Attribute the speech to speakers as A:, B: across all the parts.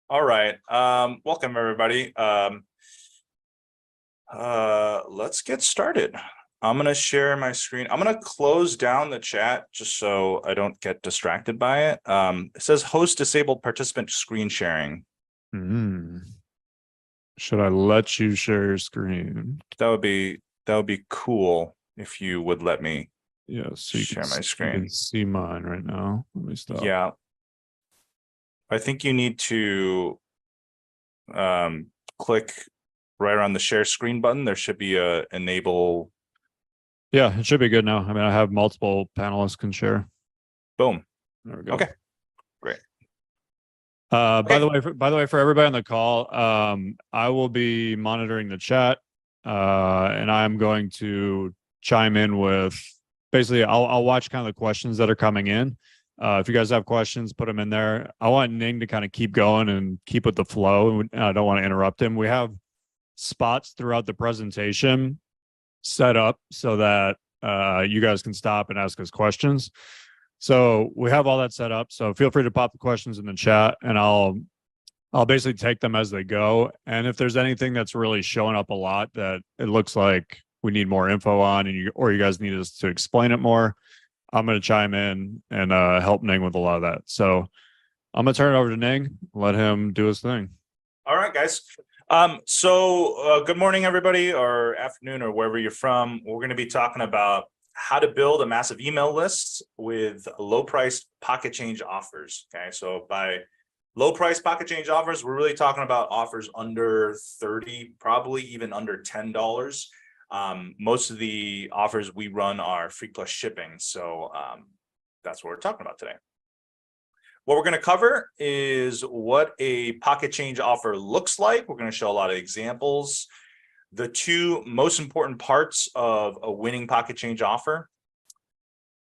A: All right. Welcome everybody. Let's get started. I'm gonna share my screen. I'm gonna close down the chat just so I don't get distracted by it. It says host disabled participant screen sharing.
B: Hmm. Should I let you share your screen?
A: That would be cool if you would let me
B: Yeah, so
A: share my
B: you
A: screen.
B: can see mine right now. Let me stop.
A: Yeah. I think you need to click right around the share screen button. There should be a enable.
B: Yeah, it should be good now. I mean, I have multiple panelists can share.
A: Boom.
B: There we go.
A: Okay. Great.
B: By the way, for everybody on the call, I will be monitoring the chat, and I'm going to chime in with basically I'll watch kind of the questions that are coming in. If you guys have questions, put them in there. I want Ning to kind of keep going and keep with the flow. I don't want to interrupt him. We have spots throughout the presentation set up so that you guys can stop and ask us questions. So we have all that set up. So feel free to pop the questions in the chat, and I'll basically take them as they go. And if there's anything that's really showing up a lot that it looks like we need more info on, and you guys need us to explain it more, I'm going to chime in and help Ning with a lot of that. So I'm going to turn it over to Ning, let him do his thing.
A: All right, guys. Good morning, everybody, or afternoon, or wherever you're from. We're going to be talking about how to build a massive email list with low priced pocket change offers. Okay, so by low price pocket change offers, we're really talking about offers under 30, probably even under $10. Most of the offers we run are free plus shipping. So that's what we're talking about today. What we're going to cover is what a pocket change offer looks like. We're going to show a lot of examples. The two most important parts of a winning pocket change offer.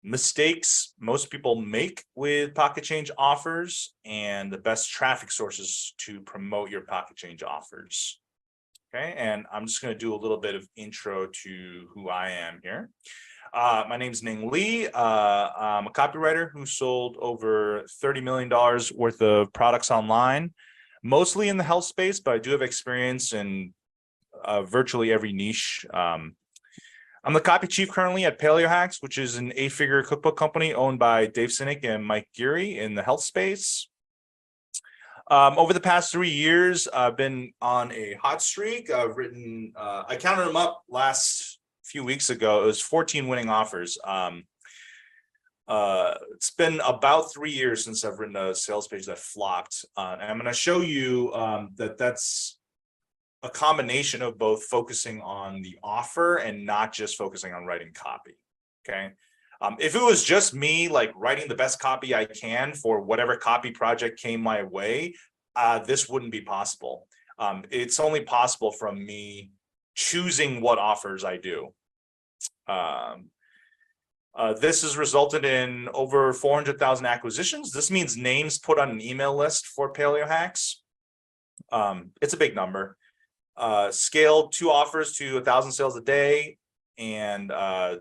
A: Mistakes most people make with pocket change offers, and the best traffic sources to promote your pocket change offers. Okay, and I'm just going to do a little bit of intro to who I am here. My name is Ning Lee. I'm a copywriter who sold over $30 million worth of products online, mostly in the health space, but I do have experience in virtually every niche. I'm the copy chief currently at Paleo Hacks, which is an 8-figure cookbook company owned by Dave Sinek and Mike Geary in the health space. Over the past 3 years, I've been on a hot streak. I've written, I counted them up last few weeks ago. It was 14 winning offers. It's been about 3 years since I've written a sales page that flopped. And I'm going to show you that's a combination of both focusing on the offer and not just focusing on writing copy. Okay. If it was just me like writing the best copy I can for whatever copy project came my way, this wouldn't be possible. It's only possible from me choosing what offers I do. This has resulted in over 400,000 acquisitions. This means names put on an email list for Paleo Hacks. It's a big number. Scaled 2 offers to 1,000 sales a day, and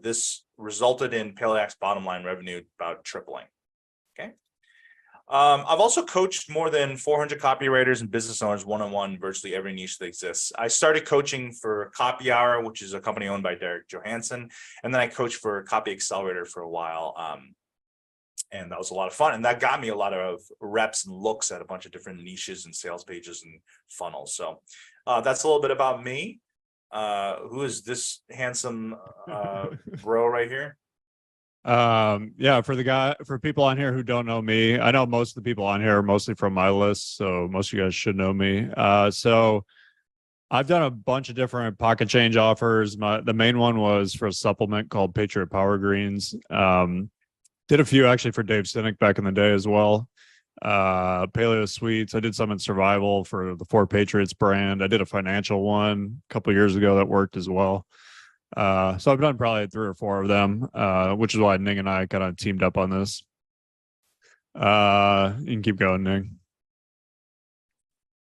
A: this resulted in Paleo Hacks bottom line revenue about tripling. Okay. I've also coached more than 400 copywriters and business owners one-on-one virtually every niche that exists. I started coaching for Copy Hour, which is a company owned by Derek Johansson, and then I coached for Copy Accelerator for a while. And that was a lot of fun. And that got me a lot of reps and looks at a bunch of different niches and sales pages and funnels. So that's a little bit about me. Who is this handsome bro right here?
B: Yeah, for people on here who don't know me, I know most of the people on here are mostly from my list, so most of you guys should know me. So I've done a bunch of different pocket change offers. The main one was for a supplement called Patriot Power Greens. Did a few actually for Dave Sinek back in the day as well. Paleo Sweets. I did some in survival for the 4 Patriots brand. I did a financial one a couple of years ago that worked as well. So I've done probably 3 or 4 of them, which is why Ning and I kind of teamed up on this. You can keep going, Ning.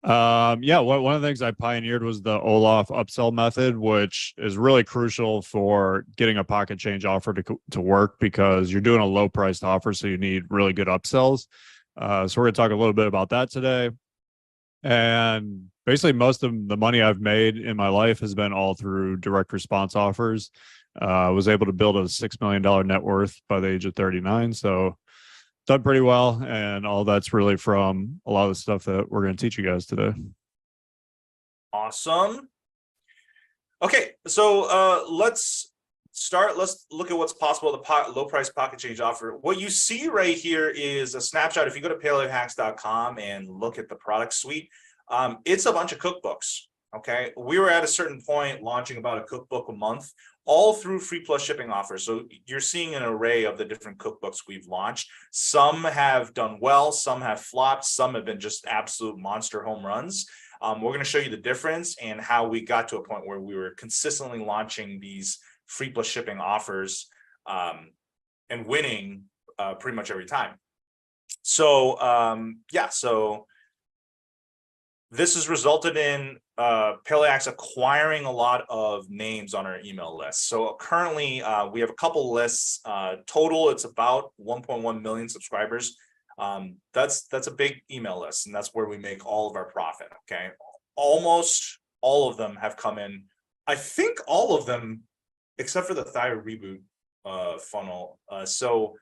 B: Yeah, one of the things I pioneered was the Olaf upsell method, which is really crucial for getting a pocket change offer to work, because you're doing a low priced offer, so you need really good upsells. So we're going to talk a little bit about that today. And basically most of the money I've made in my life has been all through direct response offers. I was able to build a $6 million net worth by the age of 39. So done pretty well. And all that's really from a lot of the stuff that we're going to teach you guys today.
A: Awesome. Okay, so let's start. Let's look at what's possible with the low price pocket change offer. What you see right here is a snapshot. If you go to paleohacks.com and look at the product suite, it's a bunch of cookbooks. Okay, we were at a certain point launching about a cookbook a month, all through free plus shipping offers. So you're seeing an array of the different cookbooks we've launched. Some have done well, some have flopped, some have been just absolute monster home runs. We're going to show you the difference and how we got to a point where we were consistently launching these free plus shipping offers and winning pretty much every time. So yeah, so this has resulted in Paleohacks acquiring a lot of names on our email list. So currently we have a couple lists. Total, it's about 1.1 million subscribers. That's a big email list, and that's where we make all of our profit. Okay, almost all of them have come in. I think all of them, except for the Thyroid Reboot funnel. So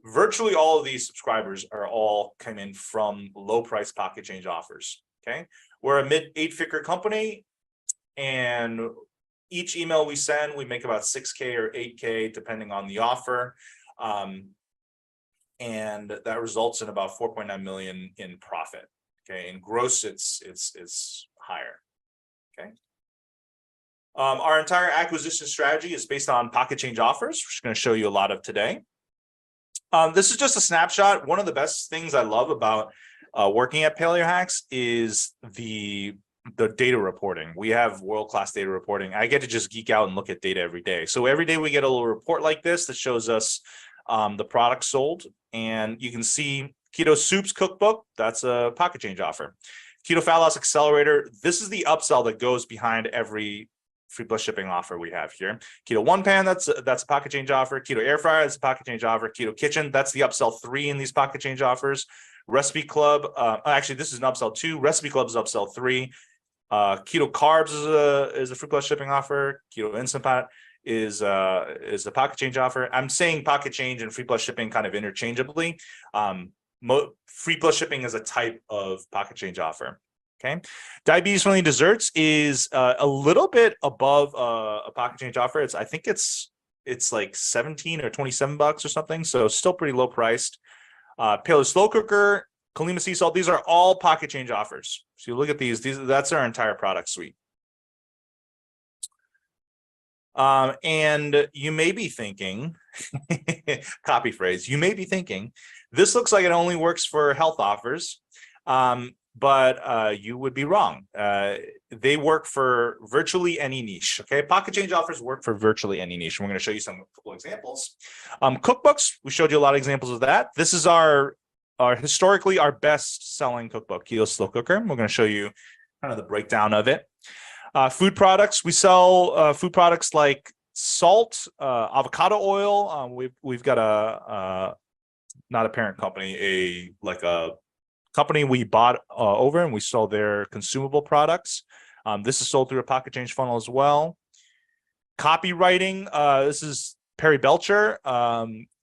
A: virtually all of these subscribers are all come in from low price pocket change offers. Okay, we're a mid 8-figure company, and each email we send, we make about 6K or 8K depending on the offer. And that results in about 4.9 million in profit. Okay, in gross, it's higher. Okay. Our entire acquisition strategy is based on pocket change offers, which I'm going to show you a lot of today. This is just a snapshot. One of the best things I love about working at Paleohacks is the data reporting. We have world-class data reporting. I get to just geek out and look at data every day. So every day we get a little report like this that shows us the product sold, and you can see Keto Soups Cookbook. That's a pocket change offer. Keto Fat Loss Accelerator. This is the upsell that goes behind every free plus shipping offer we have here. Keto One Pan, that's a pocket change offer. Keto Air Fryer, that's a pocket change offer. Keto Kitchen, that's the upsell 3 in these pocket change offers. Recipe Club, actually this is an upsell 2. Recipe Club is upsell 3. Keto Carbs is a free plus shipping offer. Keto Instant Pot is a pocket change offer. I'm saying pocket change and free plus shipping kind of interchangeably. Free plus shipping is a type of pocket change offer. Okay, diabetes friendly desserts is a little bit above a pocket change offer. I think it's like 17 or 27 bucks or something, so still pretty low priced. Paleo Slow Cooker, Kalima Sea Salt, these are all pocket change offers. So you look at these that's our entire product suite. And you may be thinking, copy phrase, you may be thinking, this looks like it only works for health offers, but you would be wrong. They work for virtually any niche. Okay, pocket change offers work for virtually any niche. We're going to show you some couple examples. Cookbooks, we showed you a lot of examples of that. This is our historically our best selling cookbook, Keto Slow Cooker. We're going to show you kind of the breakdown of it. Food products, we sell food products like salt, avocado oil. We've got a not a parent company, a company we bought over, and we sold their consumable products. This is sold through a pocket change funnel as well. Copywriting, this is Perry Belcher.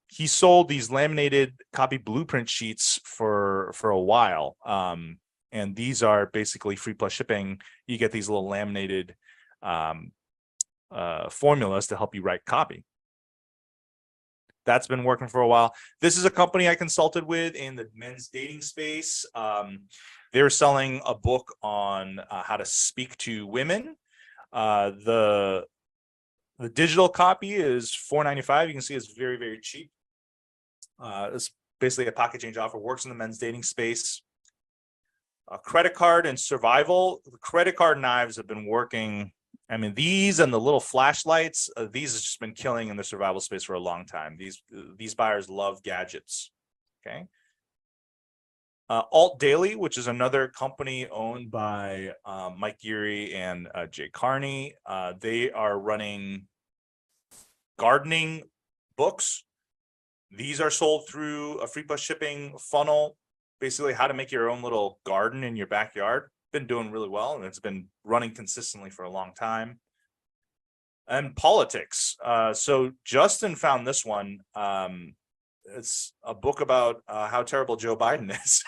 A: He sold these laminated copy blueprint sheets for a while. And these are basically free plus shipping. You get these little laminated formulas to help you write copy. That's been working for a while. This is a company I consulted with in the men's dating space. They're selling a book on how to speak to women. The digital copy is $4.95. You can see it's very, very cheap. It's basically a pocket change offer, works in the men's dating space. Credit card and survival. The credit card knives have been working. I mean, these and the little flashlights, these have just been killing in the survival space for a long time. These buyers love gadgets. Okay. Alt Daily, which is another company owned by Mike Geary and Jay Carney. They are running gardening books. These are sold through a free plus shipping funnel. Basically how to make your own little garden in your backyard. been doing really well, and it's been running consistently for a long time. And politics. So Justin found this one. It's a book about how terrible Joe Biden is.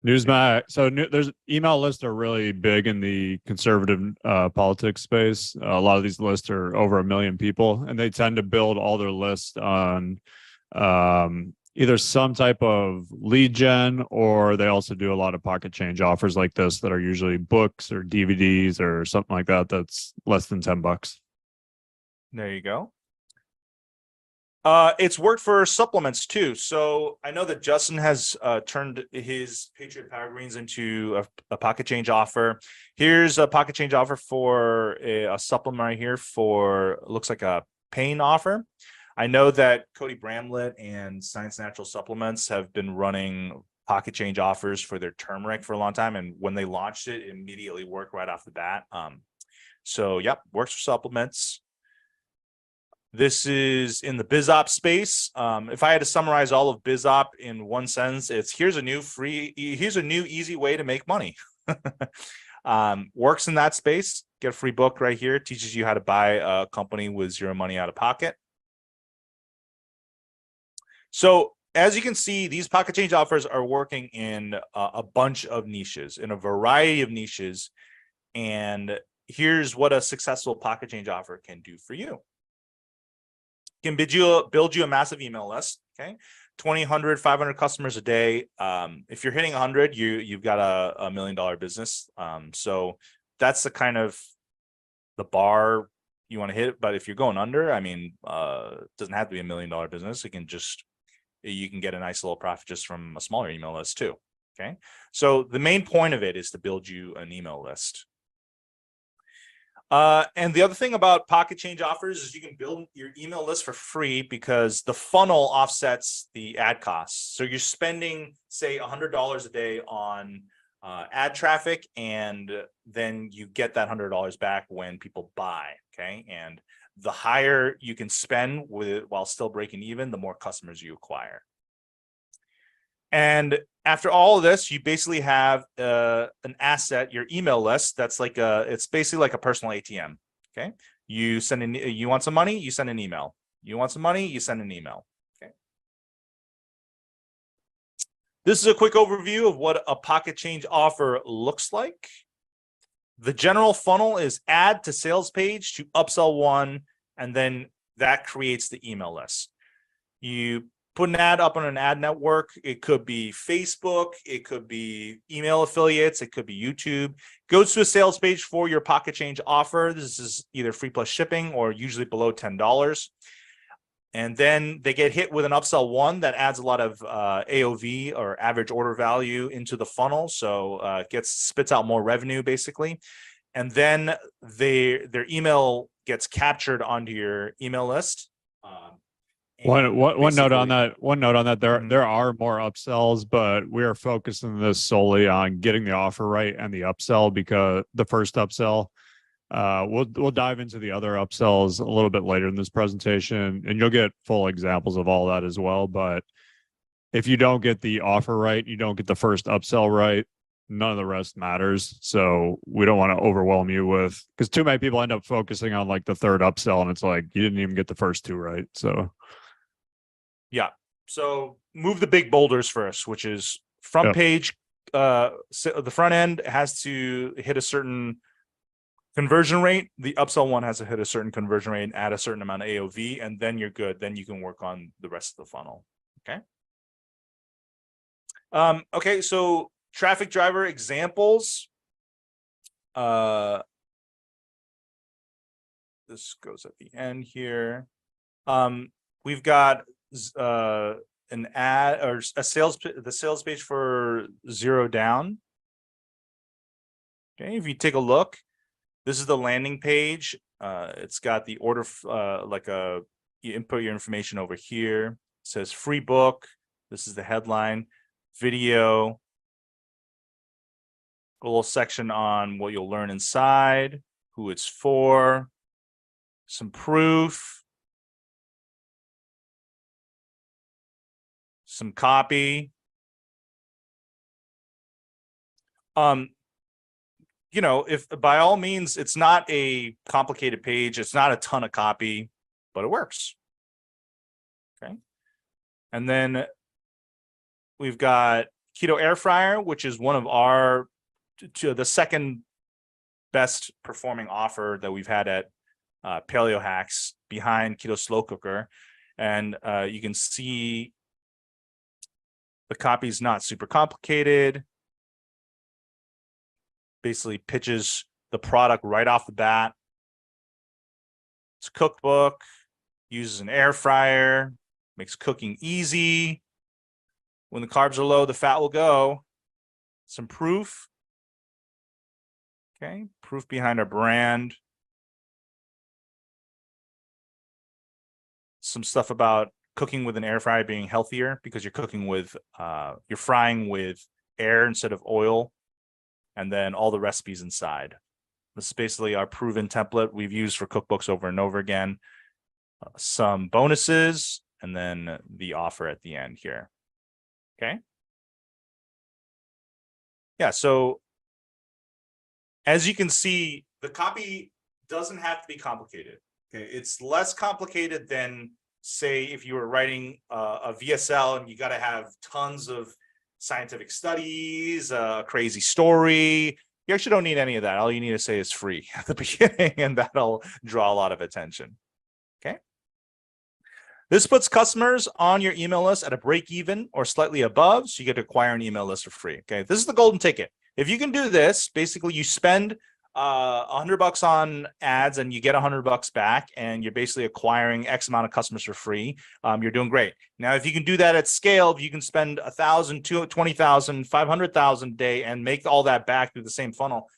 B: Newsmax. So there's email lists are really big in the conservative politics space. A lot of these lists are over 1 million people, and they tend to build all their lists on either some type of lead gen, or they also do a lot of pocket change offers like this that are usually books or DVDs or something like that. That's less than $10.
A: There you go. It's worked for supplements too. So I know that Justin has turned his Patriot Power Greens into a pocket change offer. Here's a pocket change offer for a supplement right here for, looks like a pain offer. I know that Cody Bramlett and Science Natural Supplements have been running pocket change offers for their turmeric for a long time. And when they launched it, it immediately worked right off the bat. So yep, works for supplements. This is in the BizOp space. If I had to summarize all of BizOp in one sentence, it's here's a new easy way to make money. Works in that space. Get a free book right here. Teaches you how to buy a company with zero money out of pocket. So as you can see, these pocket change offers are working in a bunch of niches, in a variety of niches. And here's what a successful pocket change offer can do for you. Can build you a massive email list. Okay, 20, 100, 500 customers a day. If you're hitting 100, you've got a $1 million business. So that's the kind of the bar you want to hit. But if you're going under, I mean, it doesn't have to be $1 million business. You can get a nice little profit just from a smaller email list too. Okay, so the main point of it is to build you an email list. And the other thing about pocket change offers is you can build your email list for free because the funnel offsets the ad costs. So you're spending, say, $100 a day on ad traffic, and then you get that $100 back when people buy. Okay, and the higher you can spend while still breaking even, the more customers you acquire. And after all of this, you basically have an asset, your email list. That's like it's basically like a personal ATM. Okay, you want some money, you send an email. You want some money, you send an email. Okay. This is a quick overview of what a pocket change offer looks like. The general funnel is add to sales page to upsell one, and then that creates the email list. You put an ad up on an ad network. It could be Facebook, it could be email affiliates, it could be YouTube. Goes to a sales page for your pocket change offer. This is either free plus shipping or usually below $10. And then they get hit with an upsell one that adds a lot of AOV or average order value into the funnel. So spits out more revenue basically. And then their email gets captured onto your email list.
B: One note on that. There are more upsells, but we are focusing this solely on getting the offer right and the upsell, because the first upsell, we'll dive into the other upsells a little bit later in this presentation, and you'll get full examples of all that as well. But if you don't get the offer right, you don't get the first upsell right, none of the rest matters. So we don't want to overwhelm you with, because too many people end up focusing on like the third upsell, and it's like you didn't even get the first two right. So
A: yeah. So move the big boulders first, which is front page. So the front end has to hit a certain conversion rate. The upsell one has to hit a certain conversion rate and add a certain amount of AOV, and then you're good. Then you can work on the rest of the funnel. Okay. Okay. So traffic driver examples. This goes at the end here. We've got an ad or the sales page for Zero Down. Okay, if you take a look, this is the landing page. It's got the order, you input your information over here. It says free book. This is the headline, video, a little section on what you'll learn inside, who it's for, some proof, some copy. You know, if by all means, it's not a complicated page, it's not a ton of copy, but it works. Okay. And then we've got Keto Air Fryer, which is one of our the second best performing offer that we've had at Paleo Hacks behind Keto Slow Cooker. And you can see the copy is not super complicated. Basically pitches the product right off the bat. It's a cookbook, uses an air fryer, makes cooking easy. When the carbs are low, the fat will go. Some proof. Okay, proof behind our brand. Some stuff about cooking with an air fryer being healthier because you're cooking with, you're frying with air instead of oil. And then all the recipes inside. This is basically our proven template we've used for cookbooks over and over again. Some bonuses, and then the offer at the end here. Okay. Yeah, so as you can see, the copy doesn't have to be complicated. Okay, it's less complicated than, say, if you were writing a VSL and you got to have tons of scientific studies, a crazy story. You actually don't need any of that. All you need to say is free at the beginning, and that'll draw a lot of attention. Okay. This puts customers on your email list at a break even or slightly above, so you get to acquire an email list for free. Okay, this is the golden ticket. If you can do this, basically you spend $100 on ads and you get $100 back, and you're basically acquiring X amount of customers for free. You're doing great. Now, if you can do that at scale, if you can spend 1,000, 20,000, 500,000 a day and make all that back through the same funnel,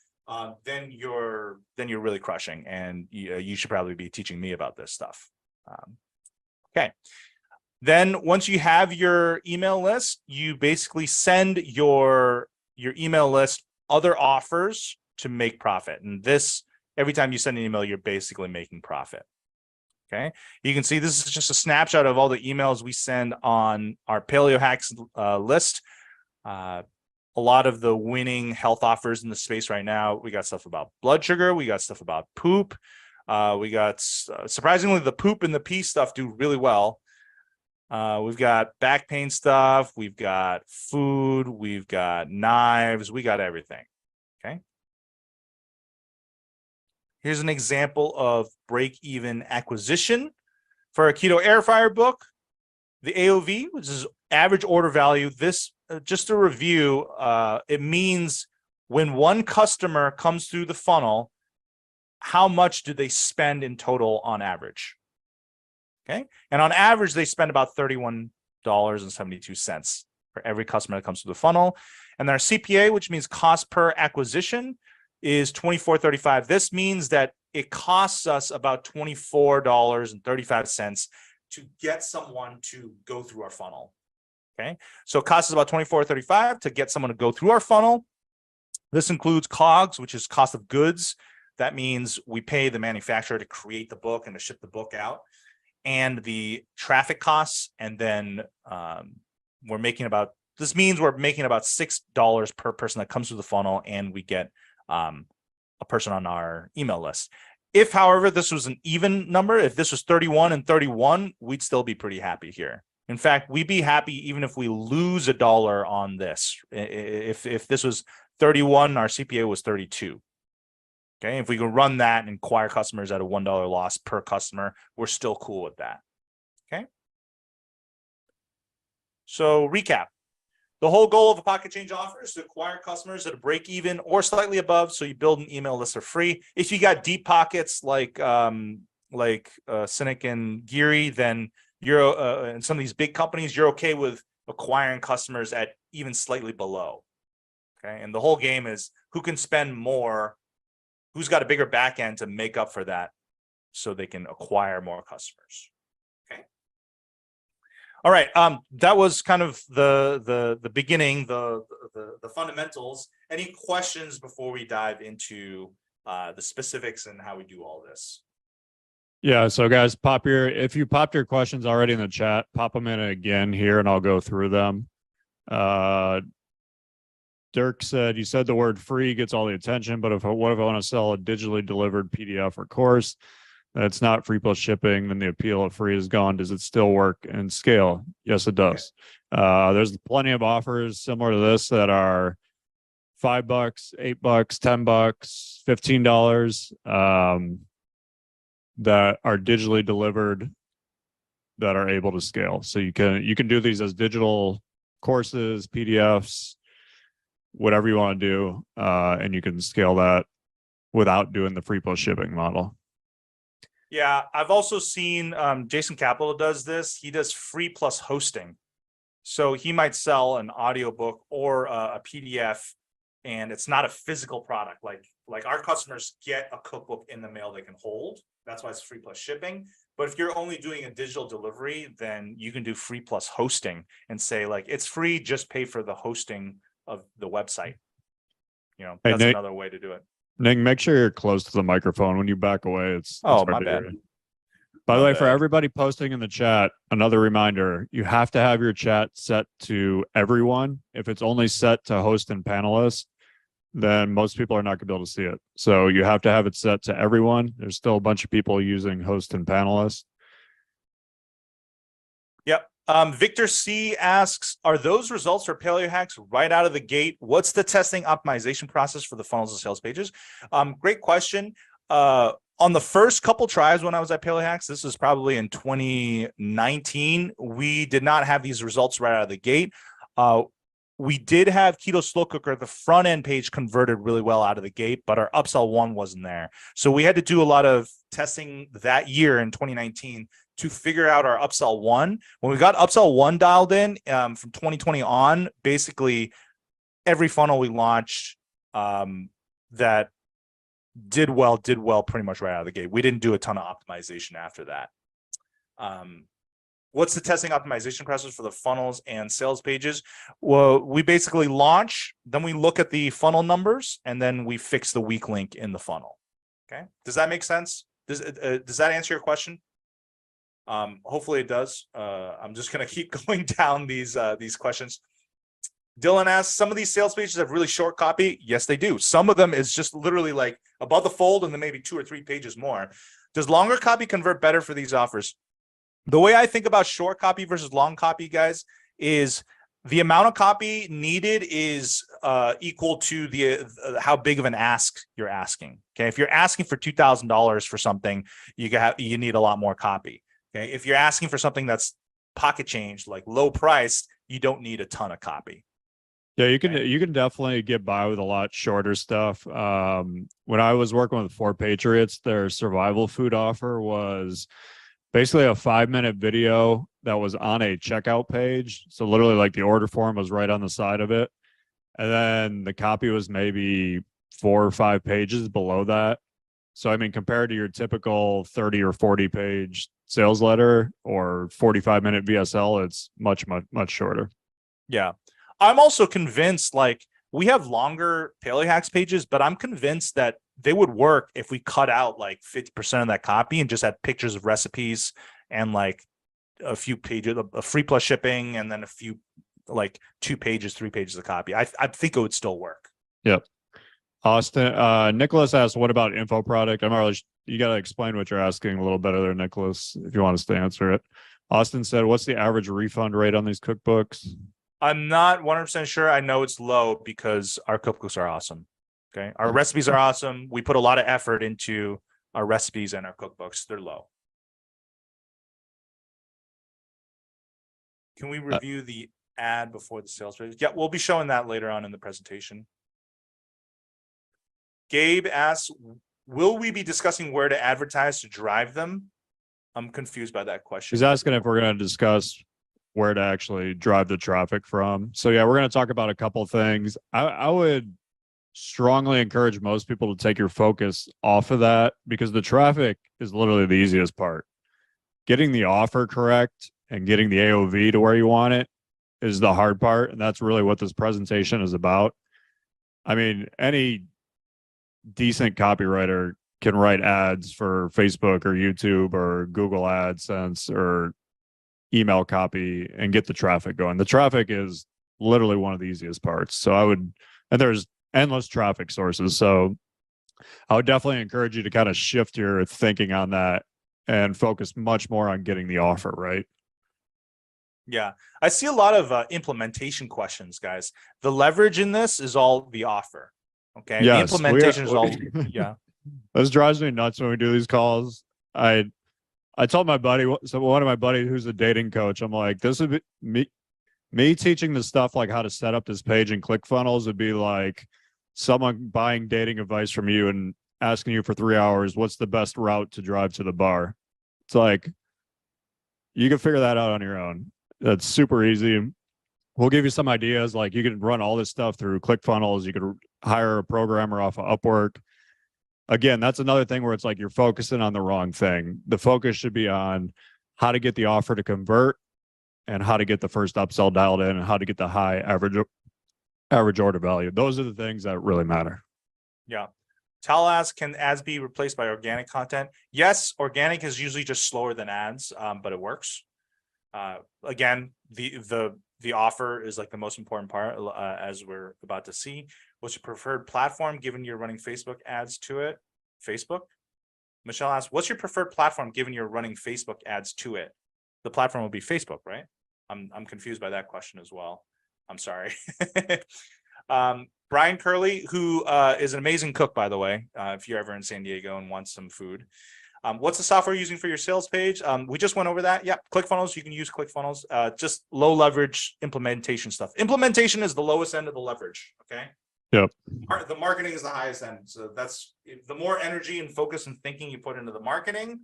A: then you're really crushing. And you should probably be teaching me about this stuff. Okay. Then once you have your email list, you basically send your email list other offers to make profit. And this, every time you send an email, you're basically making profit. Okay. You can see this is just a snapshot of all the emails we send on our Paleo Hacks list. A lot of the winning health offers in the space right now. We got stuff about blood sugar. We got stuff about poop. We got, surprisingly, the poop and the pee stuff do really well. We've got back pain stuff. We've got food. We've got knives. We got everything. Okay. Here's an example of break-even acquisition for a Keto Air Fryer book. The AOV, which is average order value. This, just a review, it means when one customer comes through the funnel, how much do they spend in total on average? Okay, and on average, they spend about $31.72 for every customer that comes through the funnel. And our CPA, which means cost per acquisition, is $24.35. This means that it costs us about $24.35 to get someone to go through our funnel. Okay, so it costs us about $24.35 to get someone to go through our funnel. This includes COGS, which is cost of goods. That means we pay the manufacturer to create the book and to ship the book out, and the traffic costs. And then we're making about, this means we're making about $6 per person that comes through the funnel, and we get a person on our email list. If, however, this was an even number, if this was 31 and 31, we'd still be pretty happy here. In fact, we'd be happy even if we lose $1 on this. If this was 31, our CPA was 32. Okay, if we can run that and acquire customers at a $1 loss per customer, we're still cool with that. Okay. So recap. The whole goal of a Pocket Change offer is to acquire customers at a break even or slightly above, so you build an email list for free. If you got deep pockets like Cynic and Geary, then you're and some of these big companies, you're okay with acquiring customers at even slightly below. Okay, and the whole game is who can spend more, who's got a bigger back end to make up for that, so they can acquire more customers. Okay. All right, that was kind of the beginning, the fundamentals. Any questions before we dive into the specifics and how we do all this?
B: Yeah, so guys, if you popped your questions already in the chat, pop them in again here and I'll go through them. Dirk said, you said the word free gets all the attention, but what if I want to sell a digitally delivered PDF or course that's not free plus shipping, then the appeal of free is gone. Does it still work and scale? Yes, it does. There's plenty of offers similar to this that are $5, $8, $10, $15, that are digitally delivered that are able to scale. So you can do these as digital courses, PDFs, whatever you want to do, and you can scale that without doing the free plus shipping model.
A: Yeah, I've also seen Jason Capital does this. He does free plus hosting. So he might sell an audiobook or a PDF, and it's not a physical product. Like our customers get a cookbook in the mail they can hold. That's why it's free plus shipping. But if you're only doing a digital delivery, then you can do free plus hosting and say like, it's free, just pay for the hosting of the website. You know,
B: Hey,
A: that's
B: Nick,
A: another way to do it.
B: Nick, make sure you're close to the microphone. When you back away, it's
A: Oh,
B: hard
A: my
B: to
A: bad.
B: hear you. By the way, for everybody posting in the chat, another reminder, you have to have your chat set to everyone. If it's only set to host and panelists, then most people are not going to be able to see it. So you have to have it set to everyone. There's still a bunch of people using host and panelists.
A: Yep. Victor C asks, are those results for Paleo Hacks right out of the gate? What's the testing optimization process for the funnels and sales pages? Great question. On the first couple tries when I was at Paleo Hacks, this was probably in 2019, we did not have these results right out of the gate. We did have Keto Slow Cooker, the front end page converted really well out of the gate, but our upsell one wasn't there. So we had to do a lot of testing that year in 2019 to figure out our upsell one. When we got upsell one dialed in from 2020 on, basically every funnel we launched that did well pretty much right out of the gate. We didn't do a ton of optimization after that. What's the testing optimization process for the funnels and sales pages? Well, we basically launch, then we look at the funnel numbers, and then we fix the weak link in the funnel. Okay, does that make sense? Does that answer your question? Hopefully it does. I'm just gonna keep going down these questions. Dylan asks, some of these sales pages have really short copy. Yes, they do. Some of them is just literally like above the fold and then maybe 2 or 3 pages more. Does longer copy convert better for these offers? The way I think about short copy versus long copy, guys, is the amount of copy needed is equal to the how big of an ask you're asking. Okay, if you're asking for $2,000 for something, you need a lot more copy. Okay, if you're asking for something that's pocket change, like low price, you don't need a ton of copy.
B: Yeah, you can definitely get by with a lot shorter stuff. When I was working with 4Patriots, their survival food offer was basically a 5-minute video that was on a checkout page. So literally like the order form was right on the side of it. And then the copy was maybe 4 or 5 pages below that. So, I mean, compared to your typical 30 or 40 page sales letter or 45-minute VSL, it's much shorter.
A: Yeah. I'm also convinced, like, we have longer Paleo Hacks pages, but I'm convinced that they would work if we cut out like 50% of that copy and just had pictures of recipes and like a few pages of free plus shipping and then a few, like 2 pages, 3 pages of copy. I think it would still work.
B: Yep. Austin, Nicholas asked, what about info product? I'm not really, you got to explain what you're asking a little better there, Nicholas, if you want us to answer it. Austin said, what's the average refund rate on these cookbooks?
A: I'm not 100% sure. I know it's low because our cookbooks are awesome. Okay. Our recipes are awesome. We put a lot of effort into our recipes and our cookbooks. They're low. Can we review the ad before the sales page? Yeah, we'll be showing that later on in the presentation. Gabe asks, will we be discussing where to advertise to drive them? I'm confused by that question.
B: He's asking if we're going to discuss where to actually drive the traffic from. So yeah, we're going to talk about a couple of things. I would strongly encourage most people to take your focus off of that because the traffic is literally the easiest part. Getting the offer correct and getting the AOV to where you want it is the hard part. And that's really what this presentation is about. I mean, any decent copywriter can write ads for Facebook or YouTube or Google AdSense or email copy and get the traffic going. The traffic is literally one of the easiest parts. So I would and there's endless traffic sources. So I would definitely encourage you to kind of shift your thinking on that and focus much more on getting the offer, right?
A: Yeah, I see a lot of implementation questions, guys. The leverage in this is all the offer. Okay, the
B: Yes, we are.
A: implementation is all. Yeah,
B: This drives me nuts when we do these calls. I told my buddy, so one of my buddies who's a dating coach, I'm like, this would be me teaching the stuff like how to set up this page in ClickFunnels would be like someone buying dating advice from you and asking you for 3 hours, what's the best route to drive to the bar? It's like, you can figure that out on your own. That's super easy. We'll give you some ideas. Like you can run all this stuff through ClickFunnels. You could hire a programmer off of Upwork. Again, that's another thing where it's like you're focusing on the wrong thing. The focus should be on how to get the offer to convert and how to get the first upsell dialed in and how to get the high average order value. Those are the things that really matter.
A: yeah. Tal asks, can ads be replaced by organic content? Yes, organic is usually just slower than ads, but it works. Again, the offer is like the most important part, as we're about to see. What's your preferred platform given you're running Facebook ads to it? Facebook. Michelle asks, what's your preferred platform given you're running Facebook ads to it? The platform will be Facebook, right? I'm confused by that question as well. I'm sorry. Brian Curley, who is an amazing cook, by the way, if you're ever in San Diego and want some food. What's the software you're using for your sales page? We just went over that. Yeah, ClickFunnels, you can use ClickFunnels. Just low leverage implementation stuff. Implementation is the lowest end of the leverage, okay?
B: Yep.
A: The marketing is the highest end. So that's the more energy and focus and thinking you put into the marketing,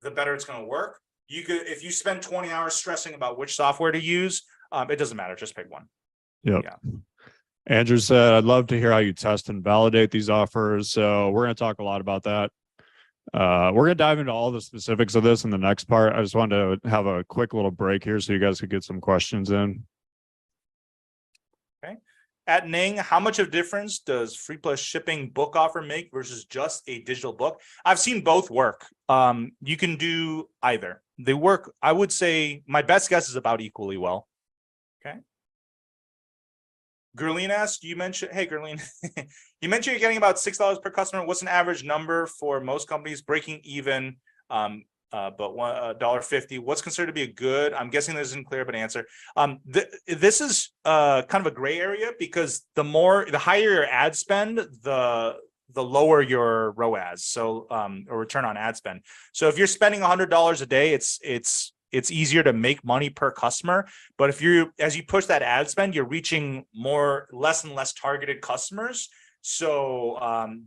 A: the better it's going to work. You could, if you spend 20 hours stressing about which software to use, it doesn't matter. Just pick one.
B: Yep.
A: Yeah.
B: Andrew said, I'd love to hear how you test and validate these offers. So we're going to talk a lot about that. We're going to dive into all the specifics of this in the next part. I just wanted to have a quick little break here so you guys could get some questions in.
A: Okay. At Ning, how much of difference does free plus shipping book offer make versus just a digital book? I've seen both work. You can do either. They work, I would say my best guess is about equally well. Okay. Gerline asked, you mentioned, hey, Gerline, you mentioned you're getting about $6 per customer. What's an average number for most companies breaking even? But $1.50. What's considered to be a good? I'm guessing this isn't clear, but answer. This is kind of a gray area because the higher your ad spend, the lower your ROAS. So, or return on ad spend. So if you're spending $100 a day, it's easier to make money per customer. But if as you push that ad spend, you're reaching less and less targeted customers. So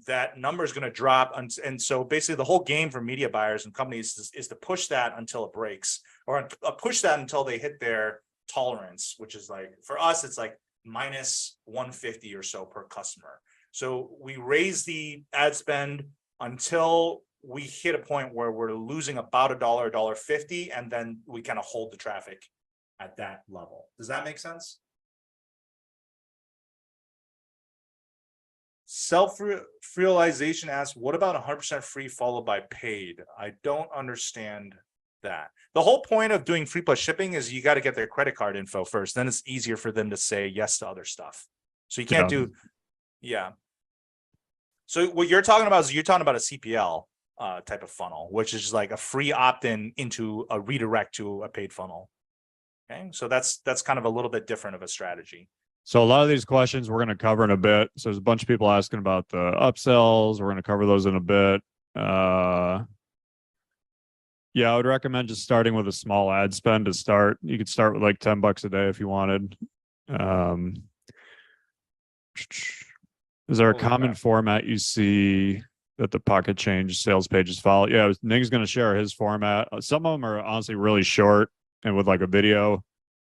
A: that number is going to drop. And so basically the whole game for media buyers and companies is to push that until it breaks, or push that until they hit their tolerance, which is like, for us, it's like minus 150 or so per customer. So we raise the ad spend until we hit a point where we're losing about $1.50, and then we kind of hold the traffic at that level. Does that make sense? Self-realization asks, what about 100% free followed by paid? I don't understand that. The whole point of doing free plus shipping is you got to get their credit card info first. Then it's easier for them to say yes to other stuff. So you can't do, yeah. So what you're talking about is you're talking about a CPL type of funnel, which is like a free opt-in into a redirect to a paid funnel. Okay, so that's kind of a little bit different of a strategy.
B: So a lot of these questions we're going to cover in a bit. So there's a bunch of people asking about the upsells. We're going to cover those in a bit. Yeah, I would recommend just starting with a small ad spend to start. You could start with like $10 a day if you wanted. Is there a common format you see that the Pocket Change sales pages follow? Yeah, Ning's going to share his format. Some of them are honestly really short and with like a video.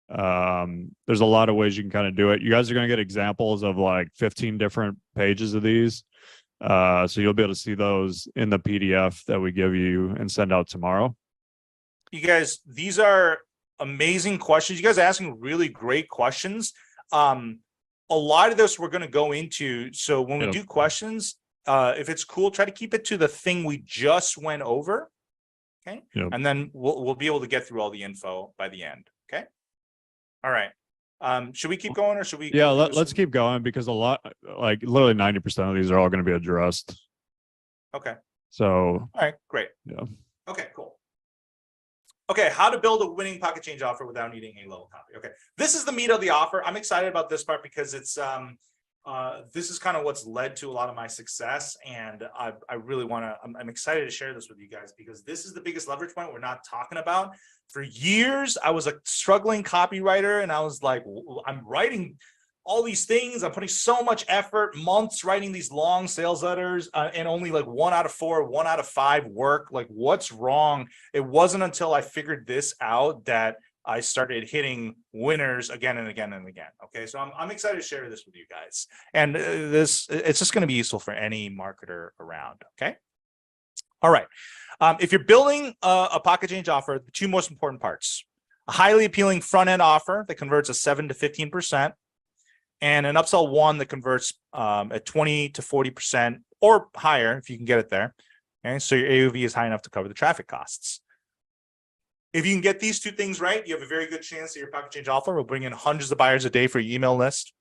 B: There's a lot of ways you can kind of do it. You guys are going to get examples of like 15 different pages of these. So you'll be able to see those in the PDF that we give you and send out tomorrow.
A: You guys, these are amazing questions. You guys are asking really great questions. A lot of this we're going to go into. So when we do questions, if it's cool, try to keep it to the thing we just went over. Okay. And then we'll be able to get through all the info by the end. Okay. All right. Should we keep going or should we?
B: Yeah,
A: go through
B: let's
A: some-
B: keep going because a lot, like literally 90% of these are all going to be addressed.
A: Okay.
B: So,
A: All right, great.
B: yeah.
A: Okay, cool. Okay, how to build a winning pocket change offer without needing a level copy. Okay, this is the meat of the offer. I'm excited about this part because it's this is kind of what's led to a lot of my success, and I really want to. I'm excited to share this with you guys because this is the biggest leverage point we're not talking about. For years, I was a struggling copywriter, and I was like, I'm writing all these things. I'm putting so much effort, months writing these long sales letters, and only like 1 out of 4, 1 out of 5 work. Like, what's wrong? It wasn't until I figured this out that I started hitting winners again and again and again. Okay, so I'm excited to share this with you guys, and it's just going to be useful for any marketer around. Okay, all right. If you're building a pocket change offer, the 2 most important parts: a highly appealing front end offer that converts at 7 to 15%. And an upsell 1 that converts at 20 to 40% or higher if you can get it there. Okay, so your AOV is high enough to cover the traffic costs. If you can get these 2 things right, you have a very good chance that your pocket change offer will bring in hundreds of buyers a day for your email list.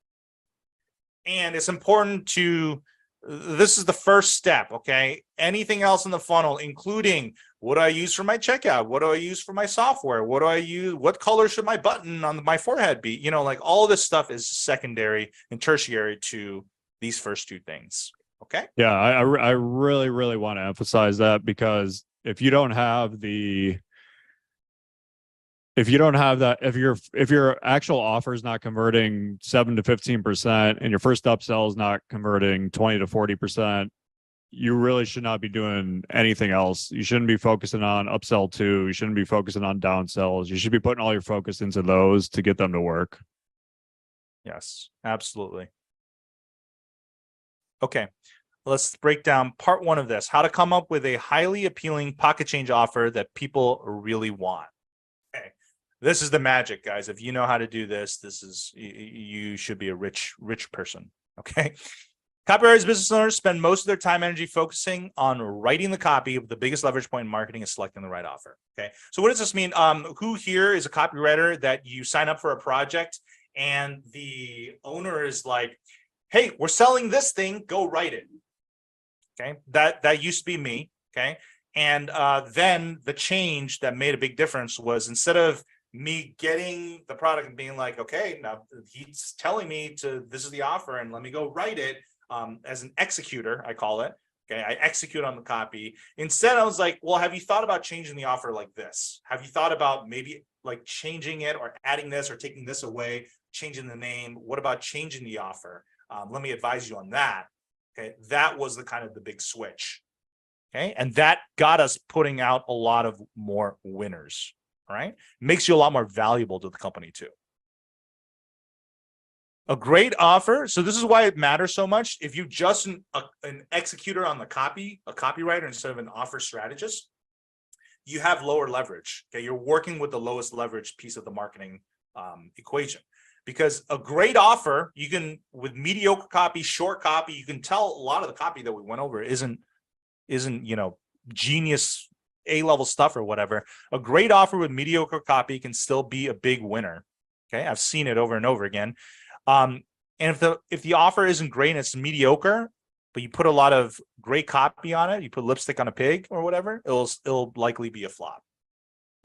A: And it's important to, this is the first step, okay? Anything else in the funnel, including what do I use for my checkout? What do I use for my software? What do I use? What color should my button on my forehead be? You know, like all this stuff is secondary and tertiary to these first 2 things. Okay.
B: Yeah, I really, really want to emphasize that because if you don't have that, if your actual offer is not converting 7 to 15% and your first upsell is not converting 20 to 40%, you really should not be doing anything else. You shouldn't be focusing on upsell 2. You shouldn't be focusing on downsells. You should be putting all your focus into those to get them to work.
A: Yes, absolutely. Okay, let's break down part 1 of this: how to come up with a highly appealing pocket change offer that people really want. Okay, this is the magic, guys. If you know how to do this, you should be a rich person. Okay. Copywriters, business owners spend most of their time and energy focusing on writing the copy. The biggest leverage point in marketing is selecting the right offer. Okay, so what does this mean? Who here is a copywriter that you sign up for a project and the owner is like, "Hey, we're selling this thing. Go write it." Okay, that used to be me. Okay, and then the change that made a big difference was instead of me getting the product and being like, "Okay, now he's telling me this is the offer and let me go write it." As an executor, I call it. Okay, I execute on the copy. Instead, I was like, well, have you thought about changing the offer like this? Have you thought about maybe like changing it or adding this or taking this away, changing the name? What about changing the offer? Let me advise you on that. Okay, that was the big switch. Okay, and that got us putting out a lot of more winners. All right, makes you a lot more valuable to the company too. A great offer. So this is why it matters so much. If you just an executor on the copy, a copywriter instead of an offer strategist, you have lower leverage. Okay, you're working with the lowest leverage piece of the marketing equation. Because a great offer, you can, with mediocre copy, short copy, you can tell a lot of the copy that we went over isn't genius A-level stuff or whatever. A great offer with mediocre copy can still be a big winner. Okay, I've seen it over and over again. And if the offer isn't great and it's mediocre, but you put a lot of great copy on it, you put lipstick on a pig or whatever, it'll likely be a flop.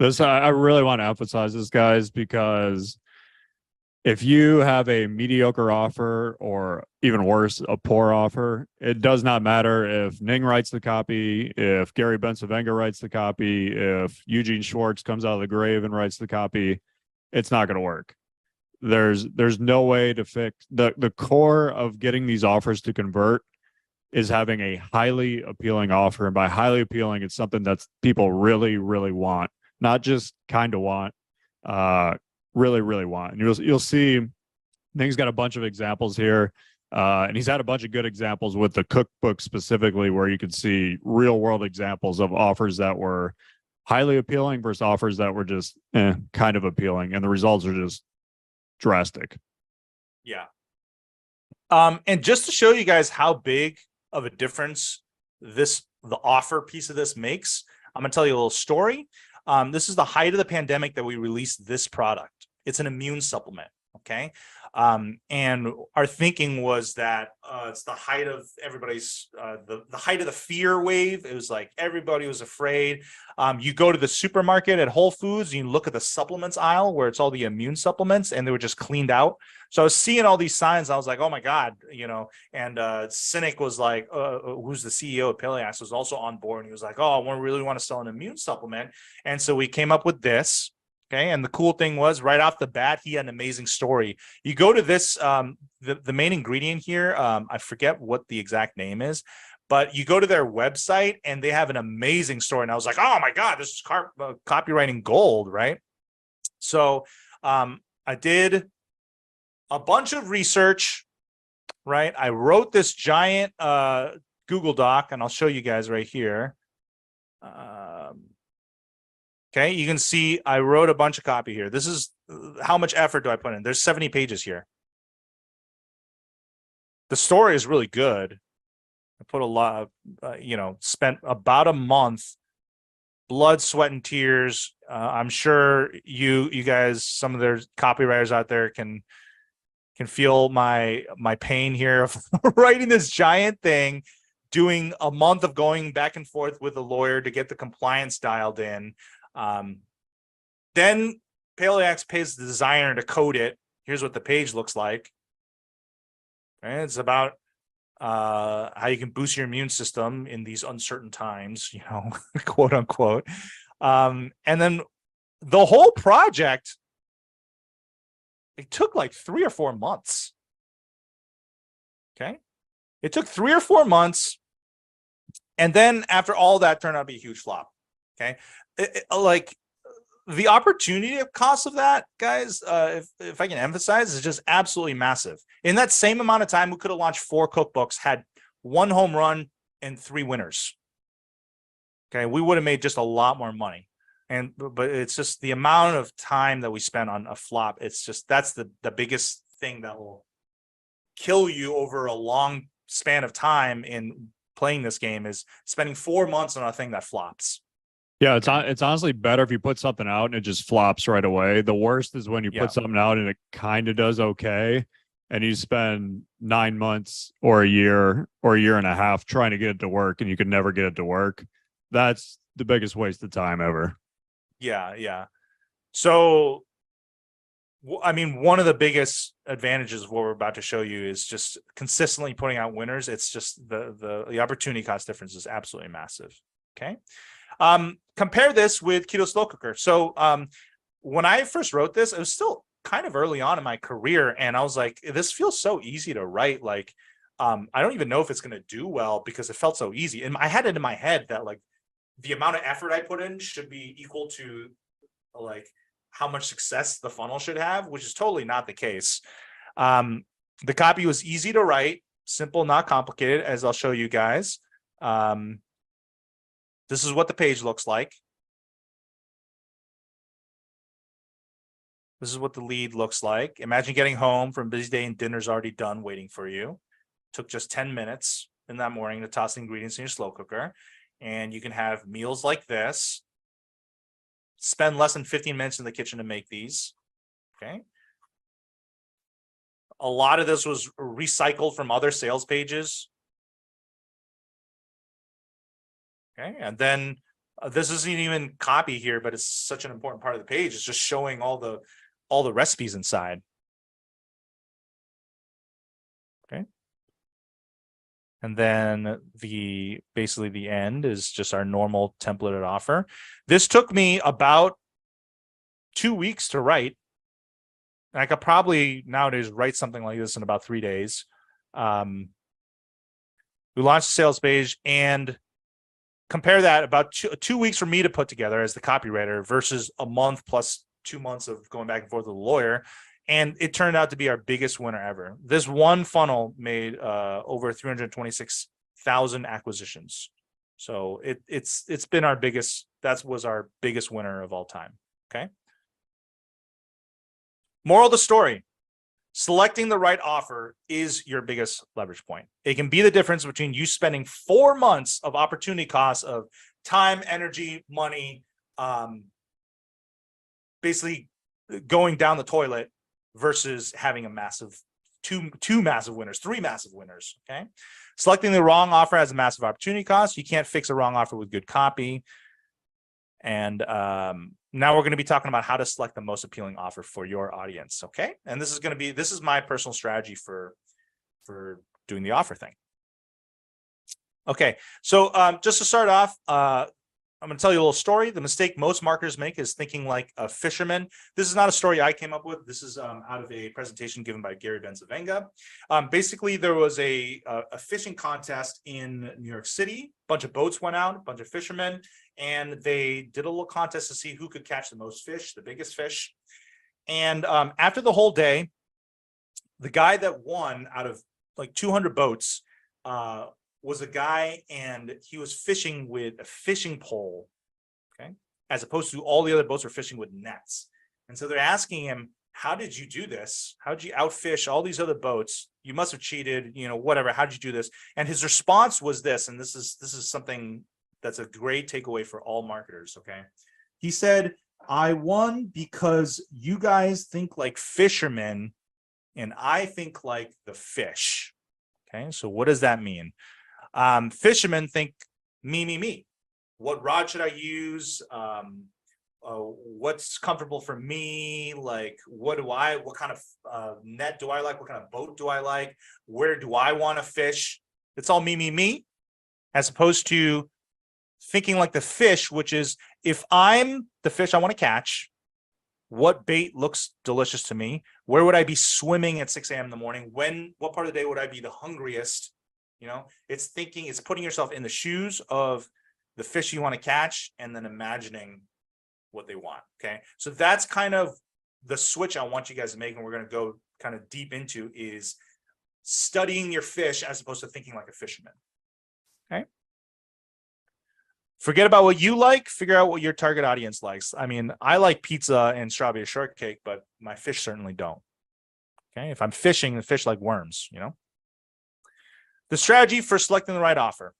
B: I really want to emphasize this, guys, because if you have a mediocre offer or even worse, a poor offer, it does not matter if Ning writes the copy, if Gary Bencivenga writes the copy, if Eugene Schwartz comes out of the grave and writes the copy, it's not going to work. There's no way to fix the core of getting these offers to convert is having a highly appealing offer. And by highly appealing, it's something that people really, really want, not just kind of want, really, really want. And you'll see Ning's got a bunch of examples here. And he's had a bunch of good examples with the cookbook specifically, where you could see real world examples of offers that were highly appealing versus offers that were just kind of appealing. And the results are just drastic.
A: Yeah. And just to show you guys how big of a difference the offer piece of this makes, I'm gonna tell you a little story. This is the height of the pandemic that we released this product. It's an immune supplement. Okay. And our thinking was that it's the height of everybody's the height of the fear wave. It was like everybody was afraid. You go to the supermarket at Whole Foods, and you look at the supplements aisle where it's all the immune supplements, and they were just cleaned out. So I was seeing all these signs. I was like, oh my God, you know, and Cynic was like, who's the CEO of Paleax, was also on board. And he was like, oh, I really want to sell an immune supplement. And so we came up with this. Okay. And the cool thing was right off the bat, he had an amazing story. You go to this, the main ingredient here, I forget what the exact name is, but you go to their website and they have an amazing story. And I was like, oh my God, this is copywriting gold, right? So I did a bunch of research, right? I wrote this giant Google Doc, and I'll show you guys right here. Okay, you can see I wrote a bunch of copy here. This is how much effort do I put in? There's 70 pages here. The story is really good. I put a lot of, spent about a month, blood, sweat, and tears. I'm sure you guys, some of their copywriters out there can feel my pain here of writing this giant thing, doing a month of going back and forth with a lawyer to get the compliance dialed in. Then Paleax pays the designer to code it. Here's what the page looks like. Okay, it's about how you can boost your immune system in these uncertain times, quote unquote. And then the whole project, it took like 3 or 4 months. Okay, it took 3 or 4 months, and then after all that, turned out to be a huge flop. Okay, like the opportunity cost of that, guys, if I can emphasize, is just absolutely massive. In that same amount of time, we could have launched 4 cookbooks, had 1 home run and 3 winners. Okay, we would have made just a lot more money. But it's just the amount of time that we spent on a flop. It's just, that's the biggest thing that will kill you over a long span of time in playing this game, is spending 4 months on a thing that flops.
B: Yeah, it's honestly better if you put something out and it just flops right away. The worst is when you put something out and it kind of does okay, and you spend 9 months or a year or a year and a half trying to get it to work, and you can never get it to work. That's the biggest waste of time ever. Yeah.
A: So, I mean, one of the biggest advantages of what we're about to show you is just consistently putting out winners. It's just the opportunity cost difference is absolutely massive. Okay. Compare this with Keto Slow Cooker. So when I first wrote this, it was still kind of early on in my career, and I was like, this feels so easy to write. Like, I don't even know if it's going to do well because it felt so easy. And I had it in my head that like the amount of effort I put in should be equal to like how much success the funnel should have, which is totally not the case. The copy was easy to write, simple, not complicated, as I'll show you guys. This is what the page looks like. This is what the lead looks like. Imagine getting home from a busy day and dinner's already done waiting for you. Took just 10 minutes in that morning to toss the ingredients in your slow cooker. And you can have meals like this. Spend less than 15 minutes in the kitchen to make these. Okay. A lot of this was recycled from other sales pages. Okay, and then this isn't even copy here, but it's such an important part of the page. It's just showing all the recipes inside. Okay, and then basically the end is just our normal templated offer. This took me about 2 weeks to write. I could probably nowadays write something like this in about 3 days. We launched the sales page, and compare that, about 2 weeks for me to put together as the copywriter versus a month plus 2 months of going back and forth with a lawyer. And it turned out to be our biggest winner ever. This one funnel made over 326,000 acquisitions. So it's been our biggest, that was our biggest winner of all time. Okay. Moral of the story: selecting the right offer is your biggest leverage point. It can be the difference between you spending 4 months of opportunity costs of time, energy, money, basically going down the toilet, versus having a massive two massive winners, three massive winners. Okay. Selecting the wrong offer has a massive opportunity cost. You can't fix a wrong offer with good copy. And now we're going to be talking about how to select the most appealing offer for your audience. Okay. And this is my personal strategy for doing the offer thing. Okay. So just to start off, I'm going to tell you a little story. The mistake most marketers make is thinking like a fisherman. This is not a story I came up with. This is out of a presentation given by Gary Bencivenga. Basically, there was a fishing contest in New York City. A bunch of boats went out, a bunch of fishermen, and they did a little contest to see who could catch the most fish, the biggest fish. And after the whole day, the guy that won out of like 200 boats was a guy, and he was fishing with a fishing pole, okay, as opposed to all the other boats were fishing with nets. And so they're asking him, how did you do this? How did you outfish all these other boats? You must have cheated, whatever. How did you do this? And his response was this, and this is something that's a great takeaway for all marketers, okay? He said, I won because you guys think like fishermen and I think like the fish. Okay, so what does that mean? Fishermen think me. What rod should I use? What's comfortable for me? Like, what kind of net do I like? What kind of boat do I like? Where do I want to fish? It's all me, as opposed to thinking like the fish, which is, if I'm the fish I want to catch, what bait looks delicious to me? Where would I be swimming at 6 a.m. in the morning? What part of the day would I be the hungriest? It's putting yourself in the shoes of the fish you want to catch and then imagining what they want. Okay. So that's kind of the switch I want you guys to make. And we're going to go kind of deep into is studying your fish as opposed to thinking like a fisherman. Okay. Forget about what you like, figure out what your target audience likes. I mean, I like pizza and strawberry shortcake, but my fish certainly don't. Okay. If I'm fishing, the fish like worms, The strategy for selecting the right offer.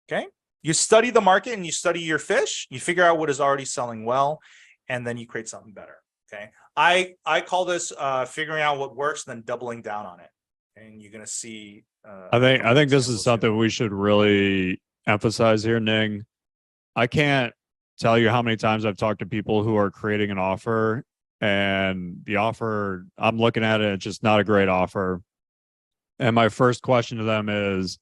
A: Okay. You study the market and you study your fish, you figure out what is already selling well, and then you create something better. Okay. I call this figuring out what works and then doubling down on it. And you're going to see.
B: I think this is something we should really emphasize here, Ning. I can't tell you how many times I've talked to people who are creating an offer, and the offer, I'm looking at it, it's just not a great offer. And my first question to them is,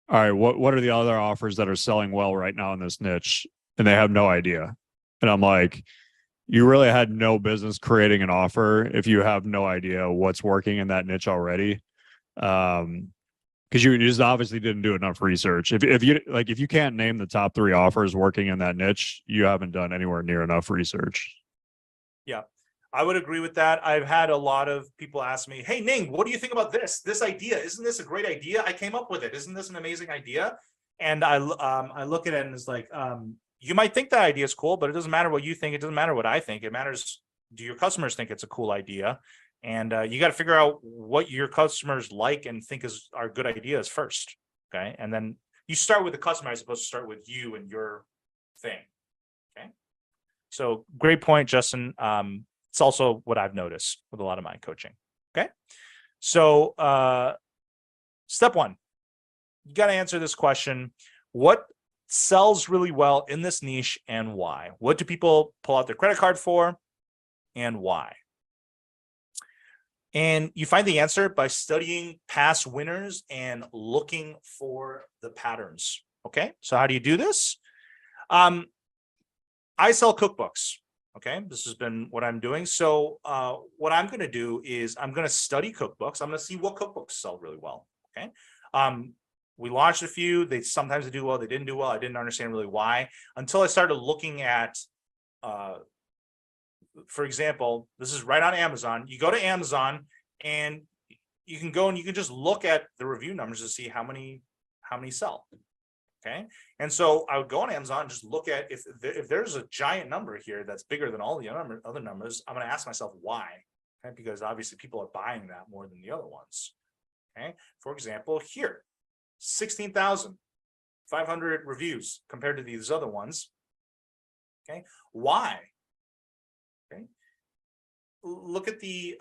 B: all right, what are the other offers that are selling well right now in this niche? And they have no idea. And I'm like, you really had no business creating an offer if you have no idea what's working in that niche already. Because you just obviously didn't do enough research. If you can't name the top 3 offers working in that niche, you haven't done anywhere near enough research.
A: Yeah, I would agree with that. I've had a lot of people ask me, hey, Ning, what do you think about this idea? Isn't this a great idea? I came up with it. Isn't this an amazing idea? And I look at it and it's like, you might think that idea is cool, but it doesn't matter what you think. It doesn't matter what I think. It matters, do your customers think it's a cool idea? And you got to figure out what your customers like and think are good ideas first. Okay. And then you start with the customer as opposed to start with you and your thing. Okay. So great point, Justin. It's also what I've noticed with a lot of my coaching. Okay. So step 1, you got to answer this question. What sells really well in this niche and why? What do people pull out their credit card for and why? And you find the answer by studying past winners and looking for the patterns. Okay. So how do you do this? I sell cookbooks. Okay, this has been what I'm doing. So what I'm going to do is I'm going to study cookbooks. I'm going to see what cookbooks sell really well. Okay, we launched a few. Sometimes they do well, they didn't do well. I didn't understand really why until I started looking at, for example, this is right on Amazon. You go to Amazon and you can go and you can just look at the review numbers to see how many sell. Okay. And so I would go on Amazon and just look at if there's a giant number here that's bigger than all the other numbers, I'm going to ask myself why. Okay. Because obviously people are buying that more than the other ones. Okay. For example, here, 16,500 reviews compared to these other ones. Okay. Why? Okay. look at the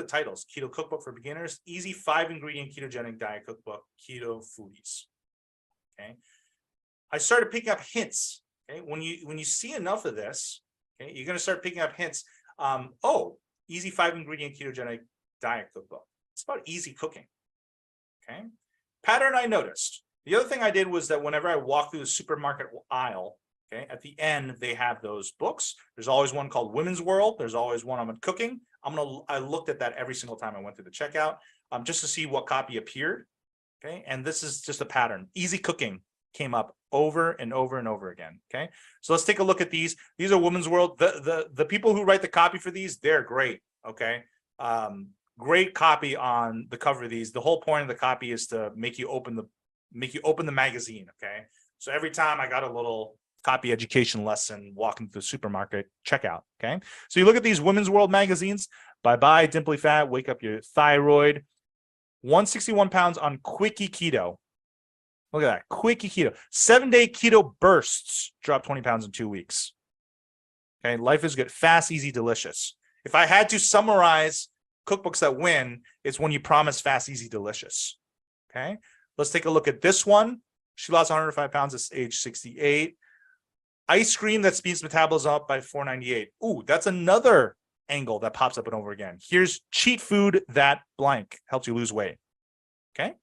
A: titles: Keto Cookbook for Beginners, Easy 5-Ingredient Ketogenic Diet Cookbook, Keto Foodies. Okay. I started picking up hints. Okay. When you see enough of this, okay, you're going to start picking up hints. Oh, Easy 5-Ingredient Ketogenic Diet Cookbook. It's about easy cooking. Okay. Pattern I noticed. The other thing I did was that whenever I walk through the supermarket aisle, okay, at the end they have those books. There's always one called Women's World. There's always one on cooking. I looked at that every single time I went through the checkout, just to see what copy appeared. Okay, and this is just a pattern. Easy cooking came up over and over and over again. Okay, so let's take a look at these. These are Women's World. The people who write the copy for these, they're great. Okay. Great copy on the cover of these. The whole point of the copy is to make you open the magazine. Okay. So every time I got a little copy education lesson walking through the supermarket checkout. Okay. So you look at these Women's World magazines. Bye-bye, Dimply Fat, wake up your thyroid. 161 pounds on Quickie Keto. Look at that. Quickie Keto. 7-day keto bursts. Drop 20 pounds in 2 weeks. Okay. Life is good. Fast, easy, delicious. If I had to summarize cookbooks that win, it's when you promise fast, easy, delicious. Okay. Let's take a look at this one. She lost 105 pounds at age 68. Ice cream that speeds metabolism up by 498. Ooh, that's another angle that pops up and over again. Here's cheat food that blank helps you lose weight. Okay.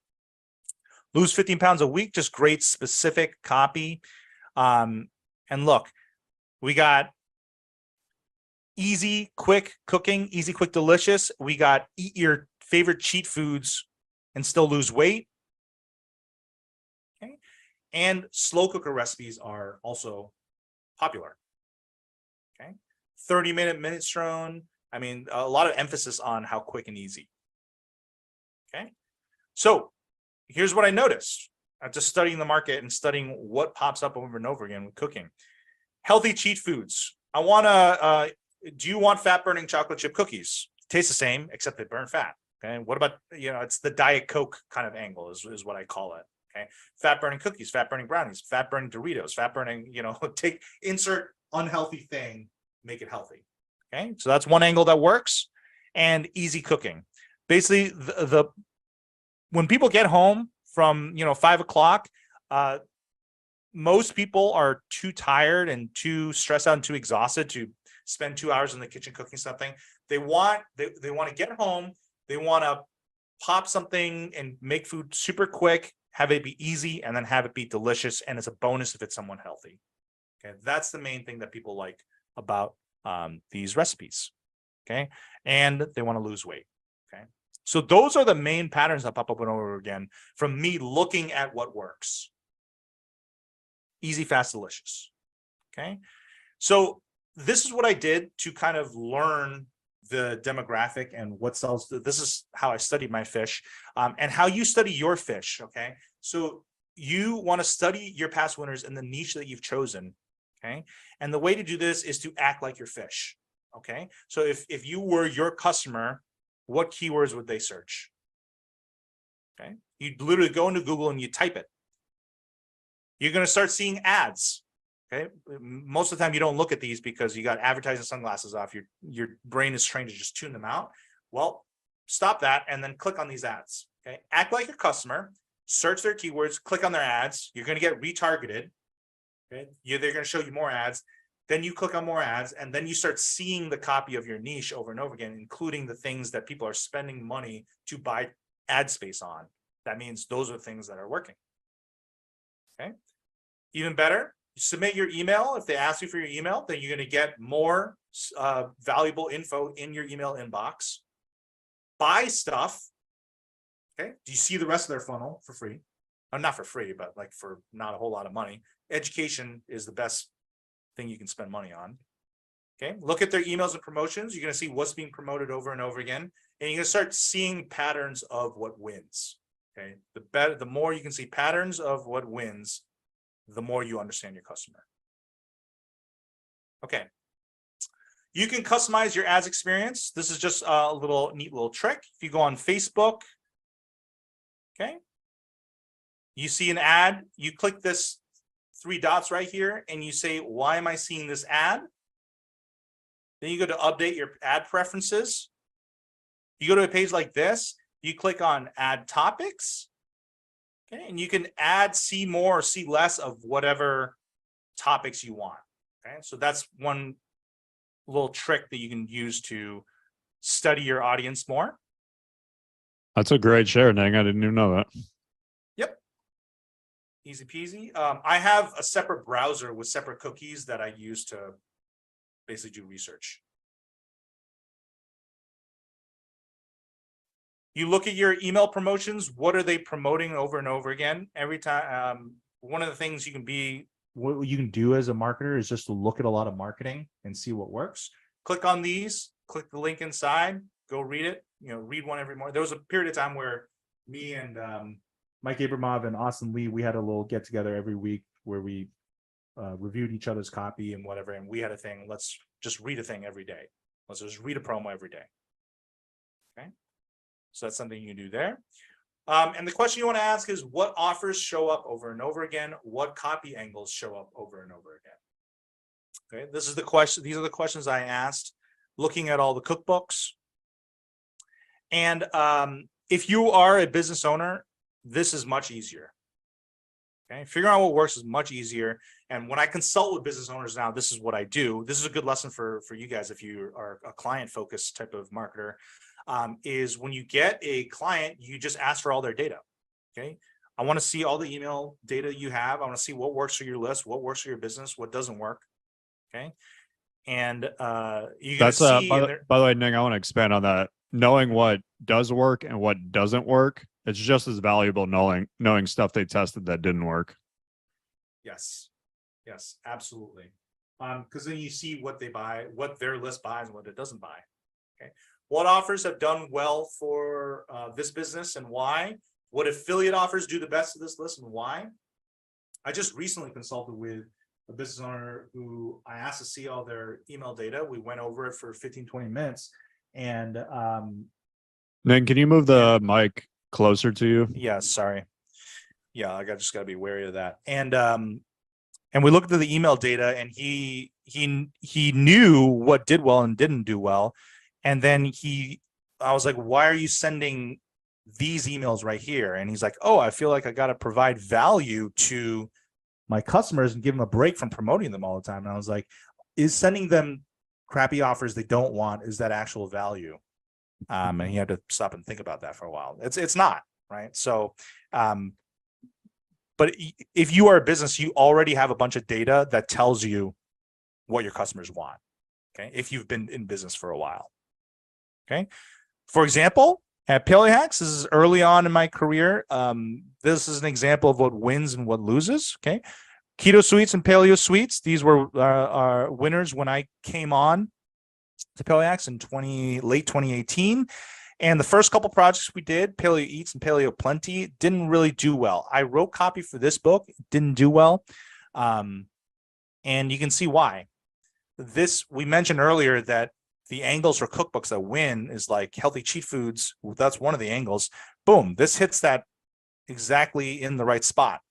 A: Lose 15 pounds a week, just great specific copy. And look, we got easy, quick cooking, easy, quick, delicious. We got eat your favorite cheat foods and still lose weight. Okay. And slow cooker recipes are also popular. Okay. 30-minute minestrone. I mean, a lot of emphasis on how quick and easy. Okay. So here's what I noticed. I'm just studying the market and studying what pops up over and over again with cooking. Healthy cheat foods. Do you want fat burning chocolate chip cookies? Taste the same, except they burn fat. Okay. What about, it's the Diet Coke kind of angle is what I call it. Okay. Fat burning cookies, fat burning brownies, fat burning Doritos, fat burning, insert unhealthy thing, make it healthy. Okay. So that's one angle that works. And easy cooking. Basically, when people get home from 5 o'clock, most people are too tired and too stressed out and too exhausted to spend 2 hours in the kitchen cooking something. They want to get home. They want to pop something and make food super quick, have it be easy, and then have it be delicious. And it's a bonus if it's someone healthy. Okay, that's the main thing that people like about these recipes. Okay, and they want to lose weight. Okay, so those are the main patterns that pop up and over again from me looking at what works. Easy, fast, delicious. Okay, so this is what I did to kind of learn the demographic and what sells. This is how I studied my fish, and how you study your fish. Okay, so you want to study your past winners in the niche that you've chosen. Okay, and the way to do this is to act like your fish. Okay, so if you were your customer, what keywords would they search? Okay, you literally go into Google and you type it. You're going to start seeing ads. Okay, most of the time you don't look at these because you got advertising sunglasses off. Your brain is trained to just tune them out. Well, stop that and then click on these ads. Okay, act like your customer, search their keywords, click on their ads. You're going to get retargeted. Okay, they're going to show you more ads. Then you click on more ads, and then you start seeing the copy of your niche over and over again, including the things that people are spending money to buy ad space on. That means those are things that are working. Okay, even better. Submit your email. If they ask you for your email, then you're going to get more valuable info in your email inbox. Buy stuff. Okay. Do you see the rest of their funnel for free? Not for free, but like for not a whole lot of money. Education is the best thing you can spend money on. Okay. Look at their emails and promotions. You're going to see what's being promoted over and over again. And you're going to start seeing patterns of what wins. Okay. The more you can see patterns of what wins, the more you understand your customer. Okay. You can customize your ads experience. This is just a neat little trick. If you go on Facebook, okay, you see an ad, you click this 3 dots right here and you say, why am I seeing this ad? Then you go to update your ad preferences. You go to a page like this, you click on add topics. Okay, and you can add, see more, or see less of whatever topics you want. Okay, so that's one little trick that you can use to study your audience more.
B: That's a great share, Ning. I didn't even know that.
A: Yep. Easy peasy. I have a separate browser with separate cookies that I use to basically do research. You look at your email promotions, what are they promoting over and over again? Every time, one of the things what you can do as a marketer is just to look at a lot of marketing and see what works. Click on these, click the link inside, go read it, read one every morning. There was a period of time where me and Mike Abramov and Austin Lee, we had a little get together every week where we reviewed each other's copy and whatever. And we had a thing, let's just read a thing every day. Let's just read a promo every day. Okay. So that's something you can do there. And the question you want to ask is, what offers show up over and over again? What copy angles show up over and over again? Okay, this is the question. These are the questions I asked looking at all the cookbooks. And if you are a business owner, this is much easier. Okay, figuring out what works is much easier. And when I consult with business owners now, this is what I do. This is a good lesson for you guys if you are a client-focused type of marketer. Is when you get a client, you just ask for all their data. Okay, I want to see all the email data you have. I want to see what works for your list, what works for your business, what doesn't work. Okay, and you can see.
B: By the way, Ning, I want to expand on that. Knowing what does work and what doesn't work, it's just as valuable knowing stuff they tested that didn't work.
A: Yes, absolutely. Because then you see what they buy, what their list buys, and what it doesn't buy. Okay. What offers have done well for this business and why? What affiliate offers do the best of this list and why? I just recently consulted with a business owner who I asked to see all their email data. We went over it for 15, 20 minutes. And
B: Ning, can you move the mic closer to you?
A: Yeah, sorry. Yeah, I just got to be wary of that. And we looked at the email data, and he knew what did well and didn't do well. And then I was like, why are you sending these emails right here? And he's like, oh, I feel like I got to provide value to my customers and give them a break from promoting them all the time. And I was like, is sending them crappy offers they don't want, is that actual value? And he had to stop and think about that for a while. It's not, right? So, but if you are a business, you already have a bunch of data that tells you what your customers want. Okay. If you've been in business for a while. Okay. For example, at Paleo Hacks, this is early on in my career. This is an example of what wins and what loses. Okay. Keto Sweets and Paleo Sweets. These were our winners when I came on to Paleo Hacks in late 2018. And the first couple projects we did, Paleo Eats and Paleo Plenty, didn't really do well. I wrote copy for this book, didn't do well. And you can see why. We mentioned earlier that the angles for cookbooks that win is like healthy cheat foods. That's one of the angles. Boom, this hits that exactly in the right spot.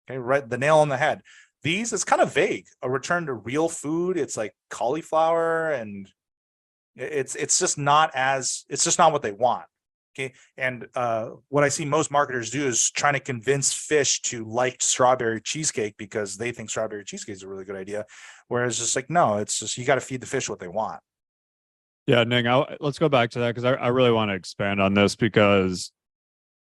A: Okay, right, the nail on the head. These, it's kind of vague. A return to real food. It's like cauliflower, and it's just not what they want. Okay, and what I see most marketers do is trying to convince fish to like strawberry cheesecake because they think strawberry cheesecake is a really good idea. Whereas just like, no, it's just, you got to feed the fish what they want.
B: Yeah, Ning, let's go back to that because I really want to expand on this, because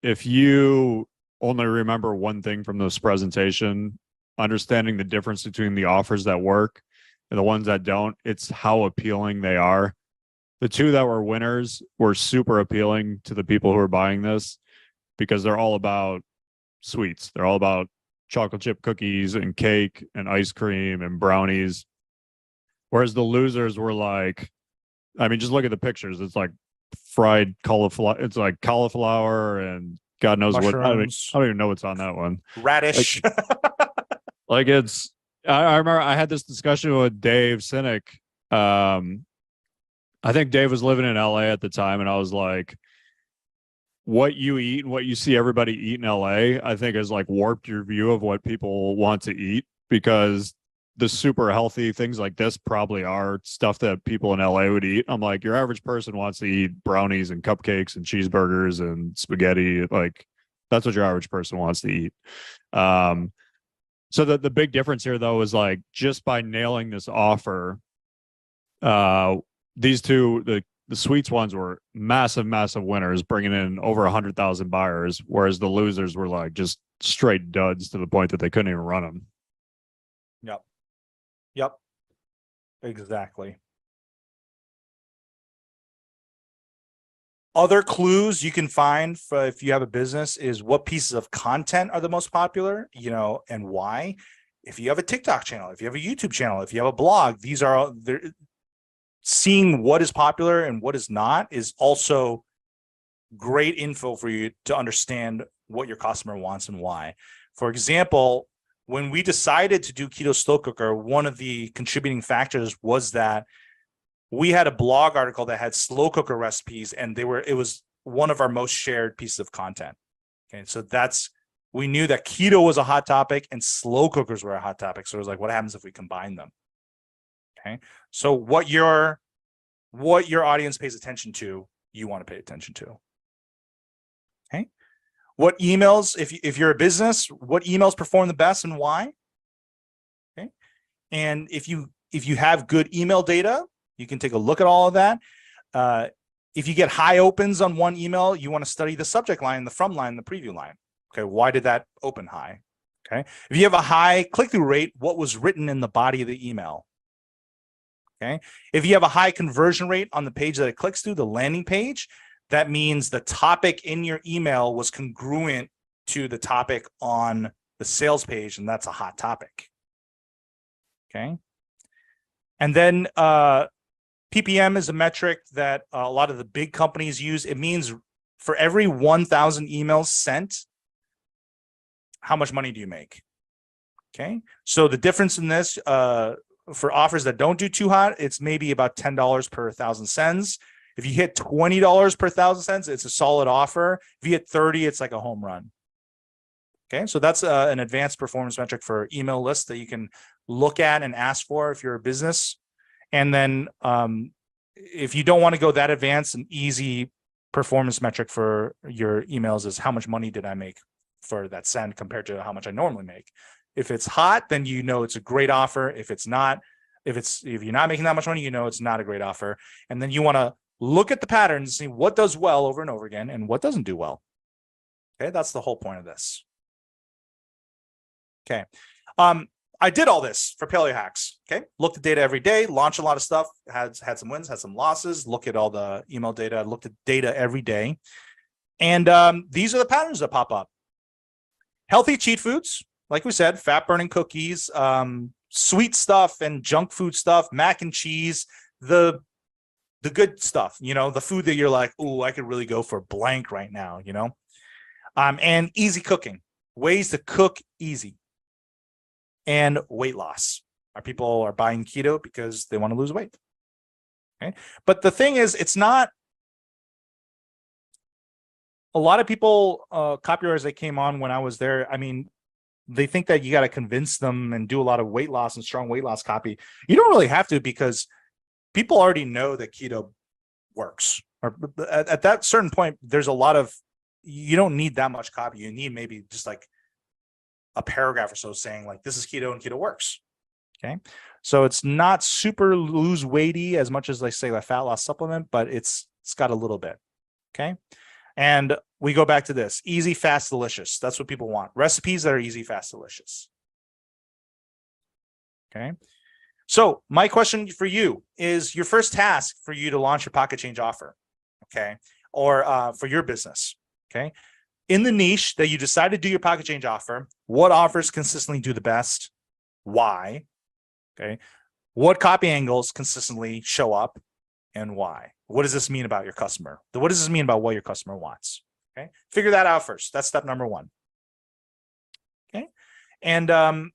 B: if you only remember one thing from this presentation, understanding the difference between the offers that work and the ones that don't, it's how appealing they are. The two that were winners were super appealing to the people who are buying this because they're all about sweets. They're all about chocolate chip cookies and cake and ice cream and brownies. Whereas the losers were like, I mean, just look at the pictures. It's like fried cauliflower. It's like cauliflower and God knows what. I don't even know what's on that one.
A: Radish.
B: Like it's. I remember I had this discussion with Dave Sinek. I think Dave was living in LA at the time, and I was like, what you eat and what you see everybody eat in LA, I think has like warped your view of what people want to eat, because the super healthy things like this probably are stuff that people in LA would eat. I'm like, your average person wants to eat brownies and cupcakes and cheeseburgers and spaghetti. Like that's what your average person wants to eat. So the big difference here though is like just by nailing this offer, these two, the sweets ones were massive winners, bringing in over 100,000 buyers, whereas the losers were like just straight duds to the point that they couldn't even run them.
A: Yep. Exactly. Other clues you can find for if you have a business is what pieces of content are the most popular, and why. If you have a TikTok channel, if you have a YouTube channel, if you have a blog, these are all there. Seeing what is popular and what is not is also great info for you to understand what your customer wants and why. For example, when we decided to do Keto Slow Cooker, one of the contributing factors was that we had a blog article that had slow cooker recipes, and it was one of our most shared pieces of content. Okay, so we knew that keto was a hot topic and slow cookers were a hot topic. So it was like, what happens if we combine them? Okay, so what your audience pays attention to, you want to pay attention to. Okay, what emails, if you're a business, what emails perform the best and why? Okay, and if you have good email data, you can take a look at all of that. If you get high opens on one email, you want to study the subject line, the from line, the preview line. Okay, why did that open high? Okay, if you have a high click-through rate, what was written in the body of the email? Okay, if you have a high conversion rate on the page that it clicks to, the landing page, that means the topic in your email was congruent to the topic on the sales page, and that's a hot topic. Okay, and then PPM is a metric that a lot of the big companies use. It means for every 1,000 emails sent, how much money do you make? Okay, so the difference in this for offers that don't do too hot, it's maybe about $10 per 1,000 sends. If you hit $20 per 1,000 sends, it's a solid offer. If you hit 30, it's like a home run. Okay, so that's an advanced performance metric for email lists that you can look at and ask for if you're a business. And then if you don't want to go that advanced, an easy performance metric for your emails is how much money did I make for that send compared to how much I normally make. If it's hot, then you know it's a great offer. If it's not, if you're not making that much money, you know it's not a great offer. And then you want to look at the patterns and see what does well over and over again and what doesn't do well. Okay, that's the whole point of this. Okay. I did all this for Paleo Hacks. Okay, looked at data every day, launched a lot of stuff, had some wins, had some losses, look at all the email data, looked at data every day. And these are the patterns that pop up. Healthy cheat foods, like we said, fat burning cookies, sweet stuff and junk food stuff, mac and cheese, the good stuff, the food that you're like, oh, I could really go for blank right now, and easy cooking, ways to cook easy. And weight loss. Our people are buying keto because they want to lose weight. Okay, but the thing is, it's not. A lot of people, copywriters that came on when I was there, I mean, they think that you got to convince them and do a lot of weight loss and strong weight loss copy. You don't really have to, because people already know that keto works. Or at that certain point, there's a lot of, you don't need that much copy. You need maybe just like a paragraph or so saying like, this is keto and keto works. Okay, so it's not super lose weighty as much as they say a fat loss supplement, but it's got a little bit. Okay, and we go back to this: easy, fast, delicious. That's what people want. Recipes that are easy, fast, delicious. Okay, so my question for you is: your first task for you to launch your Pocket Change offer, okay, or for your business, okay. In the niche that you decide to do your Pocket Change offer, what offers consistently do the best? Why? Okay. What copy angles consistently show up and why? What does this mean about your customer? What does this mean about what your customer wants? Okay. Figure that out first. That's step number one. Okay. And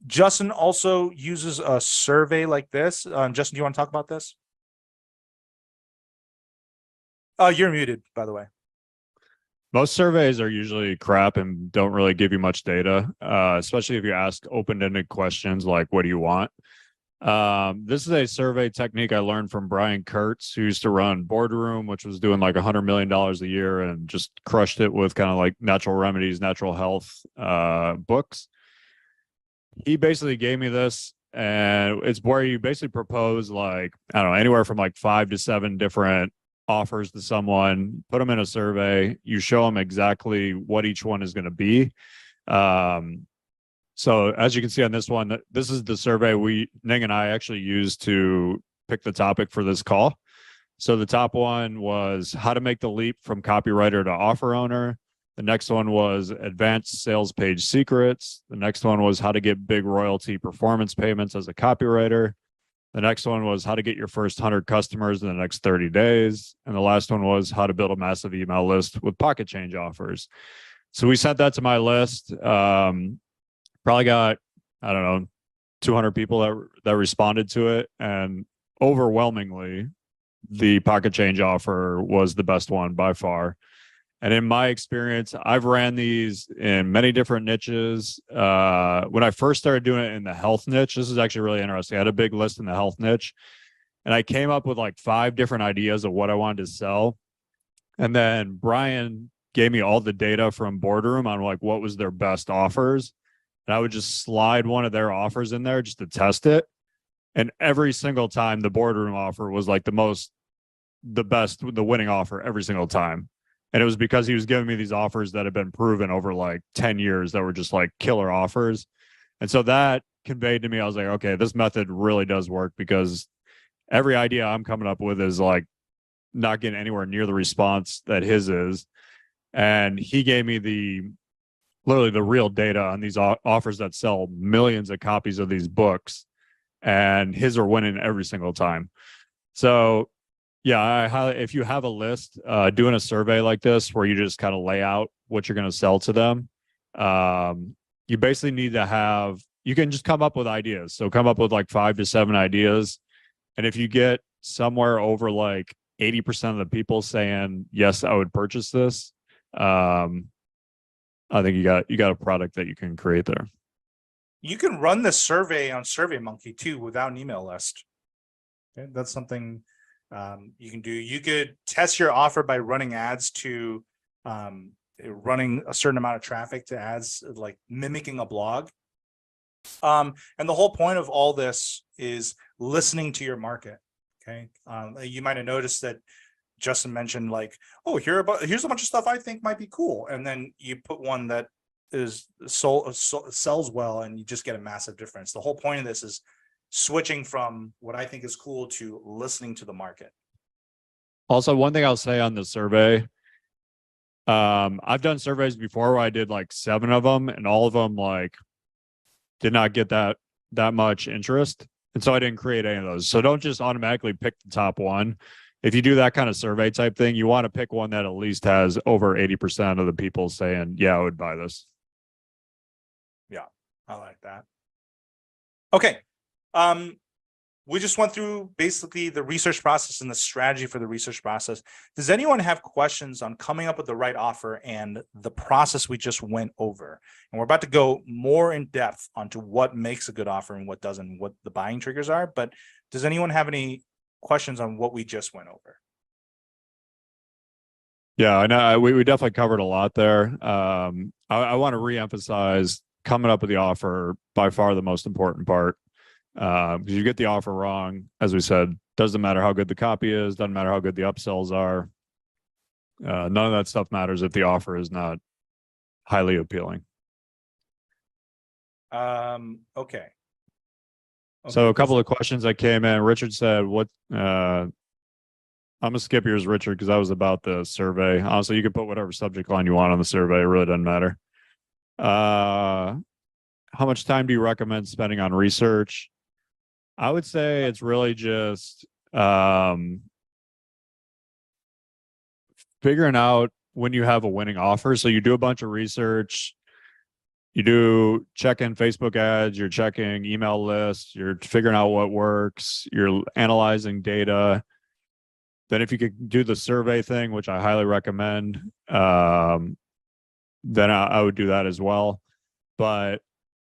A: Justin also uses a survey like this. Justin, do you want to talk about this? Oh, you're muted, by the way.
B: Most surveys are usually crap and don't really give you much data, especially if you ask open-ended questions like, what do you want? This is a survey technique I learned from Brian Kurtz, who used to run Boardroom, which was doing like $100 million a year and just crushed it with kind of like natural remedies, natural health books. He basically gave me this, and it's where you basically propose like, I don't know, anywhere from like 5 to 7 different offers to someone, put them in a survey, you show them exactly what each one is going to be. So as you can see on this one, this is the survey Ning and I actually used to pick the topic for this call. So the top one was how to make the leap from copywriter to offer owner. The next one was advanced sales page secrets. The next one was how to get big royalty performance payments as a copywriter. The next one was how to get your first 100 customers in the next 30 days. And the last one was how to build a massive email list with pocket change offers. So we sent that to my list. Probably got, I don't know, 200 people that responded to it. And overwhelmingly, the pocket change offer was the best one by far. And in my experience, I've ran these in many different niches. When I first started doing it in the health niche, this is actually really interesting. I had a big list in the health niche, and I came up with like 5 different ideas of what I wanted to sell. And then Brian gave me all the data from Boardroom on like what was their best offers. And I would just slide one of their offers in there just to test it. And every single time the Boardroom offer was like the best, the winning offer every single time. And it was because he was giving me these offers that had been proven over like 10 years that were just like killer offers. And so that conveyed to me, I was like, okay, this method really does work, because every idea I'm coming up with is like not getting anywhere near the response that his is. And he gave me literally the real data on these offers that sell millions of copies of these books, and his are winning every single time. So yeah, if you have a list, doing a survey like this where you just kind of lay out what you're going to sell to them, you basically need to have, you can just come up with ideas. So come up with like 5 to 7 ideas. And if you get somewhere over like 80% of the people saying, yes, I would purchase this, I think you got a product that you can create there.
A: You can run this survey on SurveyMonkey too without an email list. Okay, that's something you can do. You could test your offer by running ads to running a certain amount of traffic to ads, like mimicking a blog. And the whole point of all this is listening to your market. Okay, you might have noticed that Justin mentioned like, oh, here's a bunch of stuff I think might be cool, and then you put one that is sells well, and you just get a massive difference. The whole point of this is switching from what I think is cool to listening to the market.
B: Also, one thing I'll say on the survey, I've done surveys before where I did like 7 of them, and all of them like did not get that much interest, and so I didn't create any of those. So don't just automatically pick the top one. If you do that kind of survey type thing, you want to pick one that at least has over 80% of the people saying, yeah, I would buy this.
A: Yeah, I like that. Okay. We just went through basically the research process and the strategy for the research process. Does anyone have questions on coming up with the right offer and the process we just went over? And we're about to go more in depth onto what makes a good offer and what doesn't, what the buying triggers are. But does anyone have any questions on what we just went over?
B: Yeah, I know we definitely covered a lot there. I want to reemphasize coming up with the offer, by far the most important part. Because you get the offer wrong, as we said, doesn't matter how good the copy is, doesn't matter how good the upsells are. None of that stuff matters if the offer is not highly appealing.
A: Okay.
B: So a couple of questions that came in. Richard said, "What?" I'm gonna skip yours, Richard, because that was about the survey. Honestly, you can put whatever subject line you want on the survey. It really doesn't matter. How much time do you recommend spending on research? I would say it's really just figuring out when you have a winning offer. So you do a bunch of research, you do check in Facebook ads, you're checking email lists, you're figuring out what works, you're analyzing data. Then if you could do the survey thing, which I highly recommend, then I would do that as well. But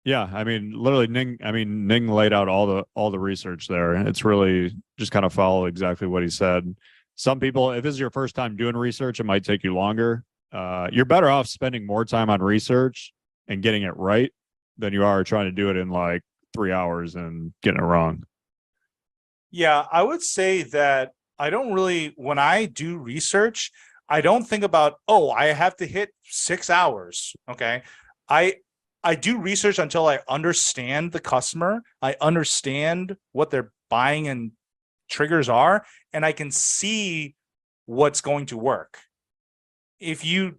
B: yeah, I mean, literally, Ning laid out all the research there. It's really just kind of follow exactly what he said. Some people, if this is your first time doing research, it might take you longer. You're better off spending more time on research and getting it right than you are trying to do it in like 3 hours and getting it wrong.
A: Yeah, I would say that I don't really, when I do research, I don't think about, oh, I have to hit 6 hours. Okay. I I do research until I understand the customer. I understand what they're buying and triggers are, and I can see what's going to work. If you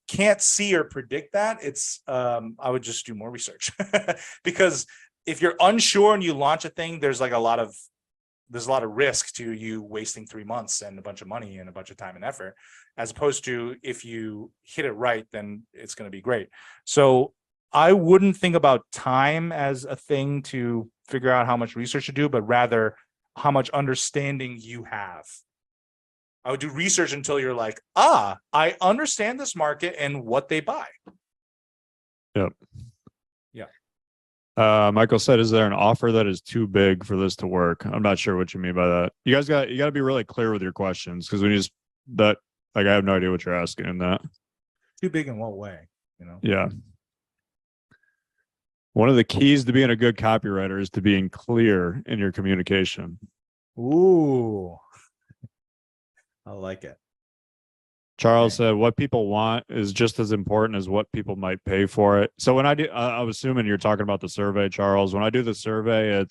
A: can't see or predict that, it's I would just do more research because if you're unsure and you launch a thing, there's a lot of risk to you wasting 3 months and a bunch of money and a bunch of time and effort, as opposed to if you hit it right, then it's going to be great. So I wouldn't think about time as a thing to figure out how much research to do, but rather how much understanding you have. I would do research until you're like, I understand this market and what they buy.
B: Yep.
A: Yeah.
B: Michael said, "Is there an offer that is too big for this to work?" I'm not sure what you mean by that. You got to be really clear with your questions, because when you just that I have no idea what you're asking in that.
A: Too big in what way?
B: Yeah. One of the keys to being a good copywriter is to being clear in your communication.
A: Ooh, I like it.
B: Charles said, "What people want is just as important as what people might pay for it." So when I do, I'm assuming you're talking about the survey, Charles. When I do the survey,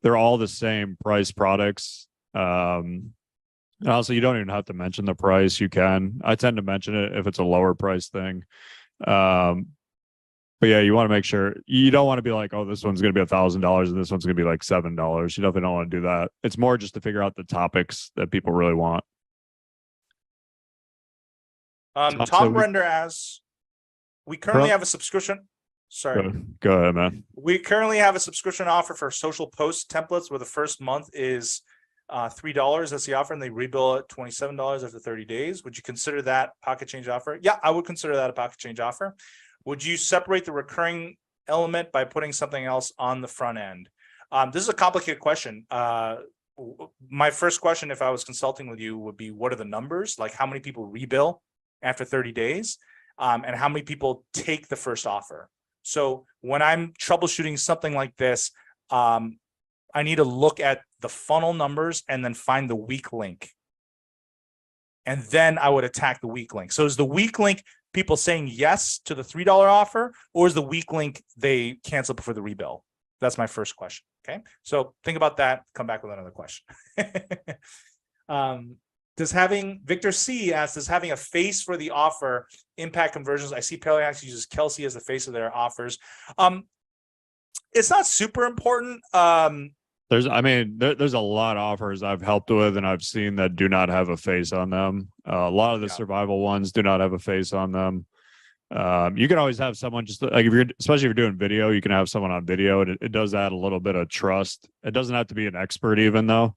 B: they're all the same price products. And also, you don't even have to mention the price. You can. I tend to mention it if it's a lower price thing. But yeah, you want to make sure you don't want to be like, oh, this one's going to be $1,000 and this one's going to be like $7. You definitely don't want to do that. It's more just to figure out the topics that people really want.
A: Tom Brender asks, we currently have a subscription. Sorry.
B: Go ahead, man.
A: We currently have a subscription offer for social post templates where the first month is $3. That's the offer, and they rebill at $27 after 30 days. Would you consider that pocket change offer? Yeah, I would consider that a pocket change offer. Would you separate the recurring element by putting something else on the front end? This is a complicated question. My first question, if I was consulting with you, would be, what are the numbers? Like, how many people rebill after 30 days? And how many people take the first offer? So when I'm troubleshooting something like this, I need to look at the funnel numbers and then find the weak link. And then I would attack the weak link. So is the weak link people saying yes to the $3 offer, or is the weak link they cancel before the rebill? That's my first question. Okay. So think about that. Come back with another question. Victor C asks, does having a face for the offer impact conversions? I see Paleo uses Kelsey as the face of their offers. It's not super important.
B: There's a lot of offers I've helped with and I've seen that do not have a face on them. A lot of the survival ones do not have a face on them. You can always have someone just like, especially if you're doing video, you can have someone on video, and it does add a little bit of trust. It doesn't have to be an expert even though.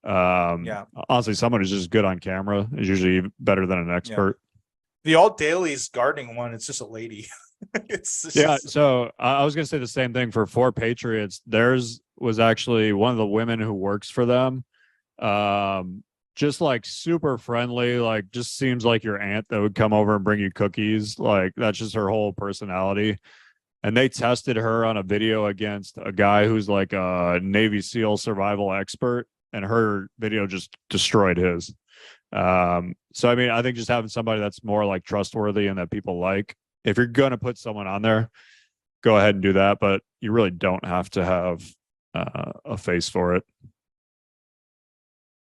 B: Honestly, someone who's just good on camera is usually better than an expert.
A: The Alt Dailies gardening one, it's just a lady.
B: So I was gonna say the same thing for Patriots. Theirs was actually one of the women who works for them. Just like super friendly, like just seems like your aunt that would come over and bring you cookies. Like that's just her whole personality. And they tested her on a video against a guy who's like a Navy SEAL survival expert, and her video just destroyed his. So I mean, I think just having somebody that's more like trustworthy and that people like, if you're gonna put someone on there, go ahead and do that, but you really don't have to have a face for it.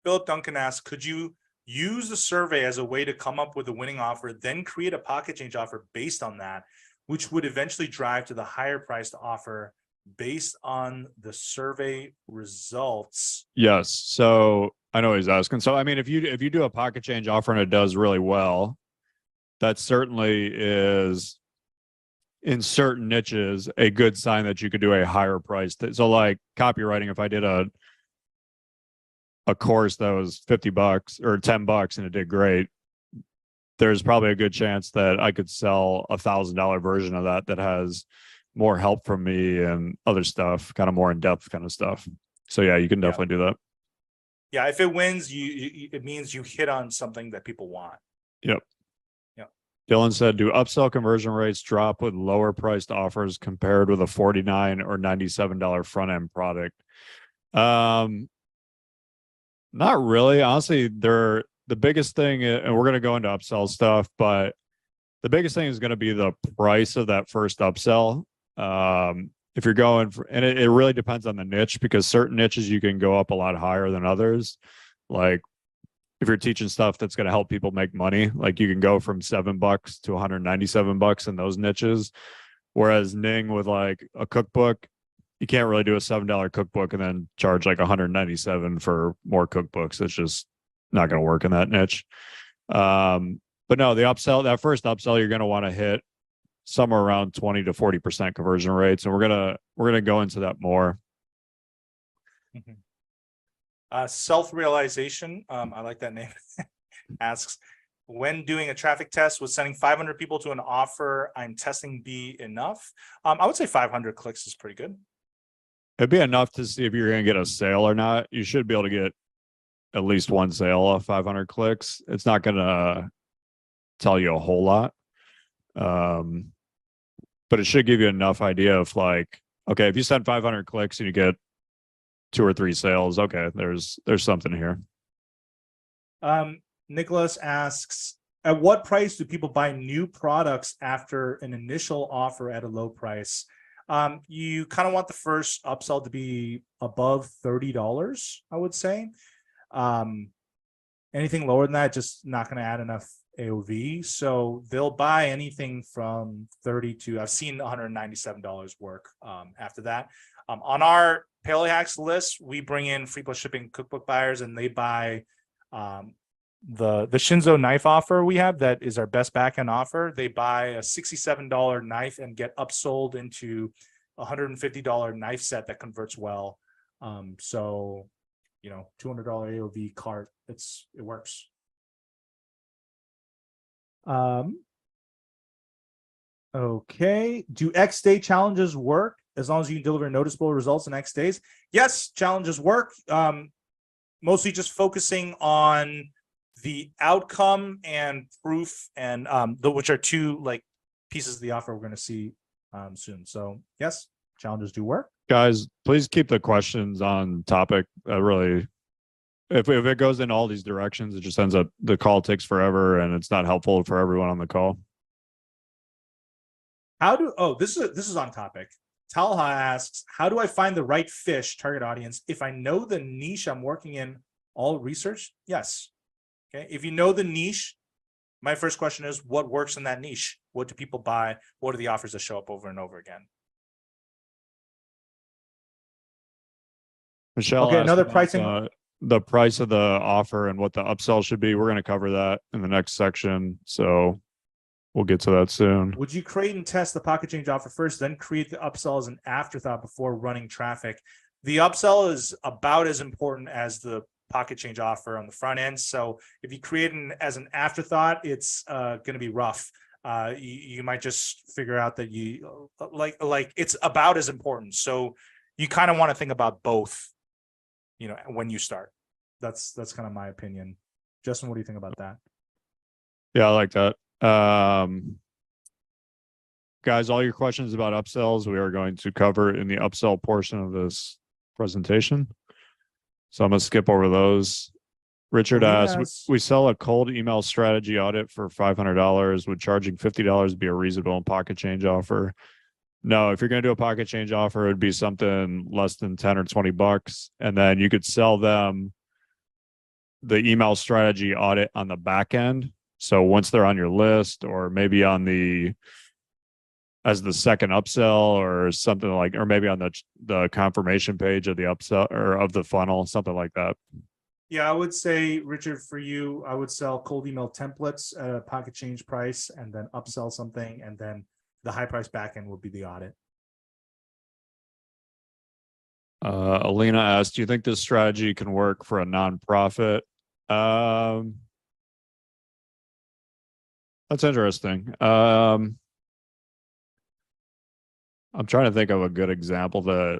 A: Philip Duncan asks, could you use the survey as a way to come up with a winning offer, then create a pocket change offer based on that, which would eventually drive to the higher priced offer based on the survey results?
B: Yes. So I know he's asking. So I mean, if you do a pocket change offer and it does really well, that certainly is, in certain niches, a good sign that you could do a higher price. So like copywriting, if I did a course that was $50 or $10 and it did great, there's probably a good chance that I could sell $1,000 version of that that has more help from me and other stuff, kind of more in-depth kind of stuff. So yeah, you can
A: Yeah.
B: definitely do that.
A: Yeah, if it wins, it means you hit on something that people want.
B: Yep.
A: Yep.
B: Dylan said, do upsell conversion rates drop with lower priced offers compared with a $49 or $97 front end product? Not really. Honestly, they're the biggest thing, and we're going to go into upsell stuff, but the biggest thing is going to be the price of that first upsell. If you're going for, and it really depends on the niche, because certain niches you can go up a lot higher than others. Like if you're teaching stuff that's going to help people make money, like you can go from $7 to $197 in those niches. Whereas Ning with like a cookbook, you can't really do a $7 cookbook and then charge like 197 for more cookbooks. It's just not going to work in that niche. But no, the upsell, that first upsell, you're going to want to hit somewhere around 20 to 40% conversion rates. And we're going to go into that more.
A: Self-realization, I like that name, asks, when doing a traffic test, would sending 500 people to an offer I'm testing be enough? I would say 500 clicks is pretty good.
B: It'd be enough to see if you're going to get a sale or not. You should be able to get at least one sale off 500 clicks. It's not going to tell you a whole lot. But it should give you enough idea of like, okay, if you send 500 clicks and you get 2 or 3 sales, okay, there's something here.
A: Nicholas asks, at what price do people buy new products after an initial offer at a low price? You kind of want the first upsell to be above $30, I would say. Anything lower than that, just not going to add enough AOV. So they'll buy anything from 30 to, I've seen $197 work after that. On our Paleo Hacks list, we bring in free plus shipping cookbook buyers, and they buy the Shinzo knife offer we have that is our best backend offer. They buy a $67 knife and get upsold into a $150 knife set that converts well. So, you know, $200 AOV cart, it works. Okay. Do X day challenges work as long as you can deliver noticeable results in X days? Yes, challenges work. Mostly just focusing on the outcome and proof, and which are 2 like pieces of the offer we're going to see soon. So yes, challenges do work.
B: Guys, please keep the questions on topic. Really, if it goes in all these directions, it just ends up, the call takes forever and it's not helpful for everyone on the call.
A: This is on topic. Talha asks, how do I find the right fish target audience if I know the niche I'm working in all research? Yes. Okay. If you know the niche, my first question is, what works in that niche? What do people buy? What are the offers that show up over and over again?
B: Michelle,
A: okay, another pricing.
B: The price of the offer and what the upsell should be. We're going to cover that in the next section. So we'll get to that soon.
A: Would you create and test the pocket change offer first, then create the upsell as an afterthought before running traffic? The upsell is about as important as the pocket change offer on the front end. So if you create as an afterthought, it's going to be rough. You might just figure out that you like it's about as important. So you kind of want to think about both, you know, when you start. That's kind of my opinion. Justin, what do you think about that?
B: Yeah, I like that. Guys, all your questions about upsells, we are going to cover in the upsell portion of this presentation. So I'm going to skip over those. Richard asks, we sell a cold email strategy audit for $500. Would charging $50 be a reasonable pocket change offer? No, if you're going to do a pocket change offer, it would be something less than 10 or 20 bucks. And then you could sell them the email strategy audit on the back end. So once they're on your list, or maybe on as the second upsell or something like, or maybe on the confirmation page of the upsell or of the funnel, something like that.
A: Yeah, I would say, Richard, for you, I would sell cold email templates at a pocket change price and then upsell something. And then the high price backend would be the audit.
B: Alina asked, do you think this strategy can work for a nonprofit? That's interesting. I'm trying to think of a good example that,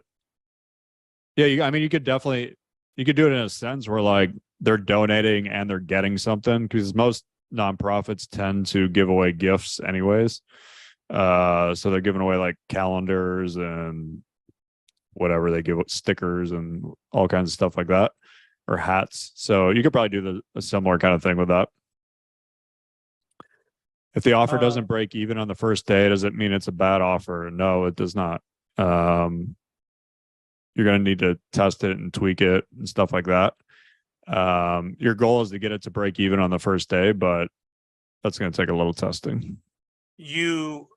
B: yeah, I mean, you could do it in a sense where like they're donating and they're getting something, because most nonprofits tend to give away gifts anyways. So they're giving away like calendars and whatever, they give stickers and all kinds of stuff like that, or hats. So you could probably do a similar kind of thing with that. If the offer doesn't break even on the first day, does it mean it's a bad offer? No, it does not. You're going to need to test it and tweak it and stuff like that. Your goal is to get it to break even on the first day, but that's going to take a little testing.
A: If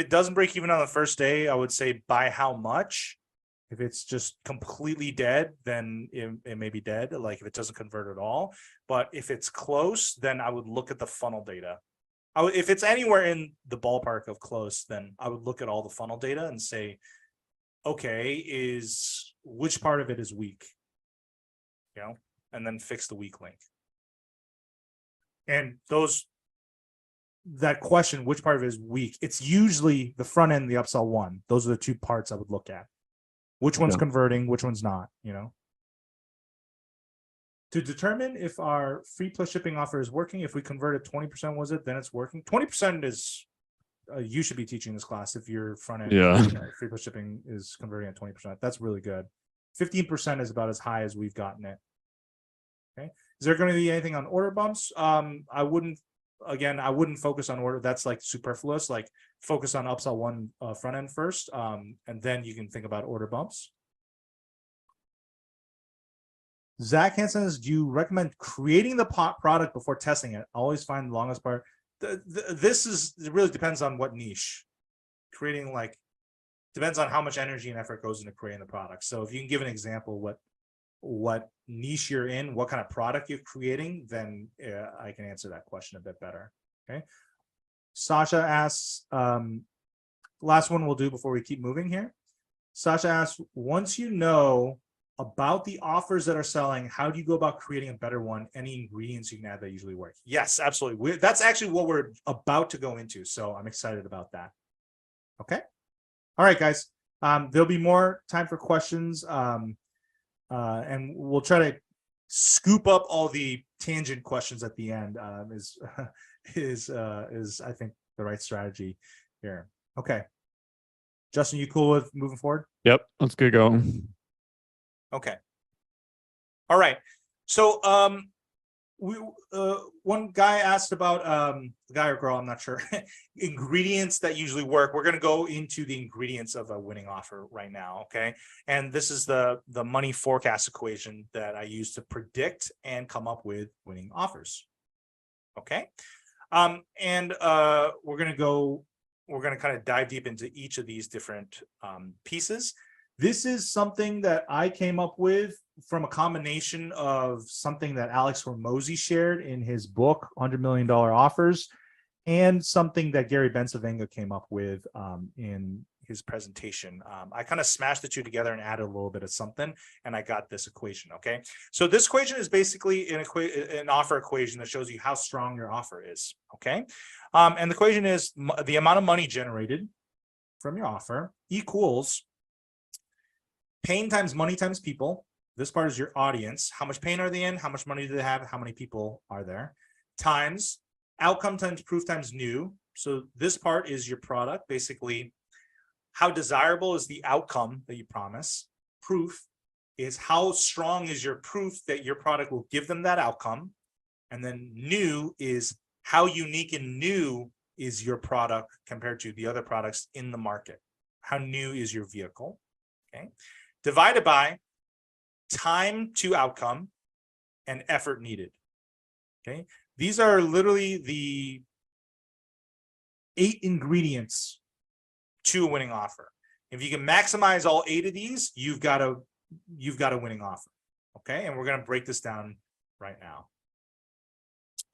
A: it doesn't break even on the first day, I would say by how much. If it's just completely dead, then it may be dead, like if it doesn't convert at all. But if it's close, then I would look at the funnel data. If it's anywhere in the ballpark of close, then I would look at all the funnel data and say, okay, which part of it is weak? You know, and then fix the weak link. And that question, which part of it is weak? It's usually the front end, the upsell one. Those are the two parts I would look at. Which one's converting, which one's not, you know? To determine if our free plus shipping offer is working, if we convert at 20%, was it, then it's working. 20% is, you should be teaching this class if your front end free plus shipping is converting at 20%. That's really good. 15% is about as high as we've gotten it. Okay. Is there going to be anything on order bumps? I wouldn't focus on order. That's like superfluous. Like focus on upsell one front end first, and then you can think about order bumps. Zach Hansen says, do you recommend creating the product before testing it? I always find the longest part. It really depends on what niche. Creating depends on how much energy and effort goes into creating the product. So if you can give an example what niche you're in, what kind of product you're creating, then I can answer that question a bit better. Okay. Sasha asks, last one we'll do before we keep moving here. Sasha asks, once you know about the offers that are selling, how do you go about creating a better one? Any ingredients you can add that usually work? Yes, absolutely. That's actually what we're about to go into. So I'm excited about that. Okay. All right, guys. There'll be more time for questions. And we'll try to scoop up all the tangent questions at the end. Is I think the right strategy here. Okay. Justin, you cool with moving forward?
B: Yep. Let's get going.
A: Okay. All right. So one guy asked about guy or girl, I'm not sure, ingredients that usually work. We're going to go into the ingredients of a winning offer right now. Okay. And this is the money forecast equation that I use to predict and come up with winning offers. Okay. We're going to kind of dive deep into each of these different pieces. This is something that I came up with from a combination of something that Alex Hormozi shared in his book, $100 Million Offers, and something that Gary Bencivenga came up with in his presentation. I kind of smashed the two together and added a little bit of something, and I got this equation, okay? So this equation is basically an offer equation that shows you how strong your offer is, okay? And the equation is the amount of money generated from your offer equals pain times money times people. This part is your audience. How much pain are they in? How much money do they have? How many people are there? Times outcome times proof times new. So this part is your product. Basically, how desirable is the outcome that you promise? Proof is how strong is your proof that your product will give them that outcome. And then new is how unique and new is your product compared to the other products in the market. How new is your vehicle? Okay. Divided by time to outcome and effort needed. Okay. These are literally the 8 ingredients to a winning offer. If you can maximize all 8 of these, you've got a winning offer. Okay. And we're going to break this down right now.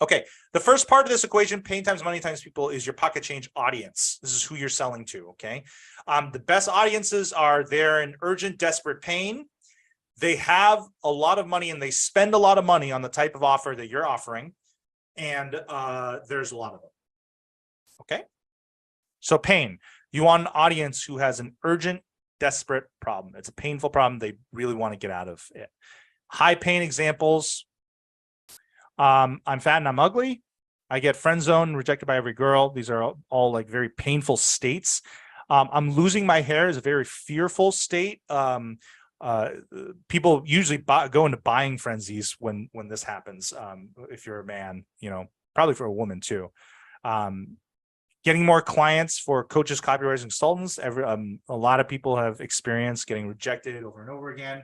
A: Okay. The first part of this equation, pain times money times people, is your pocket change audience. This is who you're selling to. Okay. The best audiences are they're in urgent, desperate pain. They have a lot of money and they spend a lot of money on the type of offer that you're offering. And there's a lot of them. Okay. So pain, you want an audience who has an urgent, desperate problem. It's a painful problem. They really want to get out of it. High pain examples. I'm fat and I'm ugly. I get friend zoned, rejected by every girl. These are all like very painful states. I'm losing my hair is a very fearful state. People usually go into buying frenzies when this happens. If you're a man, probably for a woman too. Getting more clients for coaches, copywriters, and consultants. A lot of people have experienced getting rejected over and over again.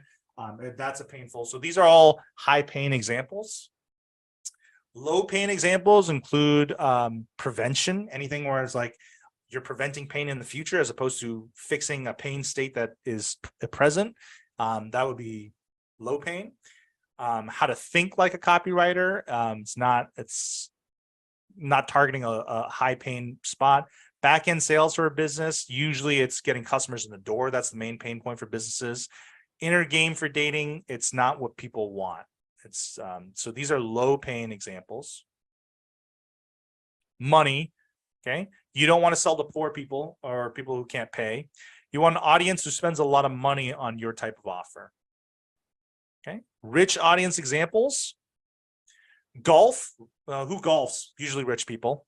A: That's a painful. So these are all high pain examples. Low pain examples include prevention, anything where it's like you're preventing pain in the future as opposed to fixing a pain state that is present. That would be low pain. How to think like a copywriter. It's not targeting a high pain spot. Back end sales for a business. Usually it's getting customers in the door. That's the main pain point for businesses. Inner game for dating. It's not what people want. It's so these are low pain examples. Money. Okay. You don't want to sell to poor people or people who can't pay. You want an audience who spends a lot of money on your type of offer. Okay. Rich audience examples. Golf. Who golfs? Usually rich people.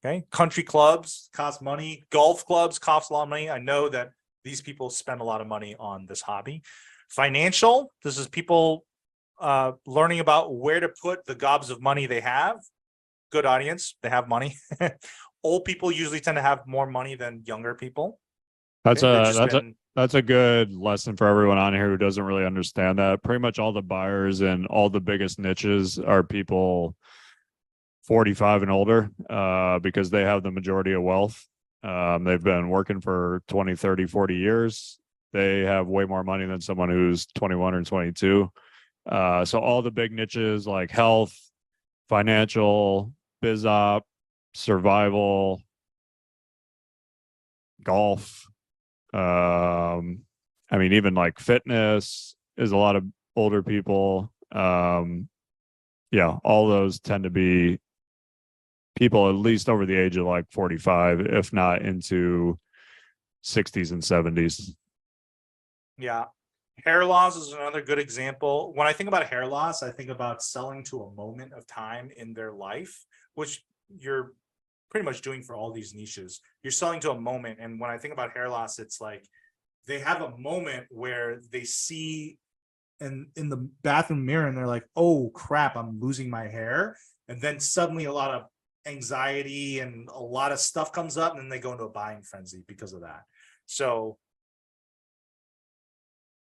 A: Okay. Country clubs cost money. Golf clubs cost a lot of money. I know that these people spend a lot of money on this hobby. Financial. This is people learning about where to put the gobs of money they have. Good audience. They have money. Old people usually tend to have more money than younger people.
B: That's a good lesson for everyone on here who doesn't really understand that. Pretty much all the buyers and all the biggest niches are people 45 and older, because they have the majority of wealth. They've been working for 20, 30, 40 years. They have way more money than someone who's 21 or 22. So all the big niches like health, financial, biz op, survival, golf. Even like fitness is a lot of older people. All those tend to be people at least over the age of like 45, if not into 60s and 70s.
A: Yeah. Hair loss is another good example. When I think about hair loss, I think about selling to a moment of time in their life, which you're pretty much doing for all these niches. You're selling to a moment. And when I think about hair loss, it's like they have a moment where they see in the bathroom mirror and they're like, oh crap, I'm losing my hair. And then suddenly a lot of anxiety and a lot of stuff comes up, and then they go into a buying frenzy because of that. So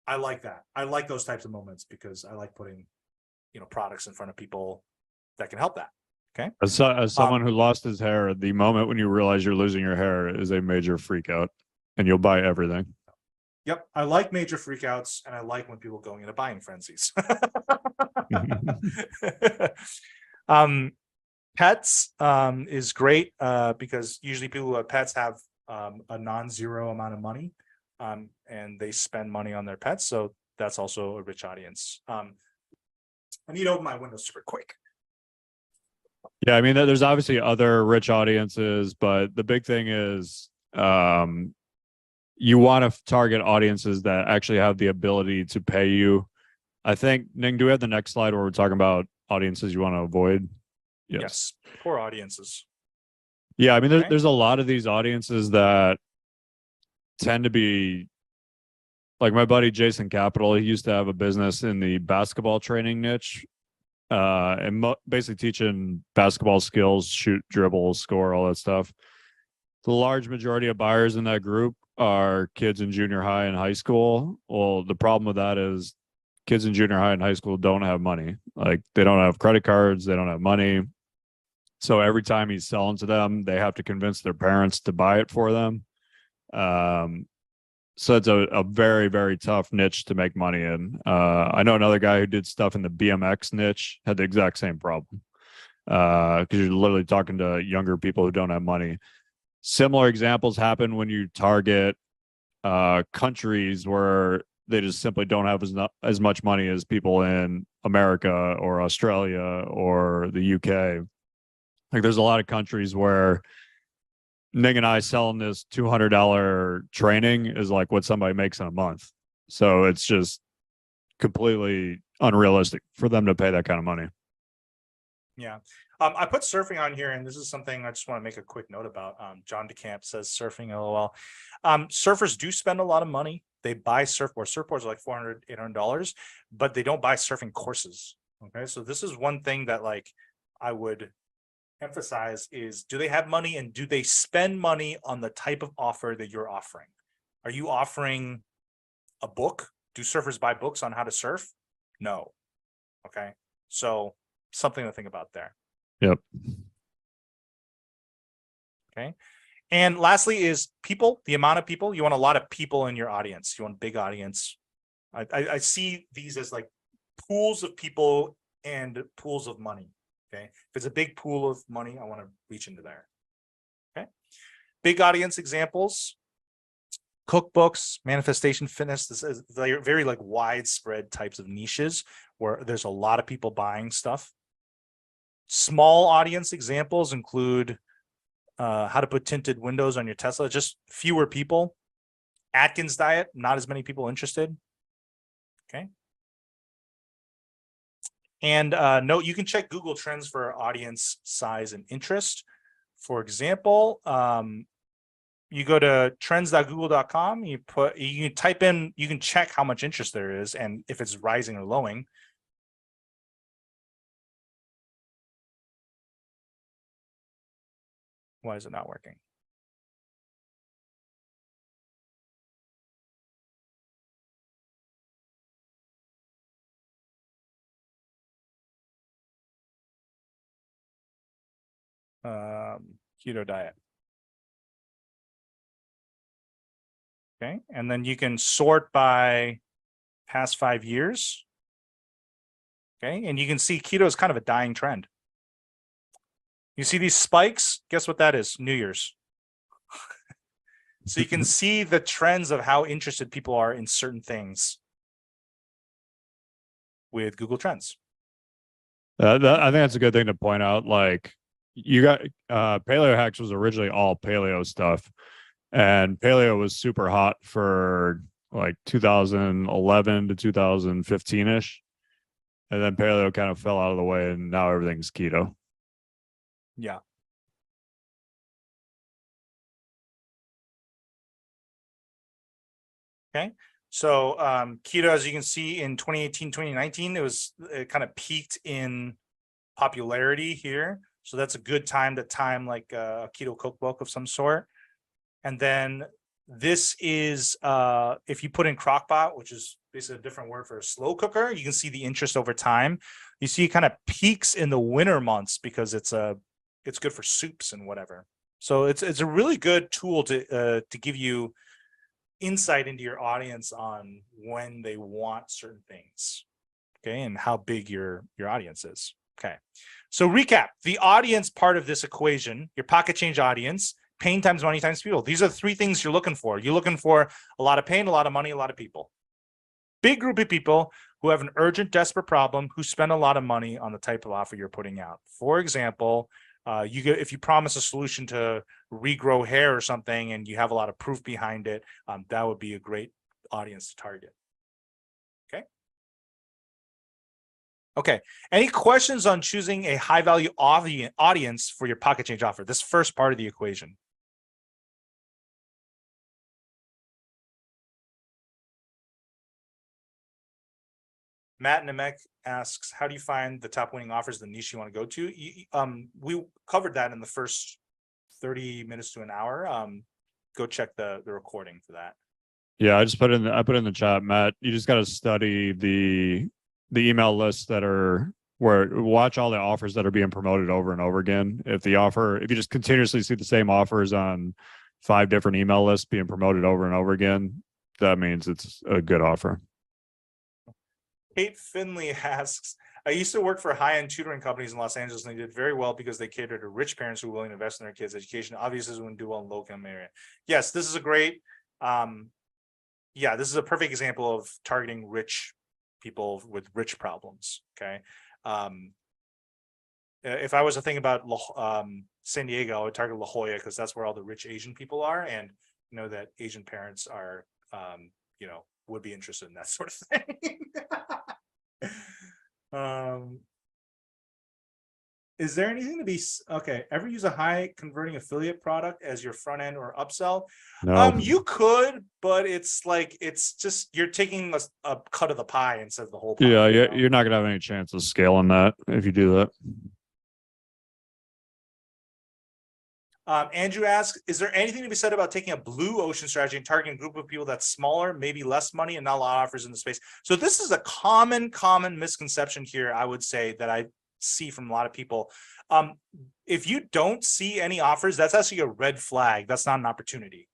A: I like that. I like those types of moments because I like putting, products in front of people that can help that. Okay.
B: As someone who lost his hair, the moment when you realize you're losing your hair is a major freak out, and you'll buy everything.
A: Yep. I like major freakouts, and I like when people going into buying frenzies. Pets is great because usually people who have pets have a non-zero amount of money, and they spend money on their pets. So that's also a rich audience. I need to open my window super quick.
B: Yeah, there's obviously other rich audiences, but the big thing is you want to target audiences that actually have the ability to pay you. I think, Ning, do we have the next slide where we're talking about audiences you want to avoid?
A: Yes. Poor audiences.
B: Yeah, there's a lot of these audiences that tend to be like my buddy Jason Capital. He used to have a business in the basketball training niche, and basically teaching basketball skills, shoot, dribble, score, all that stuff. The large majority of buyers in that group are kids in junior high and high school. Well, the problem with that is kids in junior high and high school don't have money. Like, they don't have credit cards, they don't have money. So every time he's selling to them, they have to convince their parents to buy it for them. So it's a very, very tough niche to make money in. I know another guy who did stuff in the BMX niche, had the exact same problem. Because you're literally talking to younger people who don't have money. Similar examples happen when you target countries where they just simply don't have as much money as people in America or Australia or the UK. Like there's a lot of countries where Nick and I selling this $200 training is like what somebody makes in a month. So it's just completely unrealistic for them to pay that kind of money.
A: Yeah. I put surfing on here, and this is something I just want to make a quick note about. John DeCamp says surfing, LOL. Surfers do spend a lot of money. They buy surfboards. Surfboards are like $400, $800, but they don't buy surfing courses. Okay. So this is one thing that like I would emphasize is, do they have money, and do they spend money on the type of offer that you're offering? Are you offering a book? Do surfers buy books on how to surf? No. Okay. So something to think about there.
B: Yep.
A: Okay. And lastly is people, the amount of people. You want a lot of people in your audience. You want a big audience. I see these as like pools of people and pools of money. Okay. If it's a big pool of money, I want to reach into there. Okay. Big audience examples: cookbooks, manifestation fitness. This is very like widespread types of niches where there's a lot of people buying stuff. Small audience examples include how to put tinted windows on your Tesla, just fewer people. Atkins diet, not as many people interested. Okay. And note, you can check Google Trends for audience size and interest. For example, you go to trends.google.com, you can type in, you can check how much interest there is and if it's rising or lowering. Why is it not working? Keto diet. Okay, and then you can sort by past 5 years. Okay, and you can see keto is kind of a dying trend. You see these spikes? Guess what that is? New Year's. So you can see the trends of how interested people are in certain things with Google Trends.
B: I think that's a good thing to point out. Like you got Paleo Hacks was originally all paleo stuff, and paleo was super hot for like 2011 to 2015 ish, and then paleo kind of fell out of the way, and now everything's keto.
A: Yeah. Okay. So keto, as you can see in 2018, 2019, it kind of peaked in popularity here. So that's a good time to time like a keto cookbook of some sort. And then this is if you put in Crockpot, which is basically a different word for a slow cooker, you can see the interest over time. You see it kind of peaks in the winter months because it's good for soups and whatever. So it's a really good tool to give you insight into your audience on when they want certain things. Okay, and how big your audience is. Okay, so recap the audience part of this equation: your pocket change audience, pain times money times people. These are the 3 things you're looking for. You're looking for a lot of pain, a lot of money, a lot of people. Big group of people who have an urgent, desperate problem, who spend a lot of money on the type of offer you're putting out. For example, if you promise a solution to regrow hair or something and you have a lot of proof behind it, that would be a great audience to target. Okay. Okay. Any questions on choosing a high value audience for your pocket change offer? This first part of the equation. Matt Namek asks, how do you find the top winning offers, the niche you want to go to? We covered that in the first 30 minutes to an hour. Go check the recording for that.
B: Yeah, I put in the chat, Matt. You just got to study the email lists that are watch all the offers that are being promoted over and over again. If you just continuously see the same offers on 5 different email lists being promoted over and over again, that means it's a good offer.
A: Kate Finley asks, I used to work for high-end tutoring companies in Los Angeles, and they did very well because they catered to rich parents who were willing to invest in their kids' education. Obviously, this wouldn't do well in low-income area. Yes, this is a great, this is a perfect example of targeting rich people with rich problems. Okay. If I was to think about San Diego, I would target La Jolla because that's where all the rich Asian people are, and you know that Asian parents are, you know, would be interested in that sort of thing. Is there anything to be okay? Ever use a high converting affiliate product as your front end or upsell?
B: No.
A: You could, but it's like it's just you're taking a cut of the pie instead of the whole pie.
B: Yeah,
A: you
B: yeah,
A: know?
B: you're not gonna have any chance of scaling that if you do that.
A: Andrew asks, is there anything to be said about taking a blue ocean strategy and targeting a group of people that's smaller, maybe less money, and not a lot of offers in the space? So this is a common misconception here, I would say, that I see from a lot of people. If you don't see any offers, that's actually a red flag. That's not an opportunity.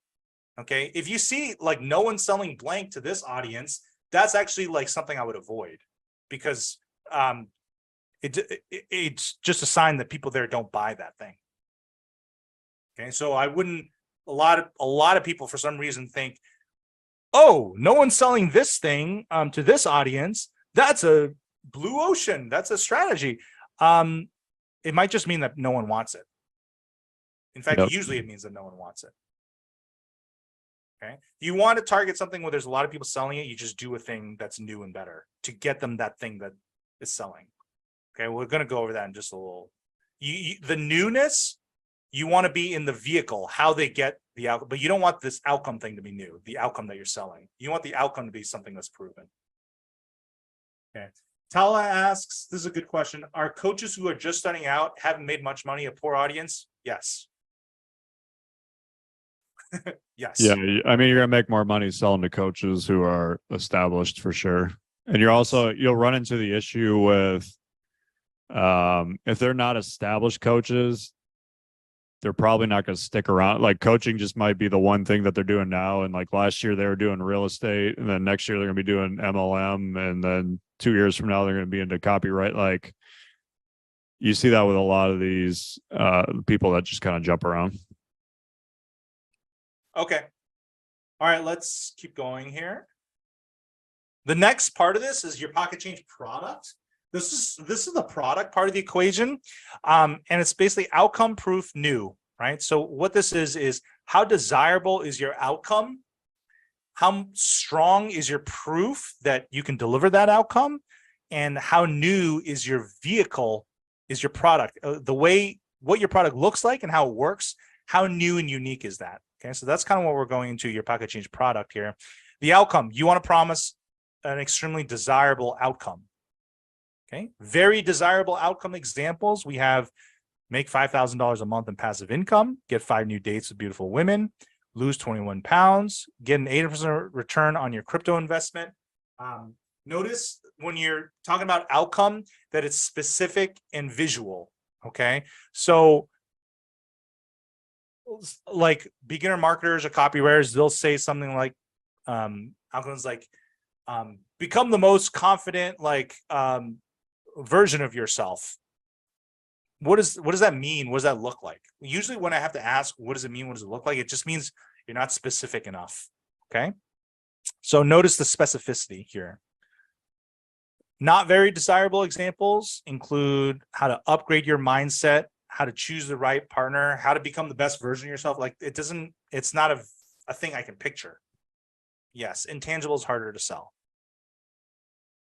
A: Okay. If you see like no one selling blank to this audience, that's actually like something I would avoid, because it's just a sign that people there don't buy that thing. Okay, so I wouldn't. A lot of people for some reason think, oh, no one's selling this thing to this audience. That's a blue ocean. That's a strategy. It might just mean that no one wants it. In fact,
B: Yep.
A: usually it means that no one wants it. Okay, you want to target something where there's a lot of people selling it. You just do a thing that's new and better to get them that thing that is selling. Okay, we're going to go over that in just a little. The newness. You want to be in the vehicle, how they get the outcome, but you don't want this outcome thing to be new, the outcome that you're selling. You want the outcome to be something that's proven. Okay. Tala asks, this is a good question. Are coaches who are just starting out, haven't made much money, a poor audience? Yes. Yes.
B: Yeah, I mean, you're gonna make more money selling to coaches who are established for sure. And you'll run into the issue with if they're not established coaches, they're probably not going to stick around. Like coaching just might be the one thing that they're doing now. And like last year they were doing real estate, and then next year they're going to be doing MLM, and then 2 years from now they're going to be into copyright. Like you see that with a lot of these people that just kind of jump around.
A: Okay. All right, let's keep going here. The next part of this is your pocket change product. This is the product part of the equation. And it's basically outcome proof new, right? So what this is how desirable is your outcome? How strong is your proof that you can deliver that outcome? And how new is your vehicle, is your product? The way, what your product looks like and how it works, how new and unique is that? Okay, so that's kind of what we're going into your pocket change product here. The outcome, you want to promise an extremely desirable outcome. Okay, very desirable outcome examples. We have make $5,000 a month in passive income, get 5 new dates with beautiful women, lose 21 pounds, get an 80% return on your crypto investment. Notice when you're talking about outcome that it's specific and visual. Okay, so like beginner marketers or copywriters, they'll say something like outcomes like become the most confident version of yourself. What does that mean? What does that look like? Usually when I have to ask, what does it mean? What does it look like? It just means you're not specific enough. Okay. So notice the specificity here. Not very desirable examples include how to upgrade your mindset, how to choose the right partner, how to become the best version of yourself. Like it's not a thing I can picture. Yes. Intangible is harder to sell.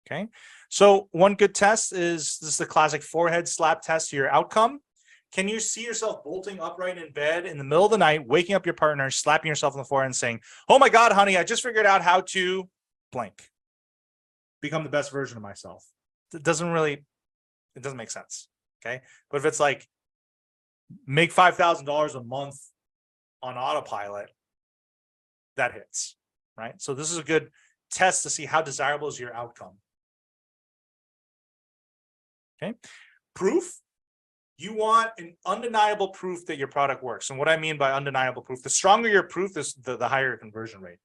A: Okay, so one good test is this is the classic forehead slap test to your outcome. Can you see yourself bolting upright in bed in the middle of the night, waking up your partner, slapping yourself on the forehead and saying, oh my God, honey, I just figured out how to blank, become the best version of myself. It doesn't make sense. Okay, but if it's like make $5,000 a month on autopilot, that hits, right? So this is a good test to see how desirable is your outcome. Okay, proof. You want an undeniable proof that your product works. And what I mean by undeniable proof, the stronger your proof, the higher your conversion rate.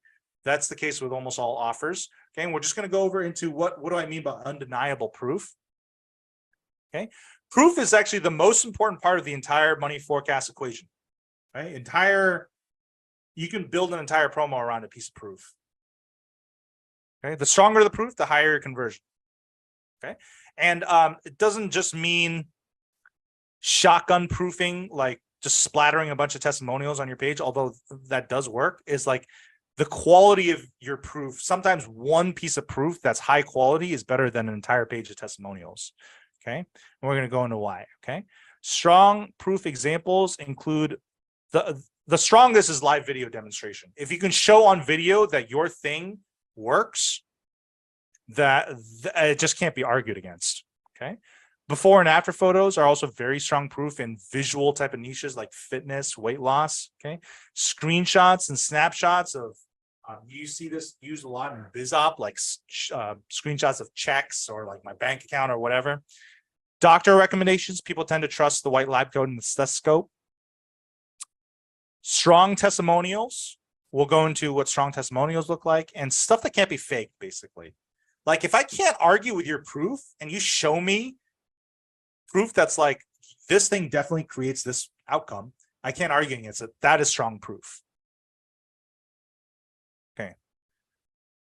A: That's the case with almost all offers. Okay, and we're just going to go over into what do I mean by undeniable proof. Okay, proof is actually the most important part of the entire money forecast equation. Right, you can build an entire promo around a piece of proof. Okay, the stronger the proof, the higher your conversion. Okay, and it doesn't just mean shotgun proofing, like just splattering a bunch of testimonials on your page, although that does work, is like the quality of your proof. Sometimes one piece of proof that's high quality is better than an entire page of testimonials. Okay. And we're going to go into why. Okay. Strong proof examples include the strongest is live video demonstration. If you can show on video that your thing works, that it just can't be argued against. Okay. Before and after photos are also very strong proof in visual type of niches like fitness, weight loss. Okay. Screenshots and snapshots of, you see this used a lot in BizOp, like screenshots of checks or like my bank account or whatever. Doctor recommendations, people tend to trust the white lab coat and the stethoscope. Strong testimonials, we'll go into what strong testimonials look like, and stuff that can't be faked, basically. Like if I can't argue with your proof and you show me proof that's like, this thing definitely creates this outcome, I can't argue against it. That is strong proof. Okay.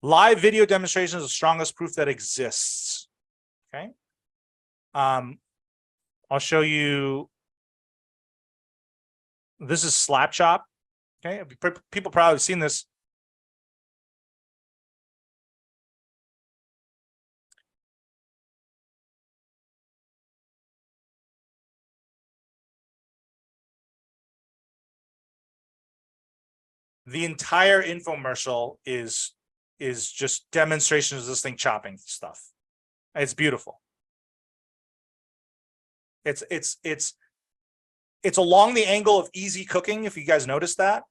A: Live video demonstration is the strongest proof that exists. Okay. I'll show you. This is Slapshot. Okay. People probably seen this. The entire infomercial is just demonstrations of this thing chopping stuff. It's beautiful. It's along the angle of easy cooking, if you guys noticed that.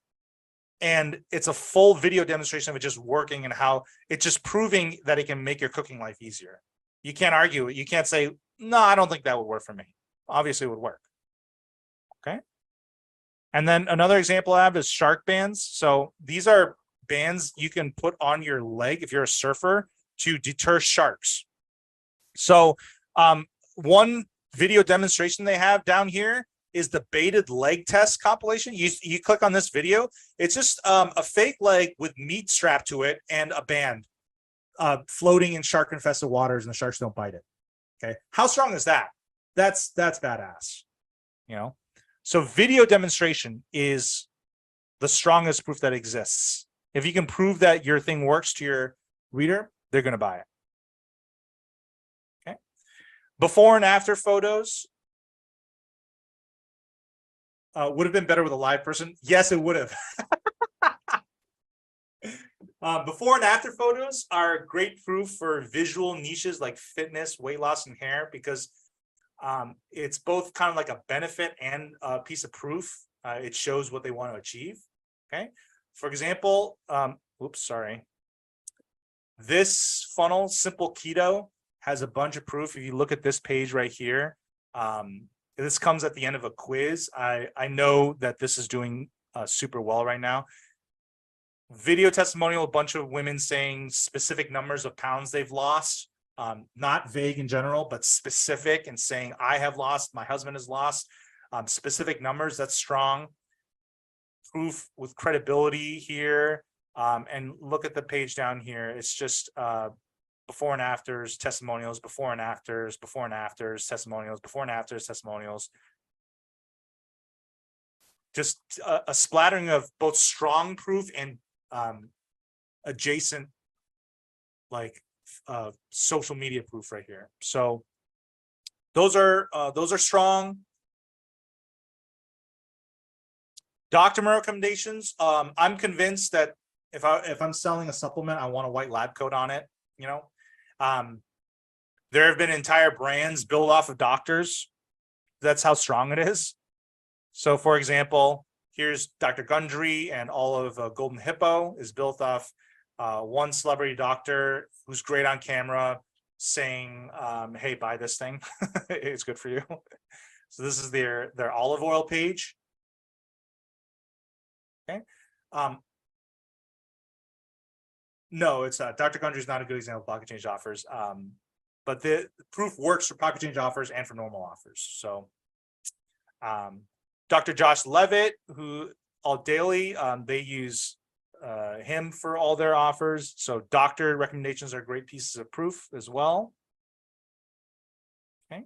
A: And it's a full video demonstration of it just working and how it's just proving that it can make your cooking life easier. You can't argue it. You can't say, no, I don't think that would work for me. Obviously it would work. Okay. And then another example I have is shark bands. So these are bands you can put on your leg if you're a surfer to deter sharks. So one video demonstration they have down here is the baited leg test compilation. You click on this video. It's just a fake leg with meat strapped to it and a band floating in shark infested waters, and the sharks don't bite it. Okay. How strong is that? That's badass. You know? So video demonstration is the strongest proof that exists. If you can prove that your thing works to your reader, they're going to buy it. Okay. Before and after photos would have been better with a live person. Yes, it would have. Before and after photos are great proof for visual niches like fitness, weight loss, and hair, because it's both kind of like a benefit and a piece of proof. It shows what they want to achieve. Okay. For example, this funnel, Simple Keto, has a bunch of proof. If you look at this page right here, this comes at the end of a quiz. I know that this is doing super well right now. Video testimonial, a bunch of women saying specific numbers of pounds they've lost. Not vague in general, but specific, and saying, I have lost, my husband has lost, specific numbers. That's strong proof with credibility here. And look at the page down here. It's just before and afters, testimonials, before and afters, before and afters, testimonials, before and afters, testimonials. Just a splattering of both strong proof and adjacent, like social media proof right here. So those are strong. Doctor recommendations. I'm convinced that if I'm selling a supplement, I want a white lab coat on it. You know, there have been entire brands built off of doctors. That's how strong it is. So, for example, here's Dr. Gundry, and all of Golden Hippo is built off one celebrity doctor who's great on camera saying, hey, buy this thing. It's good for you. So this is their olive oil page. Okay. No, it's Dr. Gundry is not a good example of pocket change offers. But the proof works for pocket change offers and for normal offers. So Dr. Josh Levitt, who All Daily, they use him for all their offers. So doctor recommendations are great pieces of proof as well. Okay.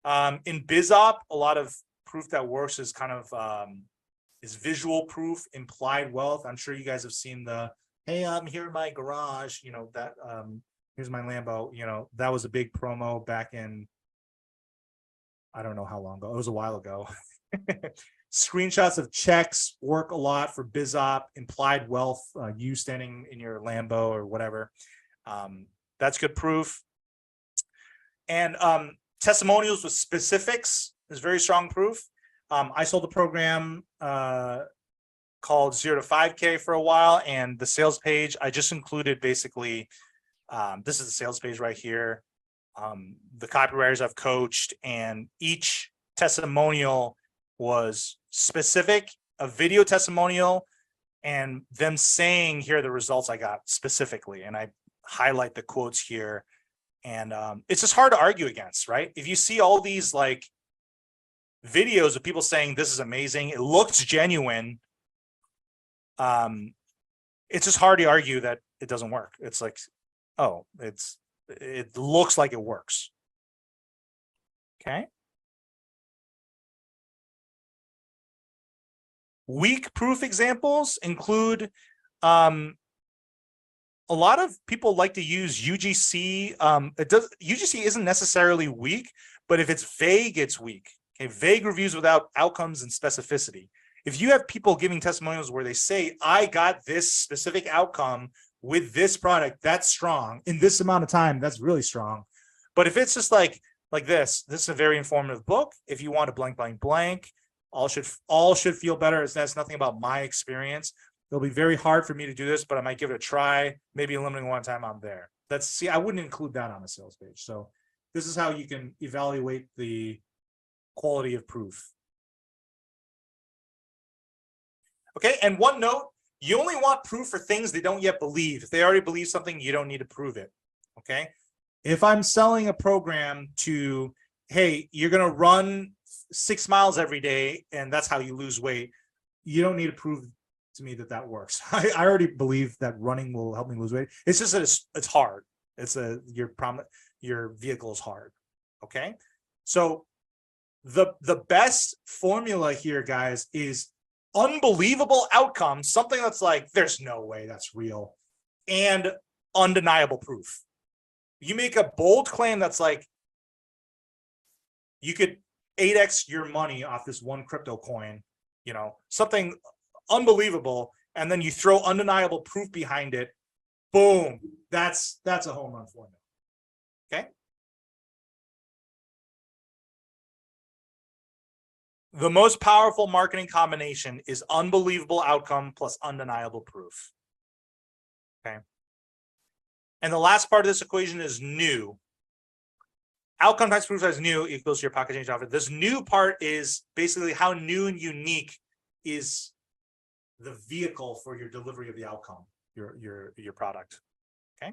A: In BizOp, a lot of proof that works is kind of is visual proof, implied wealth. I'm sure you guys have seen the, hey, I'm here in my garage, you know, that here's my Lambo, you know, that was a big promo back in, I don't know how long ago. It was a while ago. Screenshots of checks work a lot for BizOp, implied wealth, you standing in your Lambo or whatever. That's good proof. And testimonials with specifics is very strong proof. I sold a program called 0 to 5K for a while, and the sales page, I just included basically, this is the sales page right here. The copywriters I've coached, and each testimonial was specific, a video testimonial, and them saying, here are the results I got specifically. And I highlight the quotes here. And it's just hard to argue against, right? If you see all these like videos of people saying this is amazing, it looks genuine, it's just hard to argue that it doesn't work. It's like, oh, it looks like it works. Okay. Weak proof examples include a lot of people like to use UGC. UGC isn't necessarily weak, but if it's vague, it's weak. Okay, vague reviews without outcomes and specificity. If you have people giving testimonials where they say, I got this specific outcome with this product, that's strong. In this amount of time, that's really strong. But if it's just like this is a very informative book. If you want to blank, blank, blank, all should feel better. That's nothing about my experience. It'll be very hard for me to do this, but I might give it a try. Maybe a limiting one time I'm there. I wouldn't include that on a sales page. So this is how you can evaluate the quality of proof. Okay, and one note, you only want proof for things they don't yet believe. If they already believe something, you don't need to prove it. Okay, if I'm selling a program to, hey, you're gonna run 6 miles every day and that's how you lose weight, you don't need to prove to me that works. I already believe that running will help me lose weight. It's just that it's hard. Your vehicle is hard. Okay, so the best formula here, guys, is unbelievable outcome, something that's like, there's no way that's real, and undeniable proof. You make a bold claim that's like, you could 8x your money off this one crypto coin, you know, something unbelievable, and then you throw undeniable proof behind it. Boom, that's a home run formula. Okay. The most powerful marketing combination is unbelievable outcome plus undeniable proof. Okay. And the last part of this equation is new. Outcome times proof times new equals your pocket change offer. This new part is basically how new and unique is the vehicle for your delivery of the outcome, your product. Okay.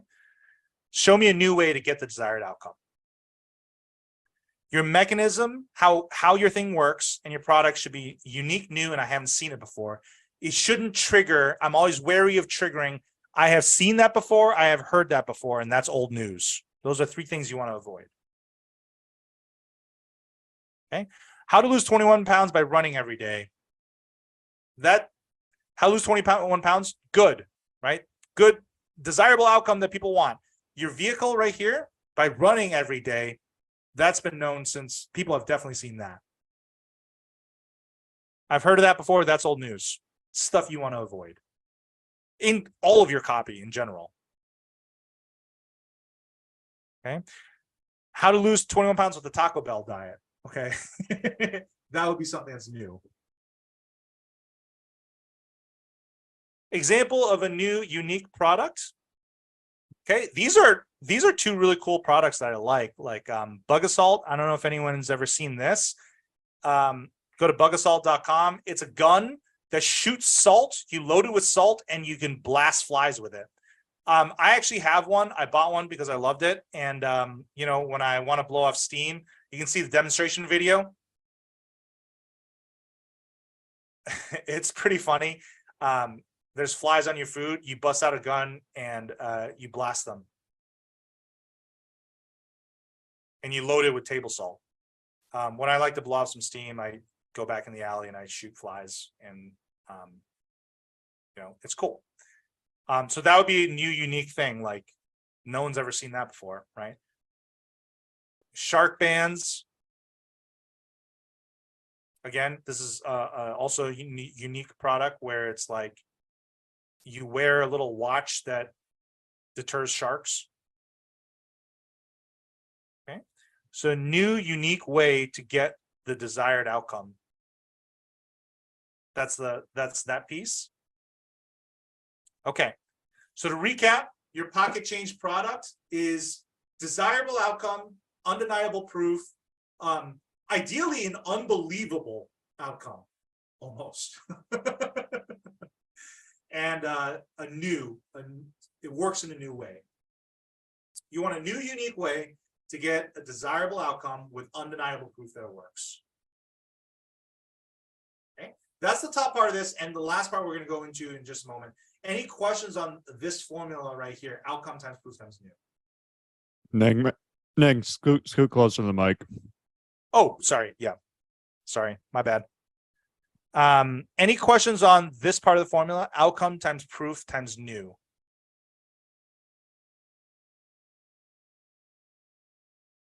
A: Show me a new way to get the desired outcome. Your mechanism, how your thing works and your product should be unique, new, and I haven't seen it before. It shouldn't trigger. I'm always wary of triggering. I have seen that before. I have heard that before, and that's old news. Those are 3 things you want to avoid. Okay. How to lose 21 pounds by running every day. How to lose 21 pounds? Good, right? Good, desirable outcome that people want. Your vehicle right here, by running every day, that's been known since people have definitely seen that. I've heard of that before. That's old news. Stuff you want to avoid in all of your copy in general. Okay. How to lose 21 pounds with the Taco Bell diet. Okay. That would be something that's new. Example of a new unique product. Okay, these are 2 really cool products that I like Bug Assault. I don't know if anyone's ever seen this. Go to bugassault.com. It's a gun that shoots salt. You load it with salt and you can blast flies with it. I actually have one. I bought one because I loved it. And you know, when I want to blow off steam, you can see the demonstration video. It's pretty funny. There's flies on your food. You bust out a gun and you blast them. And you load it with table salt. When I like to blow off some steam, I go back in the alley and I shoot flies, and it's cool. So that would be a new unique thing. Like no one's ever seen that before, right? Shark bands. Again, this is also a unique product where it's like you wear a little watch that deters sharks. Okay, so a new unique way to get the desired outcome. That's that piece. Okay, so to recap, your pocket change product is desirable outcome, undeniable proof, ideally an unbelievable outcome, almost. And it works in a new way. You want a new, unique way to get a desirable outcome with undeniable proof that it works. Okay, that's the top part of this, and the last part we're going to go into in just a moment. Any questions on this formula right here? Outcome times proof times new.
B: Ning, scoot closer to the mic.
A: Oh, sorry. Yeah. Sorry. My bad. Any questions on this part of the formula? Outcome times proof times new.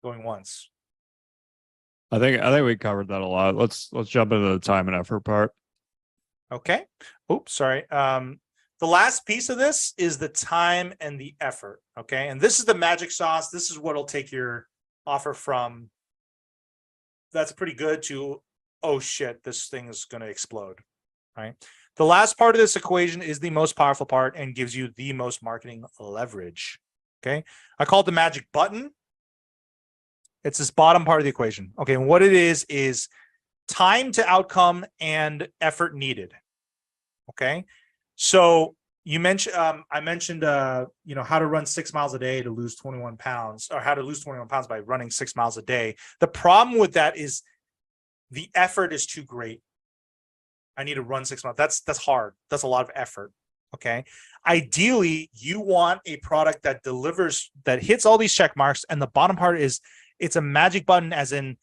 A: Going once.
B: I think we covered that a lot. Let's jump into the time and effort part.
A: Okay. Oops, sorry. The last piece of this is the time and the effort. Okay. And this is the magic sauce. This is what'll take your offer from that's pretty good to, oh shit, this thing is going to explode. Right. The last part of this equation is the most powerful part and gives you the most marketing leverage. Okay. I call it the magic button. It's this bottom part of the equation. Okay. And what it is time to outcome and effort needed. Okay. So you mentioned, I mentioned, how to run 6 miles a day to lose 21 pounds, or how to lose 21 pounds by running 6 miles a day. The problem with that is the effort is too great. I need to run 6 miles. That's hard. That's a lot of effort. Okay. Ideally, you want a product that delivers, that hits all these check marks. And the bottom part is it's a magic button, as in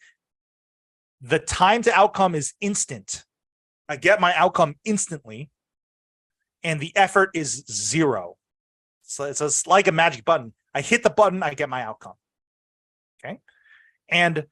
A: the time to outcome is instant. I get my outcome instantly. And the effort is zero. So it's like a magic button. I hit the button, I get my outcome. Okay. And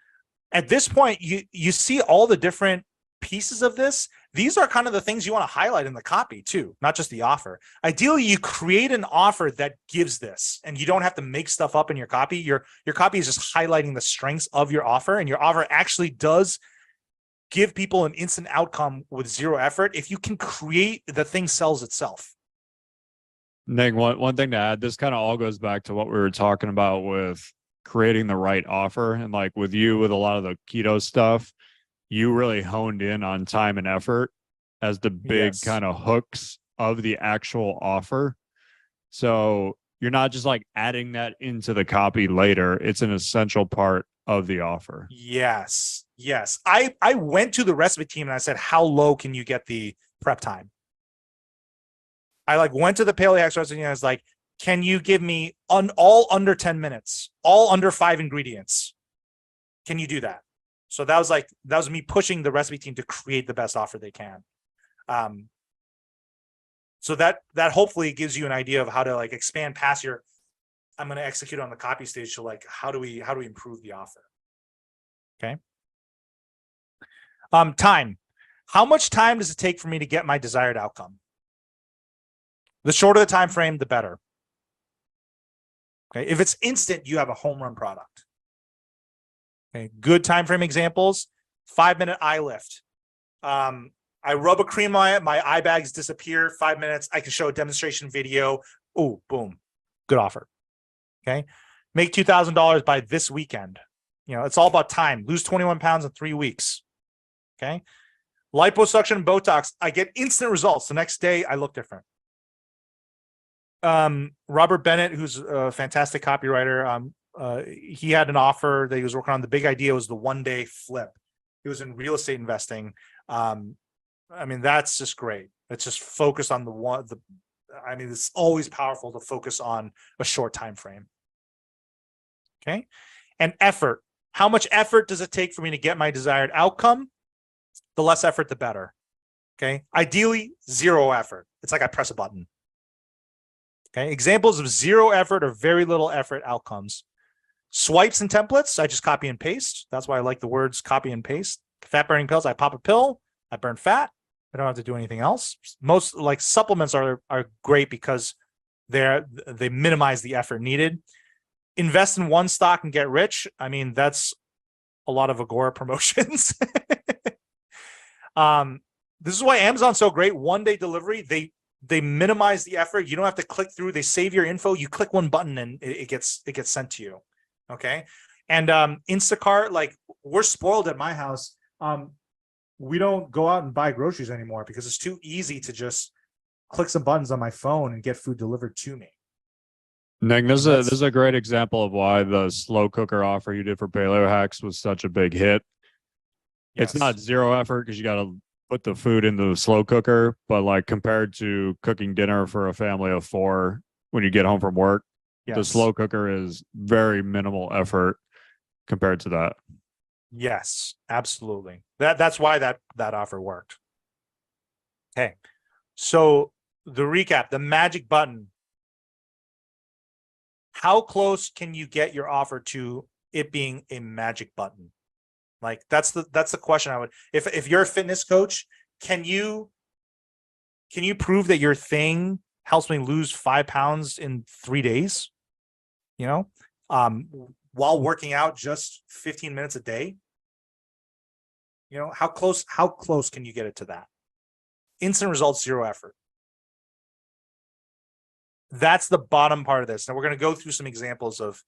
A: at this point, you see all the different pieces of this. These are kind of the things you want to highlight in the copy too, not just the offer. Ideally, you create an offer that gives this, and you don't have to make stuff up in your copy. Your copy is just highlighting the strengths of your offer, and your offer actually does give people an instant outcome with zero effort. If you can create, the thing sells itself.
B: Ning, one thing to add, this kind of all goes back to what we were talking about with creating the right offer. And like with you, with a lot of the keto stuff, you really honed in on time and effort as the big kind of hooks of the actual offer. So you're not just like adding that into the copy later. It's an essential part of the offer.
A: Yes. I went to the recipe team and I said, how low can you get the prep time? I went to the Paleo Hacks recipe and I was like, can you give me all under 10 minutes, all under 5 ingredients? Can you do that? So that was me pushing the recipe team to create the best offer they can. So that hopefully gives you an idea of how to expand past your, I'm going to execute on the copy stage. So how do we improve the offer? Okay. Time. How much time does it take for me to get my desired outcome? The shorter the time frame, the better. Okay. If it's instant, you have a home run product. Okay. Good time frame examples: 5-minute eye lift. I rub a cream on it, my eye bags disappear. 5 minutes. I can show a demonstration video. Oh, boom. Good offer. Okay. Make $2,000 by this weekend. It's all about time. Lose 21 pounds in 3 weeks. Okay. Liposuction and Botox. I get instant results. The next day I look different. Robert Bennett, who's a fantastic copywriter, he had an offer that he was working on. The big idea was the 1-day flip. He was in real estate investing. That's just great. It's just focus on it's always powerful to focus on a short time frame. Okay. And effort.
C: How much effort does it take for me to get my desired outcome? The less effort, the better. Okay. Ideally, 0 effort. It's like I press a button. Okay. Examples of 0 effort or very little effort outcomes. Swipes and templates, I just copy and paste. That's why I like the words copy and paste. Fat burning pills, I pop a pill, I burn fat. I don't have to do anything else. Most like supplements are great because they minimize the effort needed. Invest in one stock and get rich. I mean, that's a lot of Agora promotions. This is why Amazon's so great. 1-day delivery. They minimize the effort. You don't have to click through. They save your info. You click one button and it gets sent to you. Okay. And Instacart, like we're spoiled at my house. We don't go out and buy groceries anymore because it's too easy to just click some buttons on my phone and get food delivered to me.
B: Nick, this is a great example of why the slow cooker offer you did for Paleo Hacks was such a big hit.
C: Yes.
B: It's not 0 effort because you got to put the food in the slow cooker, but like compared to cooking dinner for a family of 4 when you get home from work, the
C: Yes.
B: slow cooker is very minimal effort compared to that.
C: Yes, absolutely. That's why that offer worked. Okay. So the recap, the magic button. How close can you get your offer to it being a magic button? Like that's the question I would, if you're a fitness coach, can you prove that your thing helps me lose 5 pounds in 3 days? You know, while working out just 15 minutes a day. You know, how close can you get it to that? Instant results, 0 effort. That's the bottom part of this. Now we're going to go through some examples of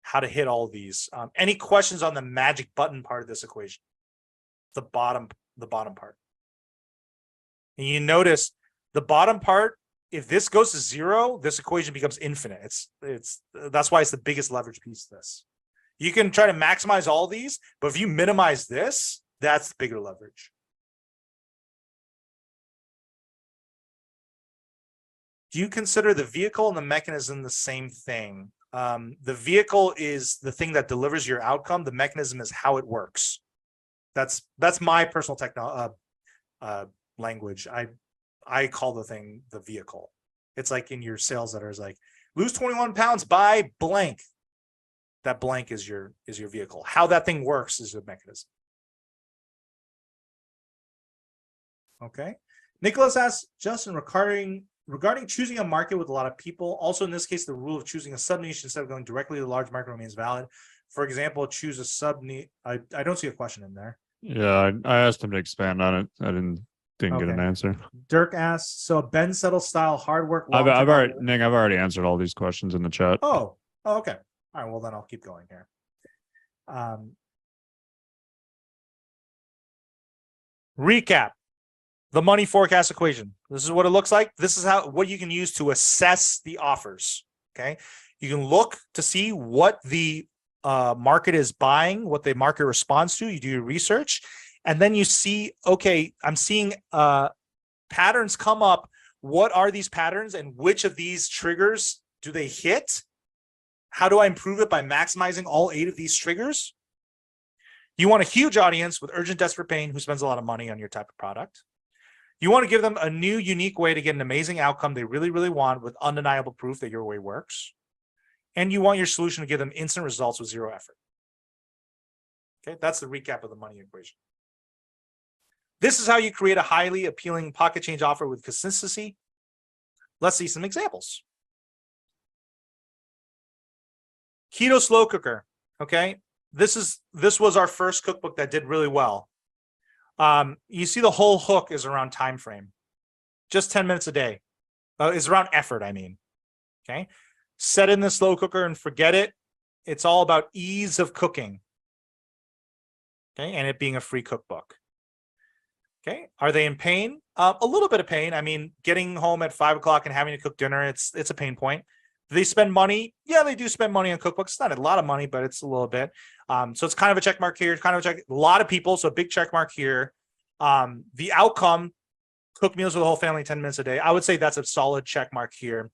C: how to hit all of these. Any questions on the magic button part of this equation? The bottom part. And you notice the bottom part, if this goes to 0, this equation becomes infinite. That's why it's the biggest leverage piece of this. You can try to maximize all these, but if you minimize this, that's bigger leverage. Do you consider the vehicle and the mechanism the same thing? The vehicle is the thing that delivers your outcome. The mechanism is how it works. That's my personal language. I call the thing the vehicle. It's like in your sales letters, like lose 21 pounds by blank. That blank is your vehicle. How that thing works is the mechanism. Okay. Nicholas asks, Justin, regarding choosing a market with a lot of people, also in this case, the rule of choosing a sub-niche instead of going directly to the large market remains valid. For example, choose a sub-niche. I don't see a question in there.
B: Yeah, I asked him to expand on it. I didn't get an answer.
C: Dirk asks, so Ben Settle style hard work.
B: I've already answered all these questions in the chat.
C: Oh, okay. All right, well then I'll keep going here. Recap. The money forecast equation. This is what it looks like. This is what you can use to assess the offers. Okay. You can look to see what the market is buying, what the market responds to. You do your research, and then you see, okay, I'm seeing patterns come up. What are these patterns and which of these triggers do they hit? How do I improve it by maximizing all 8 of these triggers? You want a huge audience with urgent, desperate pain who spends a lot of money on your type of product. You want to give them a new, unique way to get an amazing outcome they really, really want with undeniable proof that your way works. And you want your solution to give them instant results with 0 effort. Okay, that's the recap of the money equation. This is how you create a highly appealing pocket change offer with consistency. Let's see some examples. Keto slow cooker. Okay, this was our first cookbook that did really well. You see the whole hook is around time frame, just 10 minutes a day. Is around effort, I mean. Okay, set in the slow cooker and forget it. It's all about ease of cooking. Okay, and it being a free cookbook. Okay, are they in pain? A little bit of pain. I mean, getting home at 5 o'clock and having to cook dinner, it's a pain point. Do they spend money? Yeah, they do spend money on cookbooks. It's not a lot of money, but it's a little bit. So it's kind of a check mark here. Kind of a lot of people, so a big check mark here. The outcome, cook meals for the whole family, 10 minutes a day. I would say that's a solid check mark here.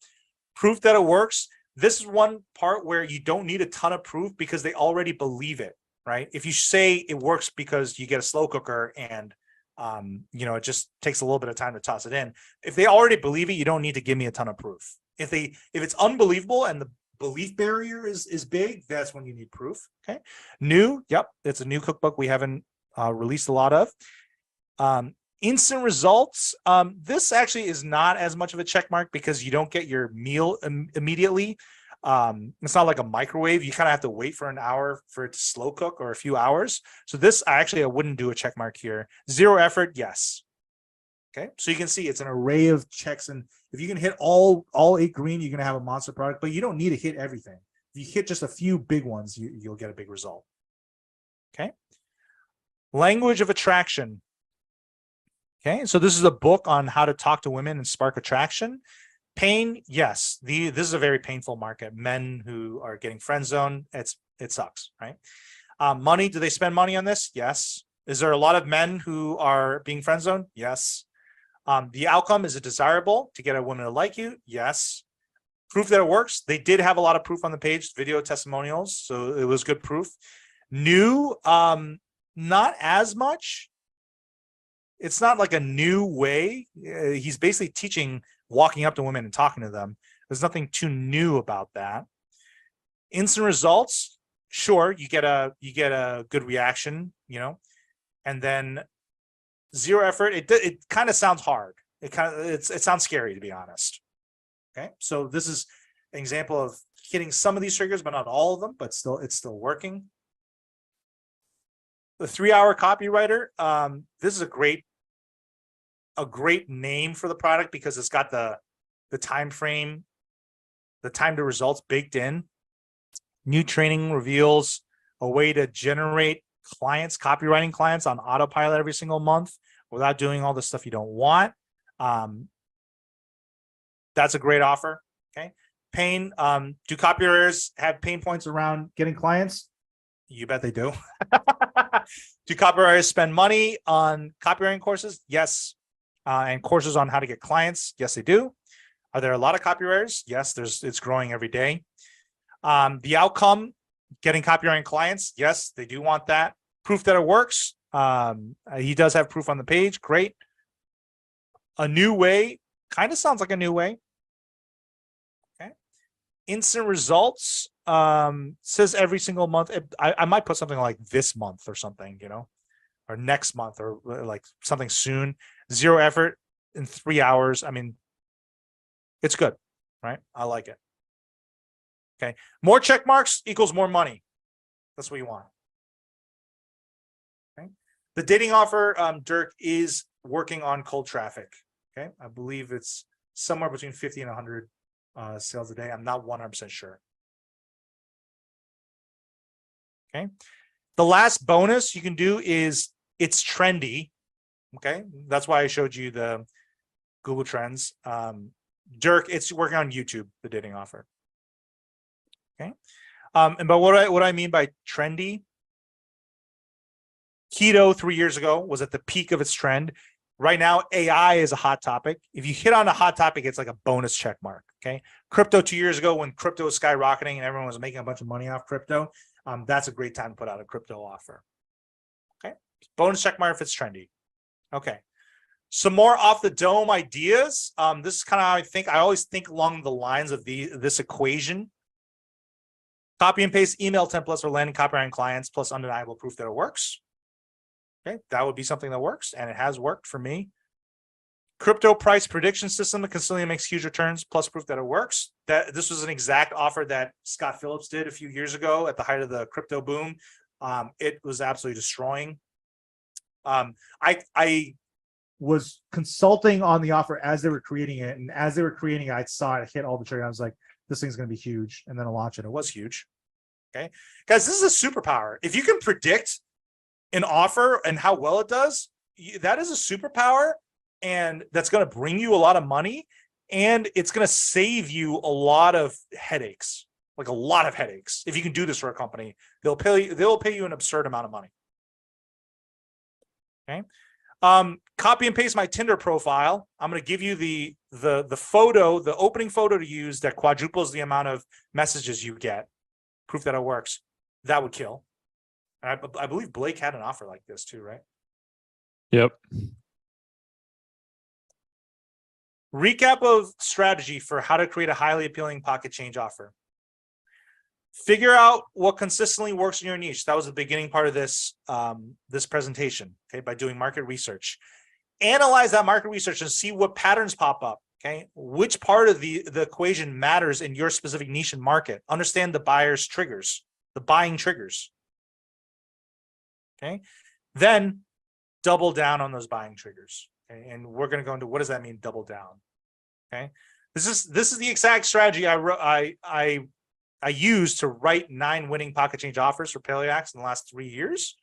C: Proof that it works. This is one part where you don't need a ton of proof because they already believe it. right? If you say it works because you get a slow cooker and it just takes a little bit of time to toss it in. If they already believe it, you don't need to give me a ton of proof. If it's unbelievable and the belief barrier is big, that's when you need proof. Okay. New, yep, it's a new cookbook we haven't released a lot of. Instant results. This actually is not as much of a check mark because you don't get your meal immediately. It's not like a microwave. You kind of have to wait for an hour for it to slow cook or a few hours. So this I wouldn't do a check mark here. Zero effort, yes. Okay, so you can see it's an array of checks, and if you can hit all 8 green, you're gonna have a monster product, but you don't need to hit everything. If you hit just a few big ones, you'll get a big result. Okay. Language of attraction. Okay, so this is a book on how to talk to women and spark attraction. Pain, yes. This is a very painful market. Men who are getting friend zoned, it sucks, right? Money, do they spend money on this? Yes. Is there a lot of men who are being friend zoned? Yes. The outcome, is it desirable to get a woman to like you? Yes. Proof that it works. They did have a lot of proof on the page, video testimonials, so it was good proof. New, not as much. It's not like a new way. He's basically teaching walking up to women and talking to them. There's nothing too new about that. Instant results, sure, you get a good reaction, and then zero effort. It kind of sounds hard. It sounds scary, to be honest. Okay, so this is an example of hitting some of these triggers, but not all of them. But it's still working. The 3-hour copywriter. This is a great name for the product because it's got the time frame, the time to results baked in. New training reveals a way to generate copywriting clients on autopilot every single month without doing all the stuff you don't want. That's a great offer. Okay. Pain. Do copywriters have pain points around getting clients? You bet they do. Do copywriters spend money on copywriting courses? Yes. And courses on how to get clients? Yes, they do. Are there a lot of copywriters? Yes, it's growing every day. The outcome, getting copywriting clients? Yes, they do want that. Proof that it works. He does have proof on the page. Great. A new way, kind of sounds like a new way. Okay. Instant results, says every single month. I might put something like this month or something, or next month or like something soon. Zero effort in 3 hours. I mean, it's good, right? I like it. Okay. More check marks equals more money. That's what you want. Okay. The dating offer, Dirk is working on cold traffic. Okay. I believe it's somewhere between 50 and 100 sales a day. I'm not 100% sure. Okay. The last bonus you can do is it's trendy. Okay. That's why I showed you the Google Trends. Dirk, it's working on YouTube, the dating offer. Okay. But what I mean by trendy, keto 3 years ago was at the peak of its trend. Right now, AI is a hot topic. If you hit on a hot topic, it's like a bonus check mark. Okay. Crypto 2 years ago, when crypto was skyrocketing and everyone was making a bunch of money off crypto, that's a great time to put out a crypto offer. Okay. Bonus check mark if it's trendy. Okay. Some more off the dome ideas. This is kind of how I think. I always think along the lines of this equation. Copy and paste email templates or landing copywriting clients plus undeniable proof that it works. Okay, that would be something that works, and it has worked for me. Crypto price prediction system that consistently makes huge returns plus proof that it works. This was an exact offer that Scott Phillips did a few years ago at the height of the crypto boom. It was absolutely destroying. I was consulting on the offer as they were creating it, and as they were creating it, I saw it hit all the trigger. I was like, this thing's going to be huge, and then I launched it. It was huge. Okay, guys, this is a superpower. If you can predict an offer and how well it does, that is a superpower, and that's going to bring you a lot of money, and it's going to save you a lot of headaches, like a lot of headaches. If you can do this for a company, they'll pay you an absurd amount of money. Okay. Copy and paste my Tinder profile. I'm going to give you the photo, the opening photo to use that quadruples the amount of messages you get. Proof that it works. That would kill. And I believe Blake had an offer like this too, right?
B: Yep.
C: Recap of strategy for how to create a highly appealing pocket change offer. Figure out what consistently works in your niche. That was the beginning part of this this presentation. Okay, by doing market research, analyze that market research and see what patterns pop up. Okay, which part of the equation matters in your specific niche and market. Understand the buyer's triggers, the buying triggers. Okay, then double down on those buying triggers. Okay? And we're going to go into what does that mean, double down. Okay, this is the exact strategy I used to write 9 winning pocket change offers for Paleo Hacks in the last 3 years.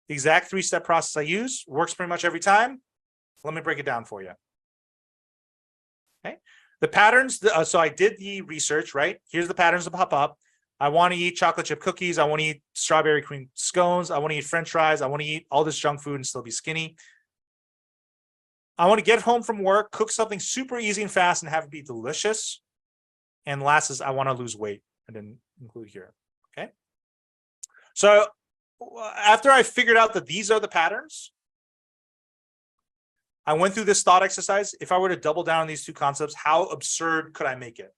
C: The exact 3-step process I use works pretty much every time. Let me break it down for you. Okay, the patterns. So I did the research, right? Here's the patterns that pop up. I want to eat chocolate chip cookies. I want to eat strawberry cream scones. I want to eat French fries. I want to eat all this junk food and still be skinny. I want to get home from work, cook something super easy and fast and have it be delicious. And last is I want to lose weight. I didn't include here. Okay. So after I figured out that these are the patterns, I went through this thought exercise. If I were to double down on these 2 concepts, how absurd could I make it?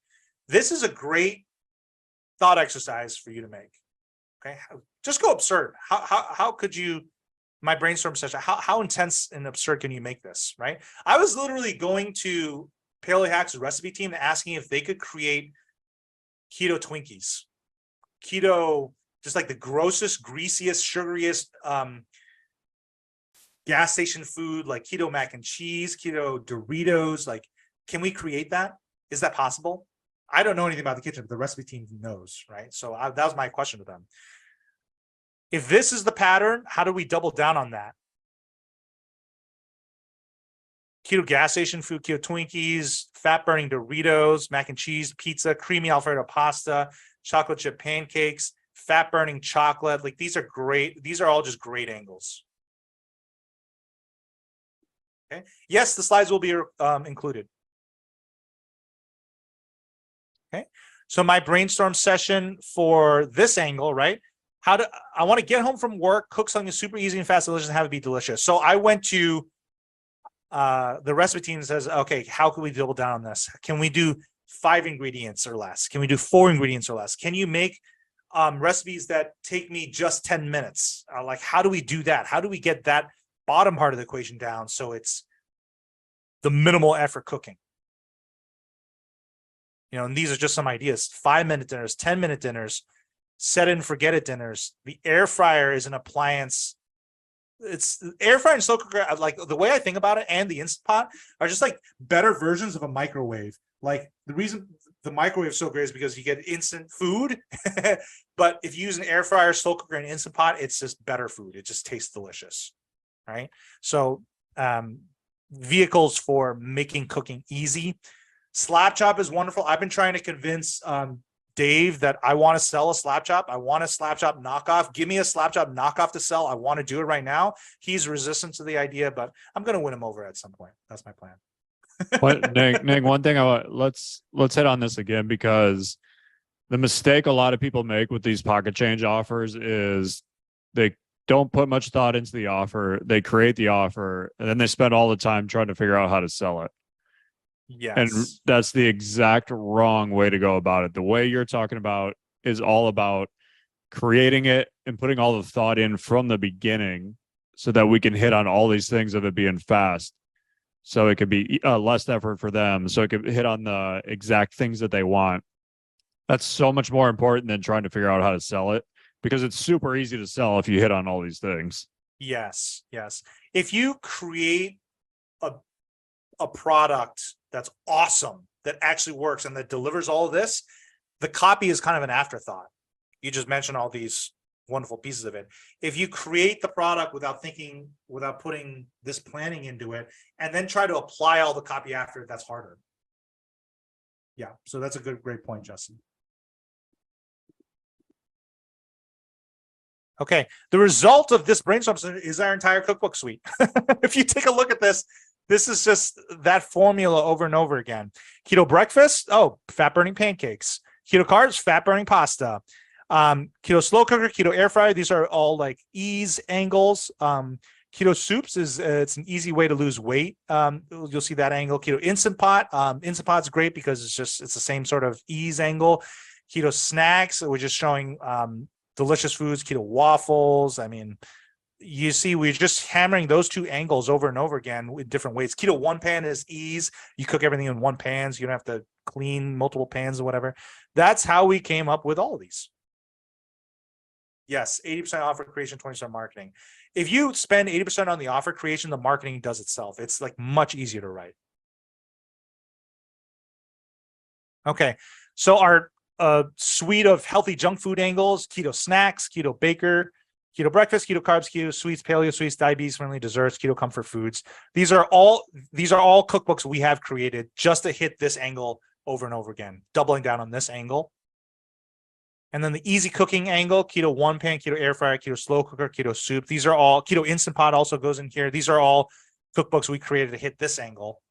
C: This is a great thought exercise for you to make. Okay. Just go absurd. How could you, my brainstorm session, how intense and absurd can you make this, right? I was literally going to Paleo Hacks recipe team asking if they could create keto Twinkies. Keto, just like the grossest, greasiest, sugariest gas station food, like keto mac and cheese, keto Doritos. Like, can we create that? Is that possible? I don't know anything about the kitchen, but the recipe team knows, right? So that was my question to them. If this is the pattern, how do we double down on that? Keto gas station food, keto Twinkies, fat-burning Doritos, mac and cheese, pizza, creamy Alfredo pasta, chocolate chip pancakes, fat-burning chocolate. Like, these are great. These are all just great angles. Okay. Yes, the slides will be included. Okay. So my brainstorm session for this angle, right? I want to get home from work, cook something super easy and fast, delicious, and have it be delicious. So I went to the recipe team says, okay, how can we double down on this? Can we do 5 ingredients or less? Can we do 4 ingredients or less? Can you make recipes that take me just 10 minutes? Like, how do we do that? How do we get that bottom part of the equation down so it's the minimal effort cooking? You know, and these are just some ideas. 5-minute dinners, 10-minute dinners, set it and forget it dinners. The air fryer is an appliance. It's air fryer and slow cooker. Like, the way I think about it, and the Instant Pot are just like better versions of a microwave. Like, the reason the microwave is so great is because you get instant food. But if you use an air fryer, slow cooker, and Instant Pot, it's just better food. It just tastes delicious. Right. So vehicles for making cooking easy. Slap chop is wonderful. I've been trying to convince Dave that I want to sell a slap chop. I want a slap chop knockoff. Give me a slap chop knockoff to sell. I want to do it right now. He's resistant to the idea, but I'm going to win him over at some point. That's my plan.
B: What, Nick, one thing let's hit on this again, because the mistake a lot of people make with these pocket change offers is they don't put much thought into the offer. They create the offer and then they spend all the time trying to figure out how to sell it.
C: Yes.
B: And that's the exact wrong way to go about it. The way you're talking about is all about creating it and putting all the thought in from the beginning so that we can hit on all these things of it being fast. So it could be less effort for them. So it could hit on the exact things that they want. That's so much more important than trying to figure out how to sell it, because it's super easy to sell if you hit on all these things.
C: Yes. Yes. If you create a product that's awesome, that actually works and that delivers all of this, the copy is kind of an afterthought. You just mentioned all these wonderful pieces of it. If you create the product without thinking, without putting this planning into it, and then try to apply all the copy after it, that's harder. Yeah. So that's a great point, Justin. Okay. The result of this brainstorm is our entire cookbook suite. If you take a look at this, this is just that formula over and over again. Keto breakfast, fat burning pancakes. Keto carbs, fat burning pasta. Keto slow cooker, keto air fryer. These are all like ease angles. Keto soups is it's an easy way to lose weight. You'll see that angle. Keto instant pot. Instant pot's great because it's the same sort of ease angle. Keto snacks, we're just showing delicious foods. Keto waffles. I mean, you see, we're just hammering those two angles over and over again with different ways. Keto one pan is ease. You cook everything in one pan, so you don't have to clean multiple pans or whatever. That's how we came up with all of these. Yes, 80% offer creation, 20% marketing. If you spend 80% on the offer creation, the marketing does itself. It's like much easier to write. Okay, so our suite of healthy junk food angles: keto snacks, keto baker, keto breakfast, keto carbs, keto sweets, paleo sweets, diabetes friendly desserts, keto comfort foods. These are all cookbooks we have created just to hit this angle over and over again, doubling down on this angle. And then the easy cooking angle: keto one pan, keto air fryer, keto slow cooker, keto soup. These are all keto instant pot also goes in here. These are all cookbooks we created to hit this angle.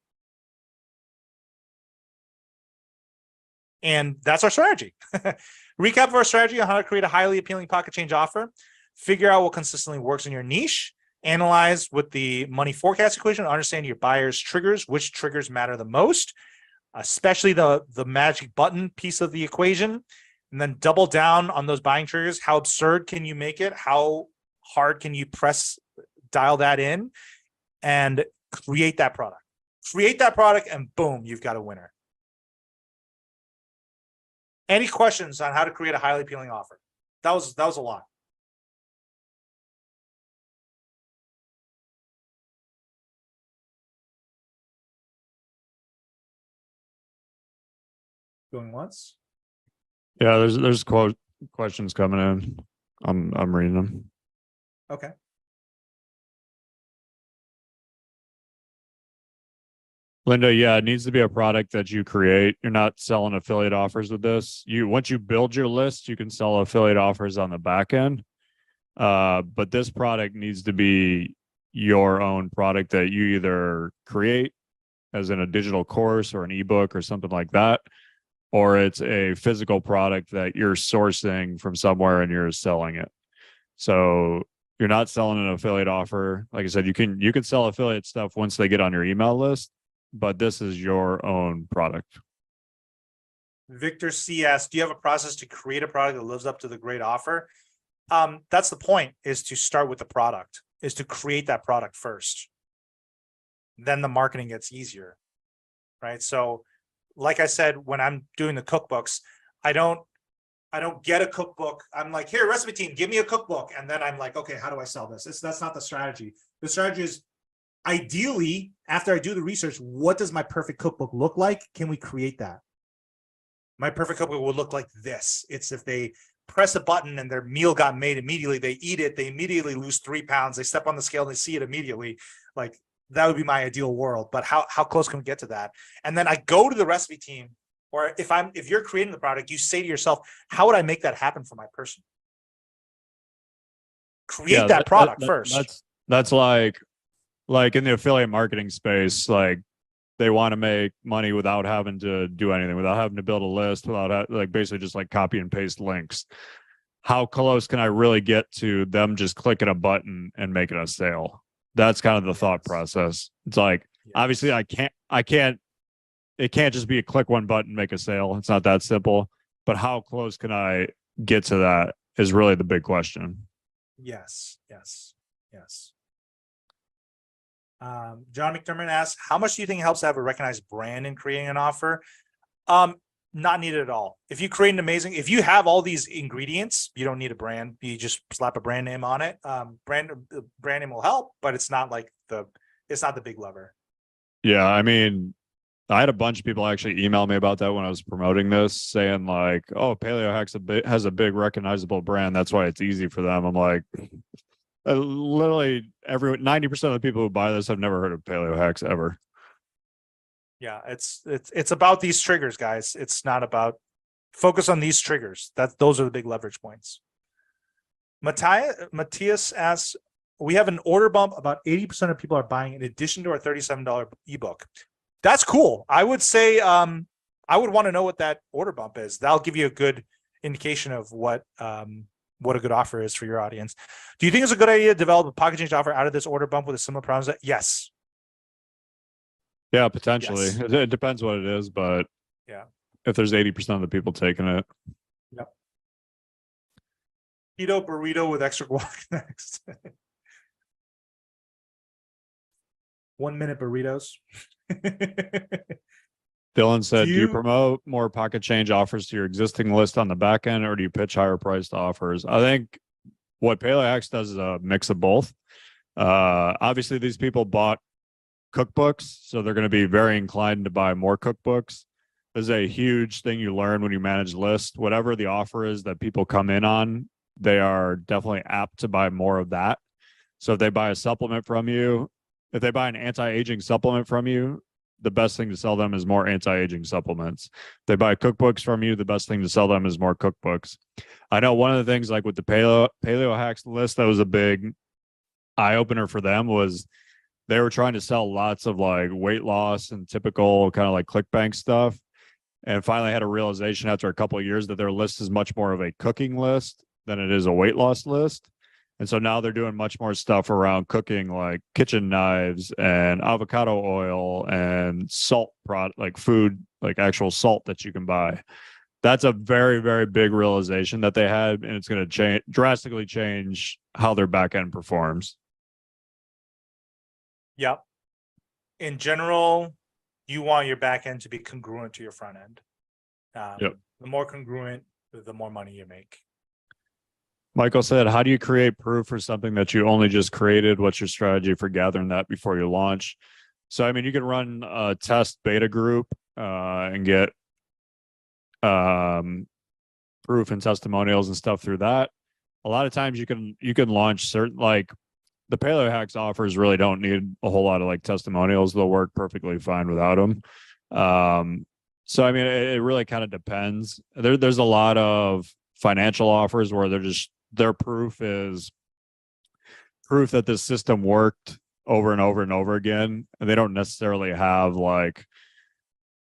C: And that's our strategy. Recap of our strategy on how to create a highly appealing pocket change offer. Figure out what consistently works in your niche. Analyze with the money forecast equation. Understand your buyer's triggers, which triggers matter the most, especially the magic button piece of the equation. And then double down on those buying triggers. How absurd can you make it? How hard can you dial that in and create that product? Create that product and boom, you've got a winner. Any questions on how to create a highly appealing offer? That was a lot. Going once?
B: Yeah, there's questions coming in. I'm reading them.
C: Okay.
B: Linda, yeah, it needs to be a product that you create. You're not selling affiliate offers with this. Once you build your list, you can sell affiliate offers on the back end. But this product needs to be your own product that you either create as in a digital course or an ebook or something like that, or it's a physical product that you're sourcing from somewhere and you're selling it. So you're not selling an affiliate offer. Like I said, you can sell affiliate stuff once they get on your email list, but this is your own product.
C: Victor CS, do you have a process to create a product that lives up to the great offer? That's the point, is to start with the product, is to create that product first. Then the marketing gets easier, right? So like I said, when I'm doing the cookbooks, I don't get a cookbook. I'm like, here, recipe team, give me a cookbook. And then I'm like, okay, how do I sell this? That's not the strategy. The strategy is, ideally, after I do the research, what does my perfect cookbook look like? Can we create that? My perfect cookbook would look like this. It's if they press a button and their meal got made immediately, they eat it, they immediately lose 3 pounds, they step on the scale and they see it immediately. Like, that would be my ideal world. But how close can we get to that? And then I go to the recipe team, or if you're creating the product, you say to yourself, how would I make that happen for my person? Create that product first.
B: That's like in the affiliate marketing space, like they want to make money without having to do anything, without having to build a list, without like basically just like copy and paste links. How close can I really get to them just clicking a button and making a sale? That's kind of the thought process. It's like, obviously it can't just be a click one button, make a sale. It's not that simple, but how close can I get to that is really the big question.
C: Yes. John McDermott asks, how much do you think it helps to have a recognized brand in creating an offer? Not needed at all. If you create if you have all these ingredients, you don't need a brand. You just slap a brand name on it. Brand name will help, but it's not the big lever.
B: Yeah, I mean, I had a bunch of people actually email me about that when I was promoting this, saying like, "Oh, Paleo Hacks has a big recognizable brand. That's why it's easy for them." I'm like, literally 90% of the people who buy this have never heard of Paleo Hacks ever.
C: Yeah, it's about these triggers, guys. It's not about focus on these triggers. Those are the big leverage points. Matthias asks, we have an order bump. About 80% of people are buying in addition to our $37 ebook. That's cool. I would say I would want to know what that order bump is. That'll give you a good indication of what a good offer is for your audience. Do you think it's a good idea to develop a pocket change offer out of this order bump with a similar problem? Yes.
B: Yeah, potentially.
C: Yes.
B: It depends what it is, but
C: Yeah.
B: if there's 80% of the people taking it.
C: Yep. Keto burrito with extra guac next. 1 minute burritos.
B: Dylan said, do you
C: you-
B: promote more pocket change offers to your existing list on the back end, or do you pitch higher priced offers? I think what PaleoHacks does is a mix of both. Obviously, these people bought cookbooks, so they're going to be very inclined to buy more cookbooks. There's a huge thing you learn when you manage lists. Whatever the offer is that people come in on, they are definitely apt to buy more of that. So if they buy a supplement from you, if they buy an anti-aging supplement from you, the best thing to sell them is more anti-aging supplements. If they buy cookbooks from you, the best thing to sell them is more cookbooks. I know one of the things, like with the paleo hacks list, that was a big eye opener for them, was they were trying to sell lots of like weight loss and typical kind of like ClickBank stuff, and finally had a realization after a couple of years that their list is much more of a cooking list than it is a weight loss list. And so now they're doing much more stuff around cooking, like kitchen knives and avocado oil and salt product, like food, like actual salt that you can buy. That's a very, very big realization that they had, and it's going to drastically change how their back end performs.
C: Yep. In general, you want your back end to be congruent to your front end.
B: Yep.
C: The more congruent, the more money you make.
B: Michael said, how do you create proof for something that you only just created? What's your strategy for gathering that before you launch? So, I mean, you can run a test beta group and get proof and testimonials and stuff through that. A lot of times you can launch certain, like the Paleo Hacks offers really don't need a whole lot of like testimonials. They'll work perfectly fine without them. So, I mean, it really kind of depends. There's a lot of financial offers where their proof is proof that this system worked over and over and over again. And they don't necessarily have like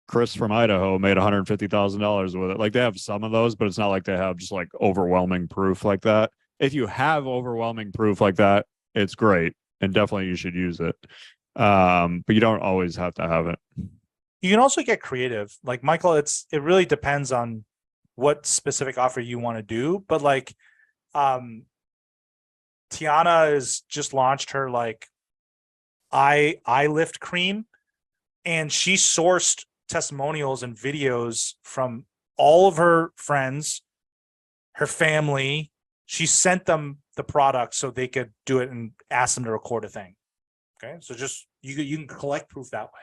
B: Chris from Idaho made $150,000 with it. Like they have some of those, but it's not like they have just like overwhelming proof like that. If you have overwhelming proof like that, it's great. And definitely you should use it. But you don't always have to have it.
C: You can also get creative. Like Michael, it really depends on what specific offer you want to do. But like Tiana has just launched her like eye lift cream, and she sourced testimonials and videos from all of her friends, her family. She sent them the product so they could do it and ask them to record a thing. Okay, so just you can collect proof that way.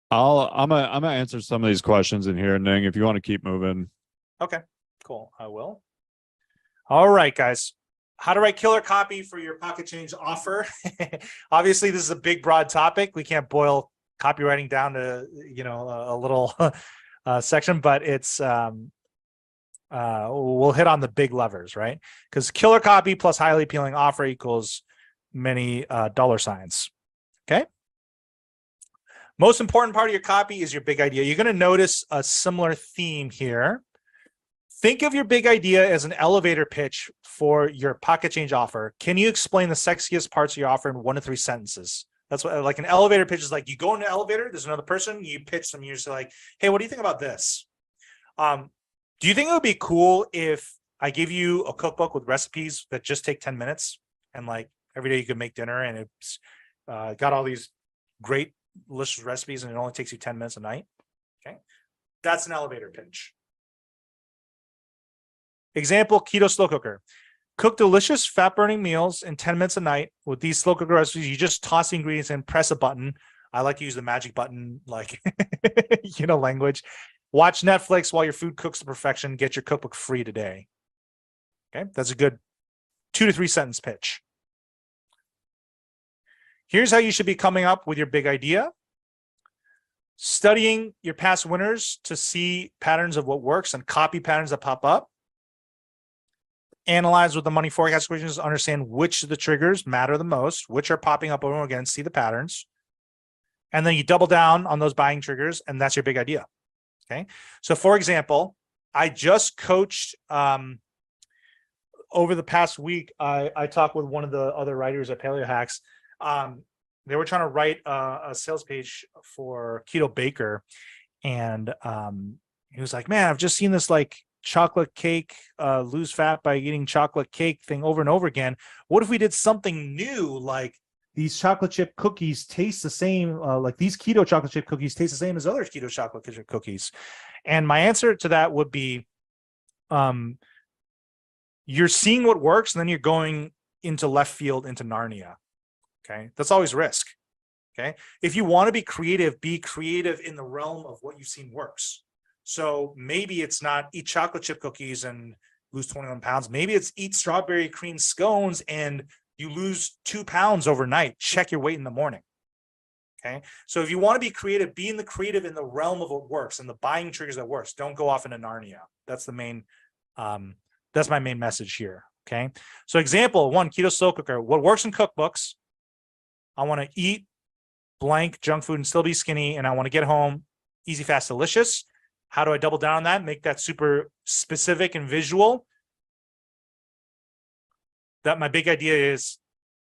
B: I'm gonna answer some of these questions in here, Ning, if you want to keep moving.
C: Okay, cool. I will. All right, guys. How to write killer copy for your pocket change offer. Obviously, this is a big, broad topic. We can't boil copywriting down to, a little section, but it's we'll hit on the big levers, right? Because killer copy plus highly appealing offer equals many dollar signs. Okay. Most important part of your copy is your big idea. You're going to notice a similar theme here. Think of your big idea as an elevator pitch for your pocket change offer. Can you explain the sexiest parts of your offer in 1 to 3 sentences? That's what, like, an elevator pitch is like, you go in an elevator, there's another person, you pitch them, you're just like, hey, what do you think about this? Do you think it would be cool if I give you a cookbook with recipes that just take 10 minutes and like every day you can make dinner, and it's got all these great delicious recipes and it only takes you 10 minutes a night? Okay. That's an elevator pitch. Example, keto slow cooker. Cook delicious fat burning meals in 10 minutes a night with these slow cooker recipes. You just toss the ingredients in, press a button. I like to use the magic button, like, language. Watch Netflix while your food cooks to perfection. Get your cookbook free today. Okay. That's a good 2 to 3 sentence pitch. Here's how you should be coming up with your big idea. Studying your past winners to see patterns of what works and copy patterns that pop up. Analyze with the money forecast equations to understand which of the triggers matter the most, which are popping up over and over again, see the patterns. And then you double down on those buying triggers, and that's your big idea. Okay. So for example, I just coached, over the past week, I talked with one of the other writers at Paleo Hacks. They were trying to write a sales page for Keto Baker. And he was like, man, I've just seen this like chocolate cake, lose fat by eating chocolate cake thing over and over again. What if we did something new? Like these chocolate chip cookies taste the same, like these keto chocolate chip cookies taste the same as other keto chocolate chip cookies. And my answer to that would be, you're seeing what works, and then you're going into left field, into Narnia. Okay. That's always risk. Okay. If you want to be creative in the realm of what you've seen works. So maybe it's not eat chocolate chip cookies and lose 21 pounds. Maybe it's eat strawberry cream scones and you lose 2 pounds overnight. Check your weight in the morning. Okay. So if you want to be creative, be in the realm of what works and the buying triggers that works. Don't go off into Narnia. That's the main, that's my main message here. Okay. So example one, keto slow cooker. What works in cookbooks? I want to eat blank junk food and still be skinny. And I want to get home easy, fast, delicious. How do I double down on that? Make that super specific and visual. That my big idea is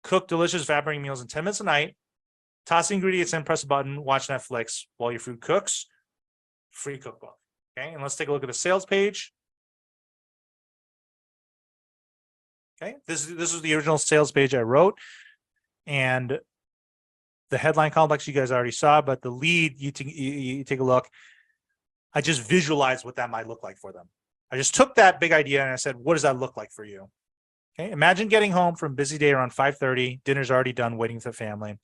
C: cook delicious fat burning meals in 10 minutes a night, toss the ingredients in, press a button, watch Netflix while your food cooks. Free cookbook. Okay. And let's take a look at the sales page. Okay. This is the original sales page I wrote. And the headline complex you guys already saw, but the lead, you take a look. I just visualized what that might look like for them. I just took that big idea and I said, what does that look like for you? Okay. Imagine getting home from a busy day around 5:30. Dinner's already done, waiting for the family.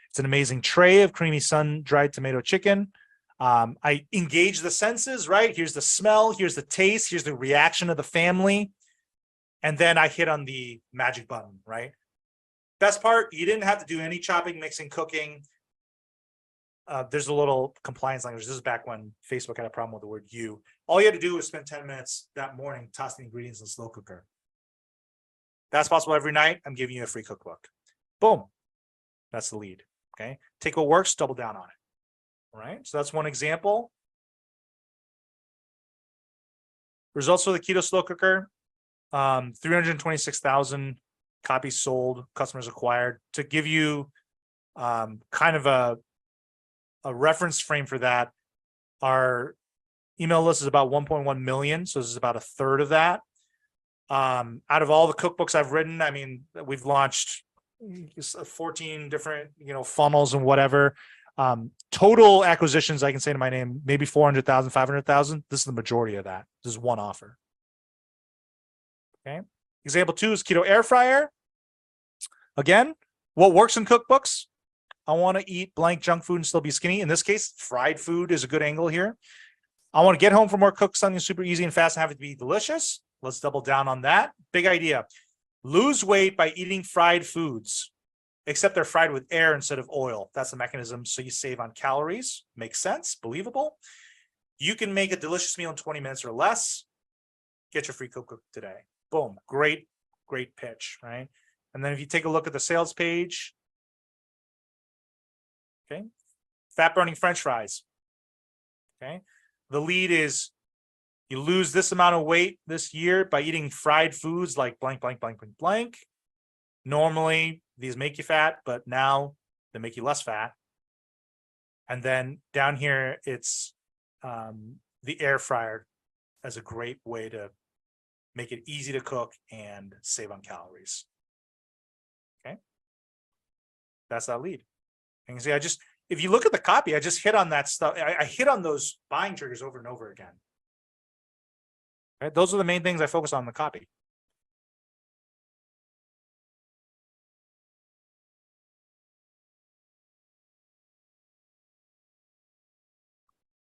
C: It's an amazing tray of creamy sun-dried tomato chicken. I engage the senses, right? Here's the smell, here's the taste, here's the reaction of the family. And then I hit on the magic button, right? Best part, you didn't have to do any chopping, mixing, cooking. There's a little compliance language. This is back when Facebook had a problem with the word you. All you had to do was spend 10 minutes that morning, toss the ingredients in the slow cooker. That's possible every night. I'm giving you a free cookbook. Boom. That's the lead. Okay. Take what works, double down on it. All right. So that's one example. Results for the keto slow cooker. 326,000 copies sold, customers acquired. To give you kind of a reference frame for that, our email list is about 1.1 million. So this is about a third of that. Out of all the cookbooks I've written, I mean, we've launched 14 different, funnels and whatever. Total acquisitions, I can say to my name, maybe 400,000, 500,000. This is the majority of that. This is one offer. Okay. Example 2 is keto air fryer. Again, what works in cookbooks? I want to eat blank junk food and still be skinny. In this case, fried food is a good angle here. I want to get home from work, cook something super easy and fast and have it be delicious. Let's double down on that. Big idea. Lose weight by eating fried foods, except they're fried with air instead of oil. That's the mechanism. So you save on calories. Makes sense. Believable. You can make a delicious meal in 20 minutes or less. Get your free cookbook today. Boom. Great, great pitch, right? And then if you take a look at the sales page, okay, fat burning French fries. Okay. The lead is you lose this amount of weight this year by eating fried foods like blank, blank, blank, blank, blank. Normally these make you fat, but now they make you less fat. And then down here, it's the air fryer as a great way to make it easy to cook and save on calories. Okay. That's that lead. And you see, if you look at the copy, I just hit on that stuff. I hit on those buying triggers over and over again. Right? Those are the main things I focus on in the copy.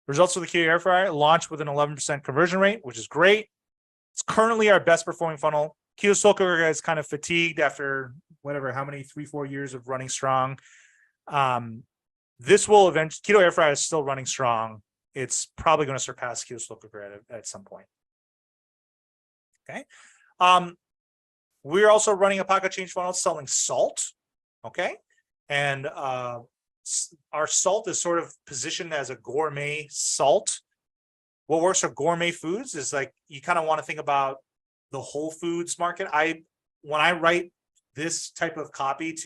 C: Results of the keto air fryer launched with an 11% conversion rate, which is great. It's currently our best performing funnel. Keto slow cooker is kind of fatigued after whatever, how many, 3-4 years of running strong. This will eventually, keto air fryer is still running strong. It's probably going to surpass keto slow cooker at some point. Okay. We're also running a pocket change funnel selling salt. Okay. And our salt is sort of positioned as a gourmet salt. what works for gourmet foods is like, you kind of want to think about the Whole Foods market. When I write this type of copy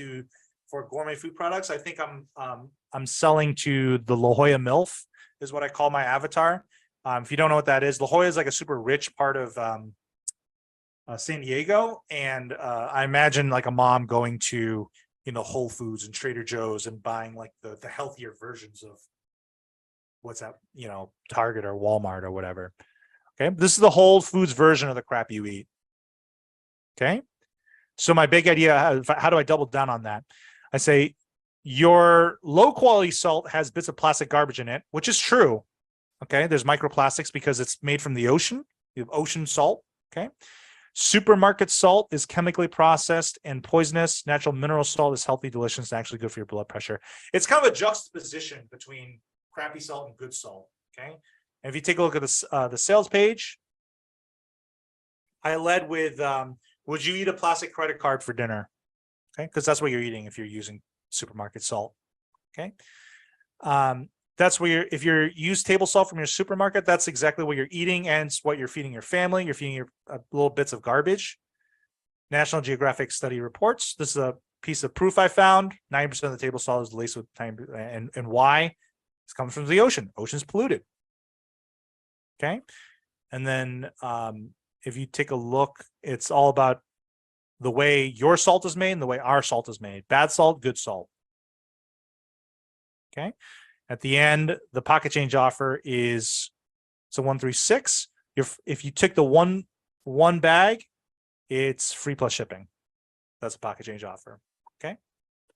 C: for gourmet food products, I think I'm selling to the La Jolla MILF is what I call my avatar. If you don't know what that is, La Jolla is like a super rich part of San Diego, and I imagine like a mom going to Whole Foods and Trader Joe's and buying like the healthier versions of what's that, Target or Walmart or whatever. Okay, this is the Whole Foods version of the crap you eat. Okay, so my big idea, how do I double down on that? I say your low quality salt has bits of plastic garbage in it, which is true. Okay, there's microplastics because it's made from the ocean. You have ocean salt. Okay, supermarket salt is chemically processed and poisonous. Natural mineral salt is healthy, delicious, and actually good for your blood pressure. It's kind of a juxtaposition between crappy salt and good salt. Okay, and if you take a look at the sales page, I led with would you eat a plastic credit card for dinner? Okay, because that's what you're eating if you're using supermarket salt. Okay, that's where if you use table salt from your supermarket, that's exactly what you're eating, and it's what you're feeding your family. You're feeding your little bits of garbage. National Geographic study reports. This is a piece of proof I found. 90% of the table salt is laced with and why? It's coming from the ocean. Ocean's polluted. Okay, and then if you take a look, it's all about the way your salt is made and the way our salt is made. Bad salt, good salt. Okay. At the end, the pocket change offer is a 136. If you took the one bag, it's free plus shipping. That's a pocket change offer. Okay.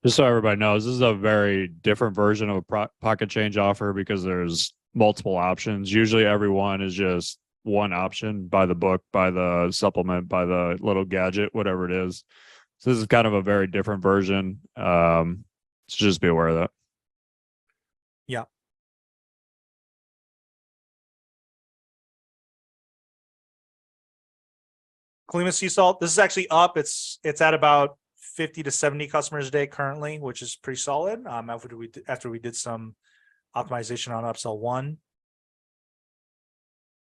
B: Just so everybody knows, this is a very different version of a pocket change offer because there's multiple options. Usually everyone is just one option, by the book, by the supplement, by the little gadget, whatever it is. So this is kind of a very different version. So just be aware of that.
C: Yeah. Colima sea salt. This is actually up. It's at about 50 to 70 customers a day currently, which is pretty solid. After we did some optimization on upsell 1.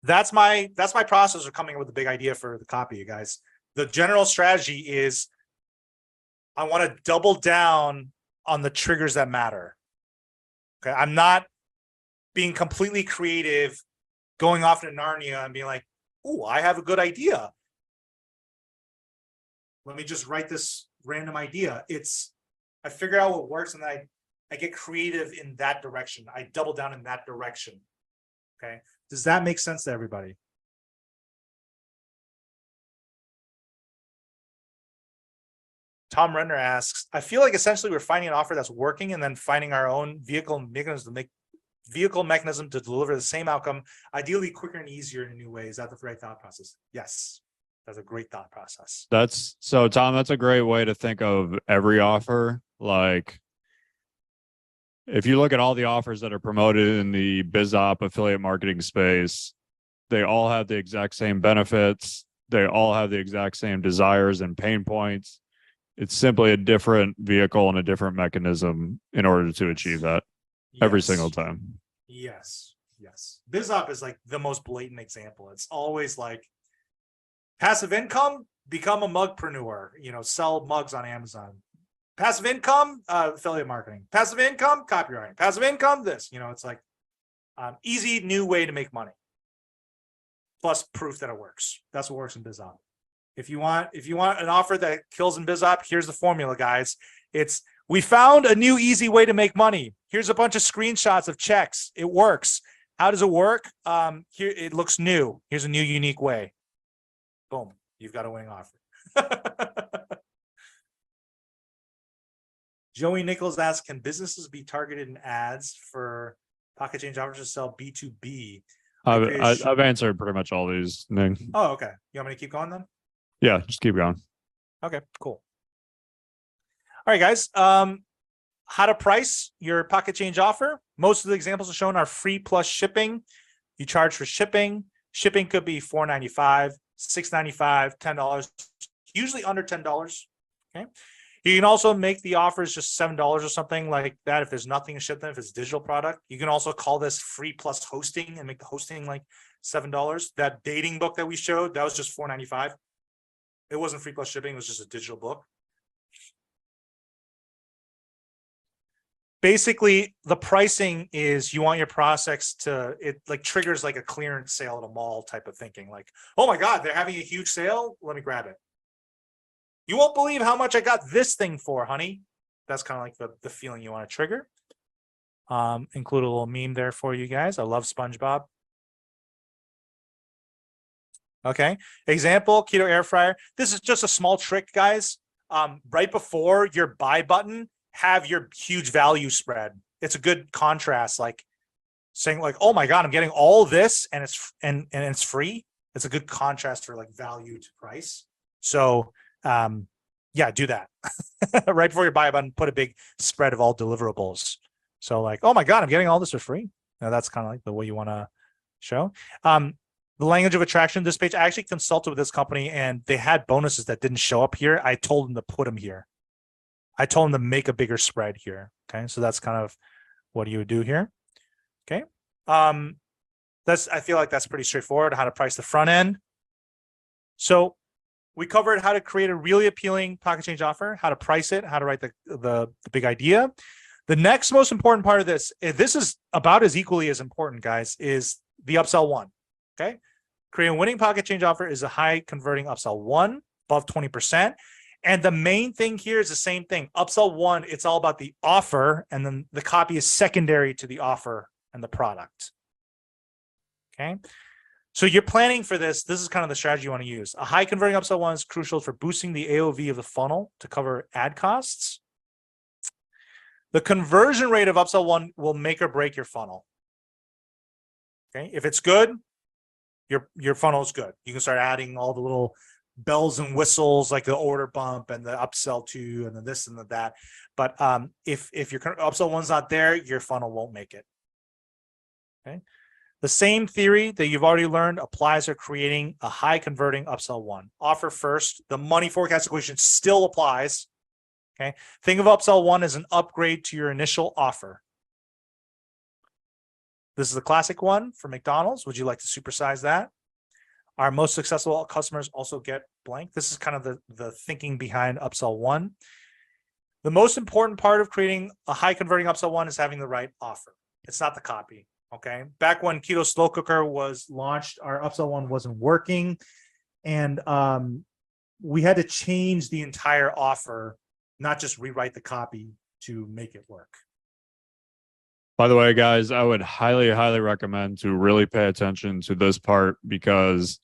C: That's my process of coming up with a big idea for the copy, you guys. The general strategy is I want to double down on the triggers that matter. Okay, I'm not being completely creative, going off to Narnia and being like, "Oh, I have a good idea. Let me just write this random idea." I figure out what works and I get creative in that direction. I double down in that direction. Okay. Does that make sense to everybody? Tom Renner asks, I feel like essentially we're finding an offer that's working and then finding our own vehicle mechanism to deliver the same outcome, ideally quicker and easier in a new way. Is that the right thought process? Yes, that's a great thought process.
B: Tom, that's a great way to think of every offer. Like, if you look at all the offers that are promoted in the BizOp affiliate marketing space, they all have the exact same benefits. They all have the exact same desires and pain points. It's simply a different vehicle and a different mechanism in order to achieve that every single time.
C: Yes. BizOp is like the most blatant example. It's always like passive income, become a mugpreneur, sell mugs on Amazon. Passive income, affiliate marketing. Passive income, copywriting. Passive income, this. It's like easy new way to make money. Plus proof that it works. That's what works in BizOp. If you want an offer that kills in BizOp, here's the formula, guys. We found a new easy way to make money. Here's a bunch of screenshots of checks. It works. How does it work? Here it looks new. Here's a new unique way. Boom. You've got a winning offer. Joey Nichols asks, can businesses be targeted in ads for pocket change offers to sell B2B?
B: I've answered pretty much all these things.
C: Oh, okay. You want me to keep going then?
B: Yeah, just keep going.
C: Okay, cool. All right, guys. How to price your pocket change offer. Most of the examples are shown are free plus shipping. You charge for shipping. Shipping could be $4.95, $6.95, $10, usually under $10. Okay. You can also make the offers just $7 or something like that. If there's nothing to ship them, if it's a digital product, you can also call this free plus hosting and make the hosting like $7. That dating book that we showed, that was just $4.95. It wasn't free plus shipping, it was just a digital book. Basically, the pricing is you want your prospects to, it like triggers like a clearance sale at a mall type of thinking. Like, oh my God, they're having a huge sale. Let me grab it. You won't believe how much I got this thing for, honey. That's kind of like the feeling you want to trigger. Include a little meme there for you guys. I love SpongeBob. Okay. Example, keto air fryer. This is just a small trick, guys. Right before your buy button, have your huge value spread. It's a good contrast, like saying like, oh my God, I'm getting all this and it's free. It's a good contrast for like value to price. So yeah, do that. Right before your buy button, put a big spread of all deliverables. So like, oh my God, I'm getting all this for free. Now that's kind of like the way you want to show. The language of attraction, this page, I actually consulted with this company and they had bonuses that didn't show up here. I told them to put them here. I told them to make a bigger spread here. Okay. So that's kind of what you would do here. Okay. I feel like that's pretty straightforward, how to price the front end. So we covered how to create a really appealing pocket change offer, how to price it, how to write the big idea. The next most important part of this is about as equally as important, guys, is the upsell one. Okay. Creating a winning pocket change offer is a high converting upsell one, above 20%. And the main thing here is the same thing. Upsell one, it's all about the offer, and then the copy is secondary to the offer and the product. Okay. So you're planning for this. This is kind of the strategy you want to use. A high converting upsell one is crucial for boosting the AOV of the funnel to cover ad costs. The conversion rate of upsell one will make or break your funnel. Okay. If it's good, your funnel is good. You can start adding all the little bells and whistles like the order bump and the upsell to and the this and the that. But if your upsell one's not there, your funnel won't make it. Okay. The same theory that you've already learned applies to creating a high converting upsell one. Offer first. The money forecast equation still applies. Okay. Think of upsell one as an upgrade to your initial offer. This is a classic one for McDonald's. Would you like to supersize that? Our most successful customers also get blank. This is kind of the thinking behind upsell one. The most important part of creating a high converting upsell one is having the right offer. It's not the copy. Okay. Back when Keto Slow Cooker was launched, our upsell one wasn't working. And we had to change the entire offer, not just rewrite the copy to make it work.
B: By the way, guys, I would highly, highly recommend to really pay attention to this part, because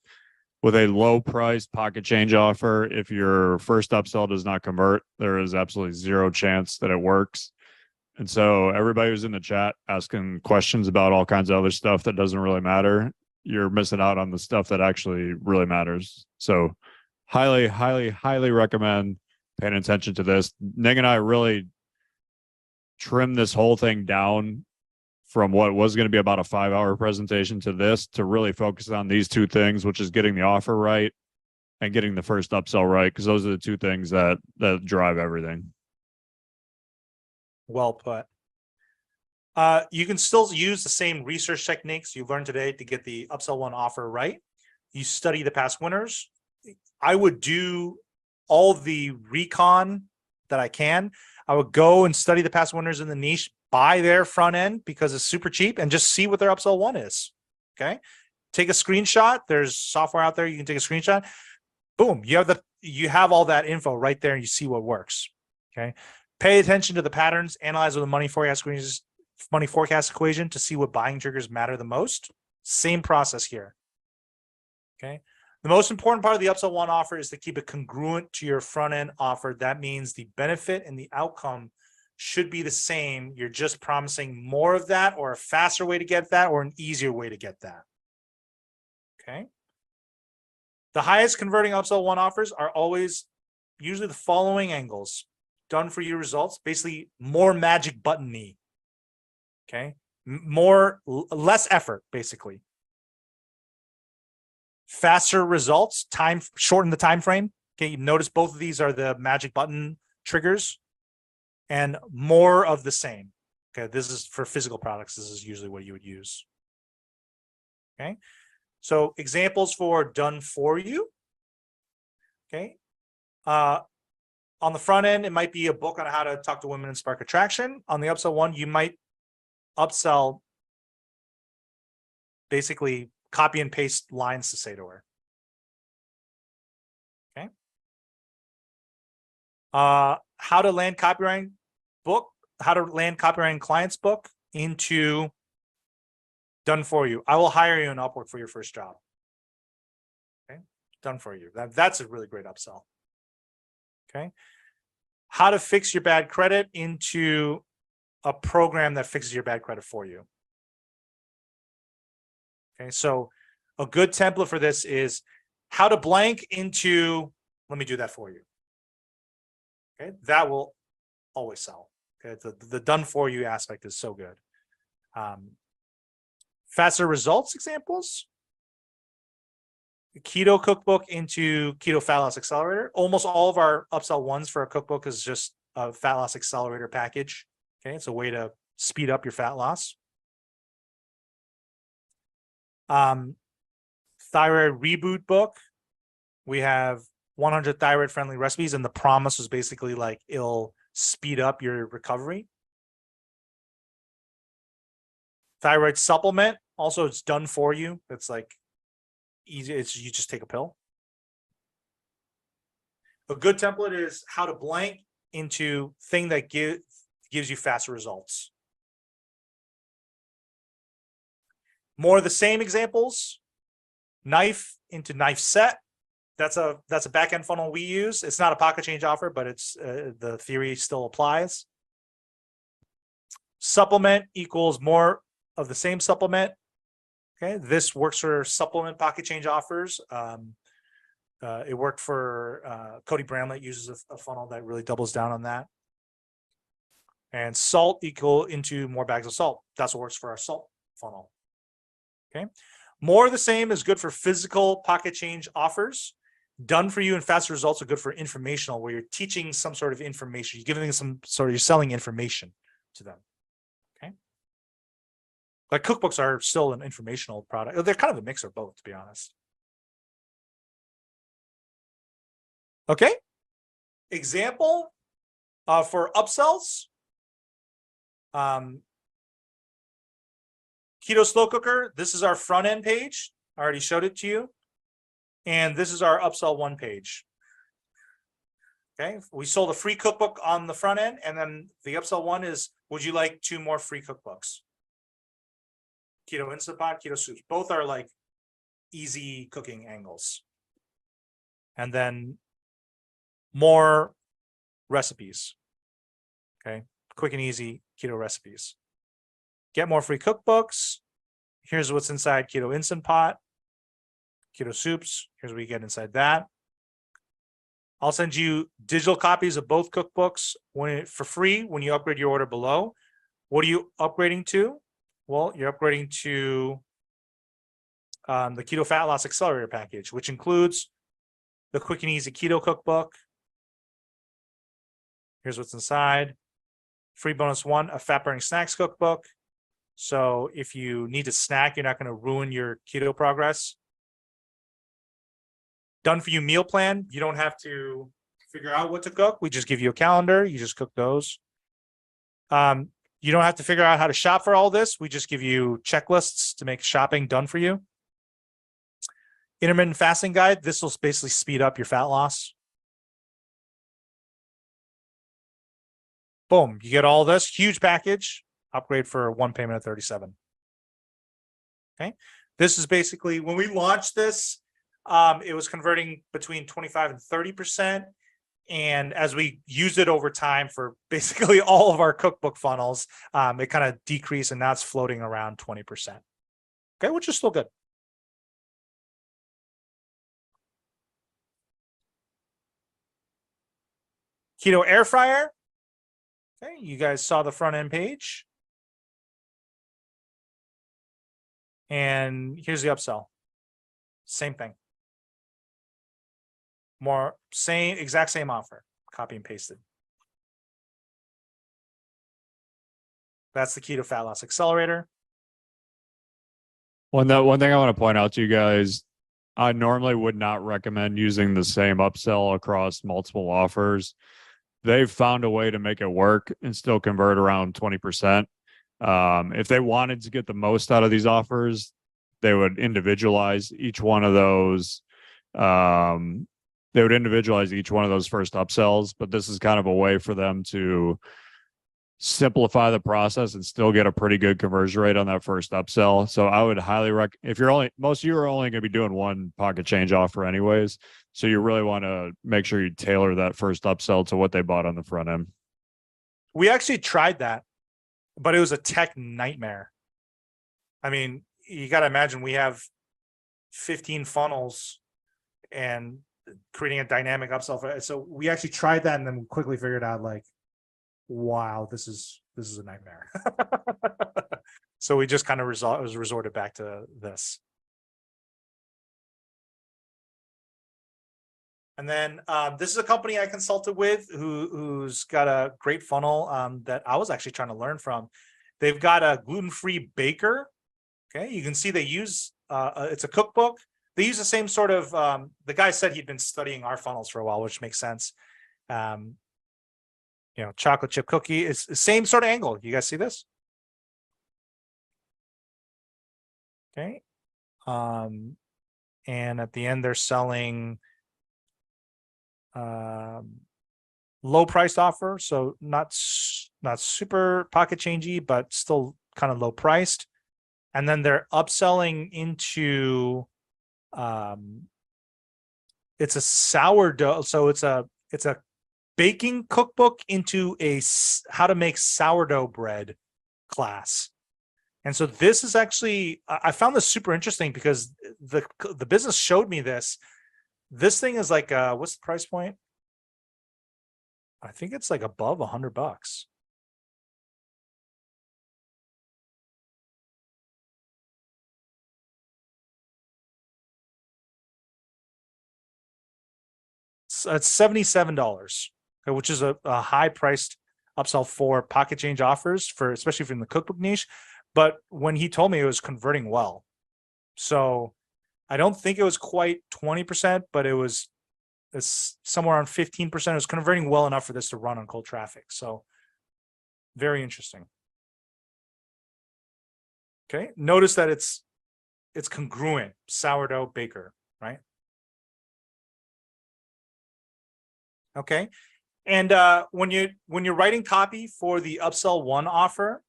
B: with a low price pocket change offer, if your first upsell does not convert, there is absolutely zero chance that it works. And so everybody who's in the chat asking questions about all kinds of other stuff that doesn't really matter, you're missing out on the stuff that actually really matters. So highly, highly, highly recommend paying attention to this. Ning and I really trimmed this whole thing down from what was going to be about a 5-hour presentation to this, to really focus on these two things, which is getting the offer right and getting the first upsell right, because those are the two things that drive everything.
C: Well put. You can still use the same research techniques you learned today to get the upsell one offer right. You study the past winners. I would do all the recon that I can. I would go and study the past winners in the niche, buy their front end because it's super cheap, and just see what their upsell one is. Okay. Take a screenshot. There's software out there. You can take a screenshot. Boom. You have all that info right there and you see what works. Okay. Pay attention to the patterns, analyze with the money forecast equation to see what buying triggers matter the most. Same process here. Okay. The most important part of the upsell one offer is to keep it congruent to your front end offer. That means the benefit and the outcome should be the same. You're just promising more of that, or a faster way to get that, or an easier way to get that. Okay. The highest converting upsell one offers are always usually the following angles. Done for you results, basically more magic button-y. Okay. Less effort, basically. Faster results, shorten the time frame. Okay, you notice both of these are the magic button triggers and more of the same. Okay, this is for physical products. This is usually what you would use. Okay, so examples for done for you. Okay, on the front end, it might be a book on how to talk to women and spark attraction. On the upsell one, you might upsell basically copy and paste lines to say to her. Okay. How to land copywriting book, how to land copywriting clients book into done for you. I will hire you in Upwork for your first job. Okay. Done for you. That's a really great upsell. Okay. How to fix your bad credit into a program that fixes your bad credit for you. Okay, so a good template for this is how to blank into, let me do that for you. Okay, that will always sell. Okay, the done for you aspect is so good. Faster results examples. Keto cookbook into keto fat loss accelerator. Almost all of our upsell ones for a cookbook is just a fat loss accelerator package. Okay, it's a way to speed up your fat loss. Thyroid reboot book. We have 100 thyroid friendly recipes, and the promise was basically like it'll speed up your recovery. Thyroid supplement. Also, it's done for you. It's like easy. It's you just take a pill. A good template is how to blank into thing that gives you faster results. More of the same examples. Knife into knife set. That's a back end funnel we use. It's not a pocket change offer, but it's the theory still applies. Supplement equals more of the same supplement. Okay, this works for supplement pocket change offers. It worked for Cody Bramlett uses a funnel that really doubles down on that. And salt equal into more bags of salt. That's what works for our salt funnel. Okay, more of the same is good for physical pocket change offers. Done for you and faster results are good for informational, where you're teaching some sort of information. You're giving them some sort of, you're selling information to them. Okay. Like cookbooks are still an informational product. They're kind of a mix of both, to be honest. Okay. Example for upsells. Keto slow cooker. This is our front end page. I already showed it to you. And this is our upsell one page. Okay, we sold a free cookbook on the front end, and then the upsell one is, would you like 2 more free cookbooks? Keto Instant Pot, Keto Soups. Both are like easy cooking angles. And then more recipes. Okay, quick and easy keto recipes. Get more free cookbooks. Here's what's inside Keto Instant Pot. Keto Soups. Here's what you get inside that. I'll send you digital copies of both cookbooks for free when you upgrade your order below. What are you upgrading to? Well, you're upgrading to the Keto Fat Loss Accelerator package, which includes the quick and easy keto cookbook. Here's what's inside. Free bonus 1, a fat burning snacks cookbook. So if you need to snack, you're not going to ruin your keto progress. Done for you meal plan. You don't have to figure out what to cook. We just give you a calendar. You just cook those. You don't have to figure out how to shop for all this. We just give you checklists to make shopping done for you. Intermittent fasting guide. This will basically speed up your fat loss. Boom. You get all this huge package. Upgrade for one payment of $37. Okay. This is basically when we launched this. It was converting between 25 and 30%. And as we used it over time for basically all of our cookbook funnels, it kind of decreased, and now it's floating around 20%. Okay, which is still good. Keto air fryer. Okay, you guys saw the front end page. And here's the upsell. Same thing. More exact same offer, copy and pasted. That's the Keto Fat Loss Accelerator.
B: One thing I want to point out to you guys, I normally would not recommend using the same upsell across multiple offers. They've found a way to make it work and still convert around 20%. If they wanted to get the most out of these offers, they would individualize each one of those. They would individualize each one of those first upsells, but this is kind of a way for them to simplify the process and still get a pretty good conversion rate on that first upsell. So I would highly recommend, if most of you are only going to be doing one pocket change offer anyways. So you really want to make sure you tailor that first upsell to what they bought on the front end.
C: We actually tried that, but it was a tech nightmare. I mean, you got to imagine we have 15 funnels and creating a dynamic upsell. So we actually tried that and then quickly figured out like, wow, this is a nightmare. So we just kind of resorted back to this. And then this is a company I consulted with who's got a great funnel that I was actually trying to learn from. They've got a gluten-free baker. Okay, you can see they use it's a cookbook. They use the same sort of the guy said he'd been studying our funnels for a while, which makes sense. You know, chocolate chip cookie is the same sort of angle. You guys see this? Okay. And at the end, they're selling low priced offer. So not super pocket changey, but still kind of low priced. And then they're upselling into it's a sourdough. So it's a baking cookbook into a how to make sourdough bread class. And so this is actually, I found this super interesting because the business showed me this. This thing is like, what's the price point? I think it's like above $100. It's $77, which is a high priced upsell for pocket change offers for, especially from the cookbook niche. But when he told me it was converting well, so I don't think it was quite 20%, but it's somewhere around 15%. It was converting well enough for this to run on cold traffic. So very interesting. Okay, notice that it's congruent, sourdough baker, right? Okay, and when you're writing copy for the upsell one offer,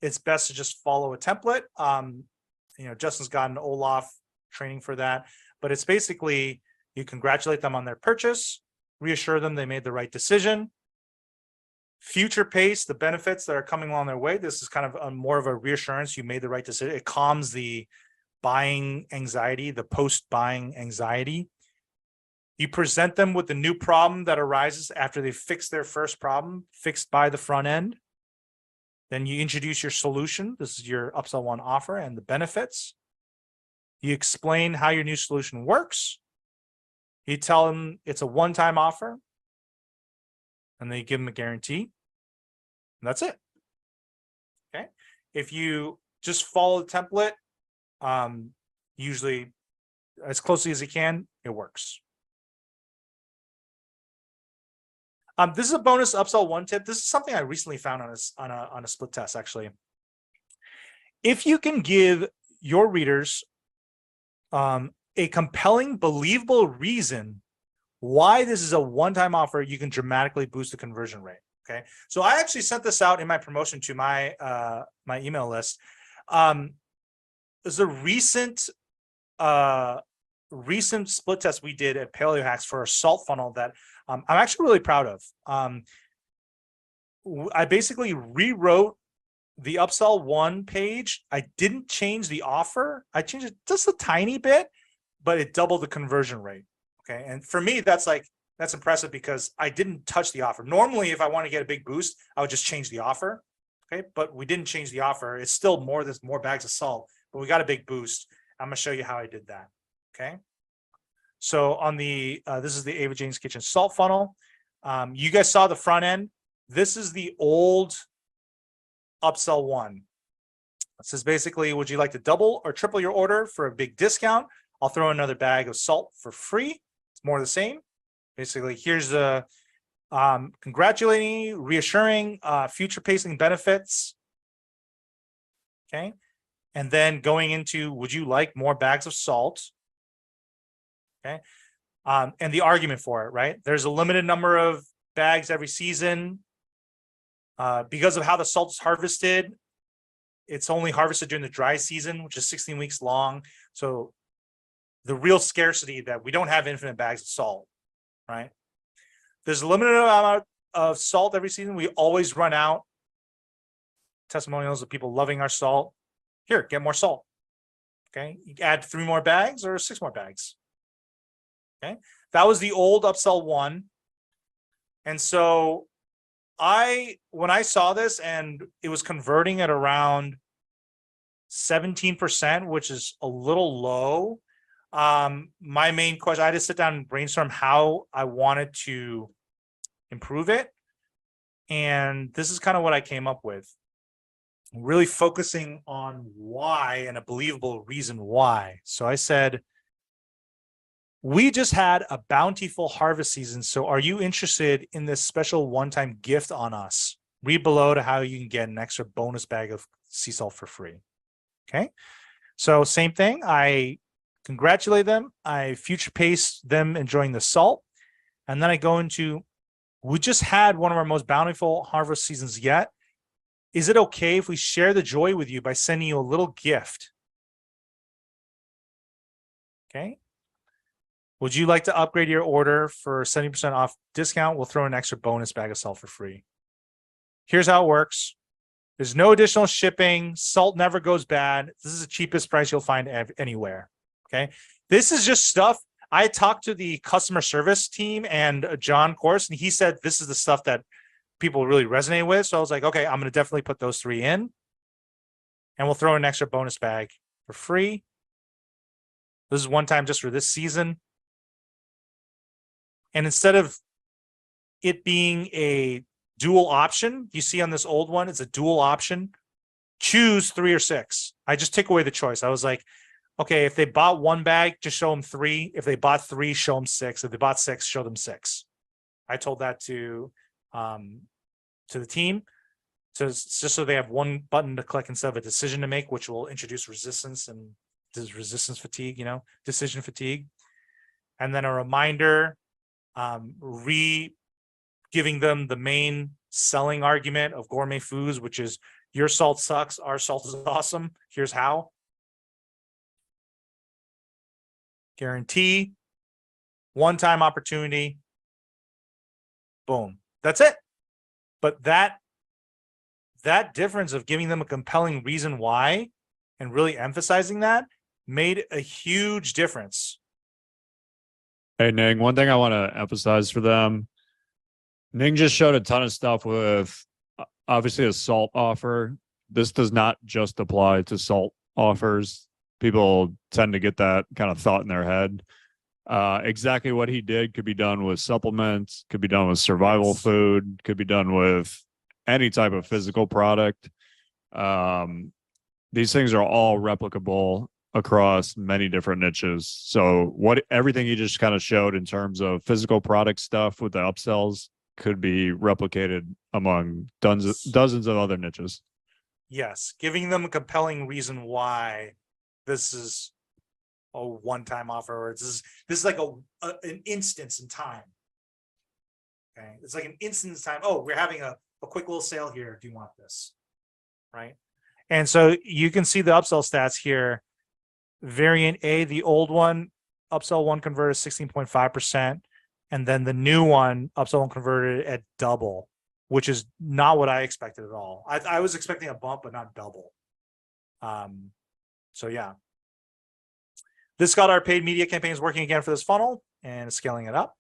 C: it's best to just follow a template. You know, Justin's got an Olaf training for that, but it's basically you congratulate them on their purchase, reassure them they made the right decision, future pace the benefits that are coming along their way. This is kind of more of a reassurance you made the right decision. It calms the buying anxiety, the post-buying anxiety. You present them with the new problem that arises after they fix their first problem, fixed by the front end. Then you introduce your solution. This is your upsell one offer and the benefits. You explain how your new solution works. You tell them it's a one-time offer. And then you give them a guarantee. And that's it. Okay. If you just follow the template, usually as closely as you can, it works. This is a bonus upsell one tip. This is something I recently found on a split test, actually. If you can give your readers a compelling, believable reason why this is a one-time offer, you can dramatically boost the conversion rate. Okay, so I actually sent this out in my promotion to my my email list. There's a recent split test we did at Paleo Hacks for a salt funnel that I'm actually really proud of. I basically rewrote the upsell one page. I didn't change the offer. I changed it just a tiny bit, but it doubled the conversion rate. Okay, and for me, that's impressive because I didn't touch the offer. Normally, if I want to get a big boost, I would just change the offer. Okay, but we didn't change the offer. It's still there's more bags of salt, but we got a big boost. I'm gonna show you how I did that. Okay. So on the, this is the Ava Jane's Kitchen salt funnel. You guys saw the front end. This is the old upsell one. It says basically, would you like to double or triple your order for a big discount? I'll throw another bag of salt for free. It's more of the same. Basically, here's the congratulating you, reassuring, future pacing benefits. Okay. And then going into, would you like more bags of salt? Okay. And the argument for it, right? There's a limited number of bags every season. Because of how the salt is harvested, it's only harvested during the dry season, which is 16 weeks long. So the real scarcity that we don't have infinite bags of salt, right? There's a limited amount of salt every season. We always run out. Testimonials of people loving our salt. Here, get more salt. Okay, you add 3 more bags or 6 more bags. Okay, that was the old upsell one. And so when I saw this and it was converting at around 17%, which is a little low. My main question, I had to sit down and brainstorm how I wanted to improve it. And this is kind of what I came up with. Really focusing on why and a believable reason why. So I said, we just had a bountiful harvest season. So are you interested in this special one-time gift on us? Read below to how you can get an extra bonus bag of sea salt for free. Okay. So same thing. I congratulate them. I future pace them enjoying the salt. And then I go into, we just had one of our most bountiful harvest seasons yet. Is it okay if we share the joy with you by sending you a little gift? Okay. Would you like to upgrade your order for 70% off discount? We'll throw an extra bonus bag of salt for free. Here's how it works. There's no additional shipping. Salt never goes bad. This is the cheapest price you'll find anywhere. Okay. This is just stuff. I talked to the customer service team and John Course, and he said this is the stuff that people really resonate with. So I was like, okay, I'm going to definitely put those 3 in. And we'll throw an extra bonus bag for free. This is one time just for this season. And instead of it being a dual option, you see on this old one, it's a dual option. Choose 3 or 6. I just take away the choice. I was like, okay, if they bought 1 bag, just show them 3. If they bought 3, show them 6. If they bought 6, show them 6. I told that to the team, just so they have one button to click instead of a decision to make, which will introduce resistance and resistance fatigue, decision fatigue. And then a reminder, giving them the main selling argument of Gourmet Foods, which is your salt sucks, our salt is awesome. Here's how. Guarantee, one-time opportunity. Boom. That's it. But that difference of giving them a compelling reason why and really emphasizing that made a huge difference.
B: Hey, Ning, one thing I want to emphasize for them, Ning just showed a ton of stuff with obviously a salt offer. This does not just apply to salt offers. People tend to get that kind of thought in their head. Exactly what he did could be done with supplements, could be done with survival food, could be done with any type of physical product. These things are all replicable across many different niches. So everything he just kind of showed in terms of physical product stuff with the upsells could be replicated among dozens of other niches.
C: Yes, giving them a compelling reason why this is a one-time offer, or this is like an instance in time. Okay, it's like an instance in time. Oh, we're having a quick little sale here. Do you want this? Right. And so you can see the upsell stats here. Variant A, the old one, upsell one converted 16.5%. And then the new one, upsell one converted at double, which is not what I expected at all. I was expecting a bump, but not double. So yeah. This got our paid media campaigns working again for this funnel and scaling it up.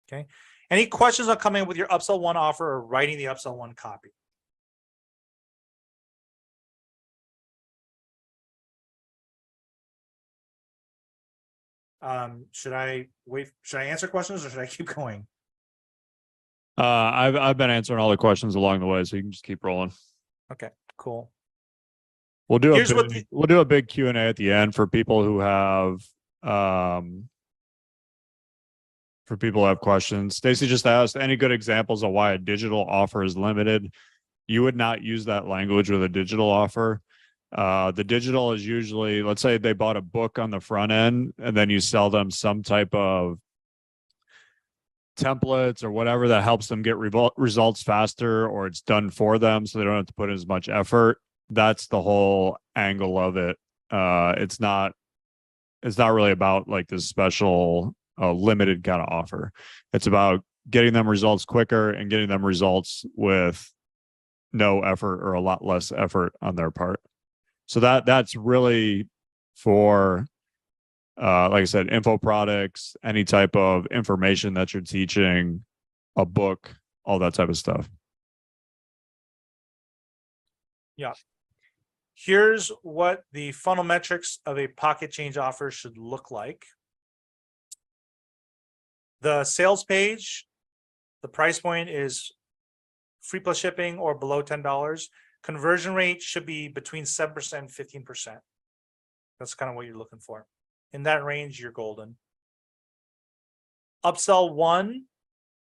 C: Okay. Any questions on coming up with your upsell one offer or writing the upsell one copy? Should I wait? Should I answer questions or should I keep going?
B: I've been answering all the questions along the way, so you can just keep rolling.
C: Okay. Cool.
B: We'll do
C: Here's
B: a
C: what
B: big, we'll do a big Q&A at the end for people who have questions. Stacy just asked, any good examples of why a digital offer is limited? You would not use that language with a digital offer. The digital is usually, let's say they bought a book on the front end and then you sell them some type of templates or whatever that helps them get results faster, or it's done for them so they don't have to put in as much effort. That's the whole angle of it. It's not really about like this special limited kind of offer. It's about getting them results quicker and getting them results with no effort or a lot less effort on their part. So that's really for like I said, info products, any type of information that you're teaching, a book, all that type of stuff.
C: Yeah. Here's what the funnel metrics of a pocket change offer should look like. The sales page, the price point is free plus shipping or below $10. Conversion rate should be between 7% and 15%. That's kind of what you're looking for. In that range, you're golden. Upsell 1,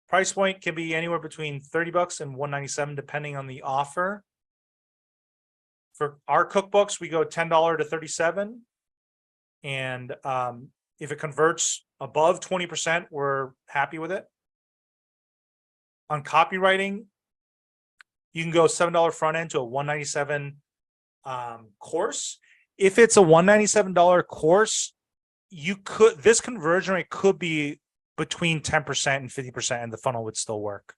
C: price point can be anywhere between $30 and $197, depending on the offer. For our cookbooks, we go $10 to $37. And if it converts above 20%, we're happy with it. On copywriting, you can go $7 front end to a $197 course. If it's a $197 course, this conversion rate could be between 10% and 50%, and the funnel would still work.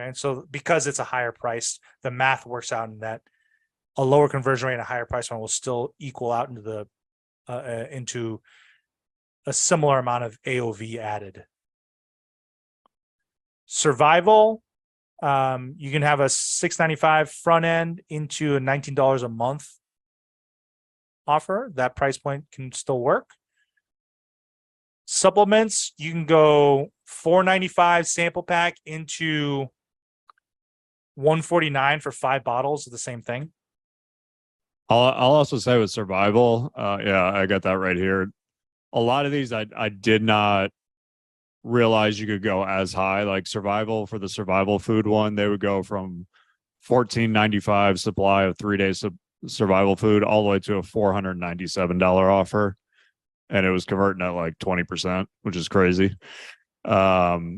C: Okay, so because it's a higher price, the math works out in that a lower conversion rate and a higher price one will still equal out into into a similar amount of AOV added. Survival, you can have a $6.95 front end into a $19 a month offer. That price point can still work. Supplements, you can go $4.95 sample pack into $149 for 5 bottles of the same thing.
B: I'll also say with survival, yeah, I got that right here. A lot of these I did not realize you could go as high. Like survival, for the survival food one, they would go from $14.95 supply of 3 days of survival food all the way to a $497 offer, and it was converting at like 20%, which is crazy. I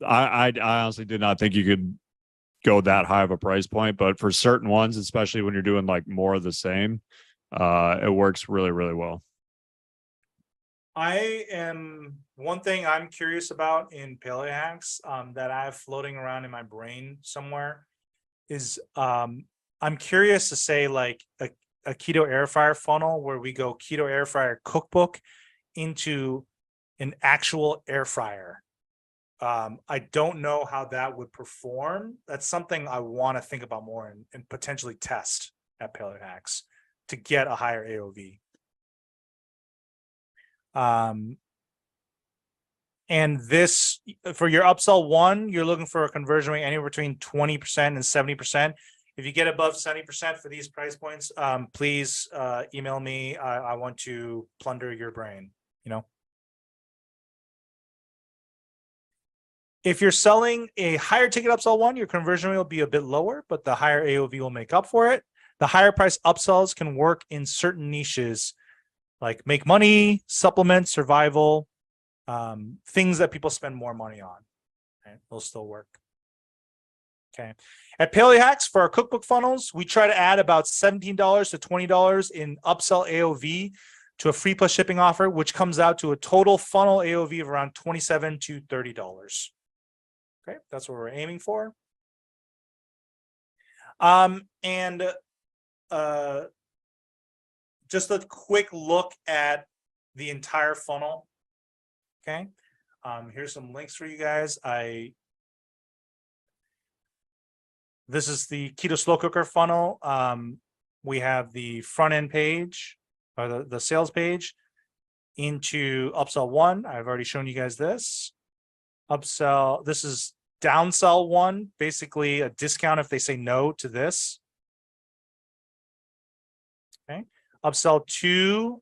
B: honestly did not think you could go that high of a price point, but for certain ones, especially when you're doing like more of the same, it works really, really well.
C: One thing I'm curious about in Paleo Hacks that I have floating around in my brain somewhere is I'm curious to say like a keto air fryer funnel where we go keto air fryer cookbook into an actual air fryer. I don't know how that would perform. That's something I want to think about more and potentially test at Paleo Hacks to get a higher AOV. And this, for your upsell 1, you're looking for a conversion rate anywhere between 20% and 70%. If you get above 70% for these price points, please email me. I want to plunder your brain, you know. If you're selling a higher ticket upsell 1, your conversion rate will be a bit lower, but the higher AOV will make up for it. The higher price upsells can work in certain niches like make money, supplement, survival, things that people spend more money on. Okay, they'll still work. Okay. At Paleo Hacks, for our cookbook funnels, we try to add about $17 to $20 in upsell AOV to a free plus shipping offer, which comes out to a total funnel AOV of around $27 to $30. Okay, that's what we're aiming for. Just a quick look at the entire funnel. Okay, here's some links for you guys. This is the Keto Slow Cooker funnel. We have the front end page or the sales page into upsell 1. I've already shown you guys this. Upsell, this is downsell 1, basically a discount if they say no to this. Upsell 2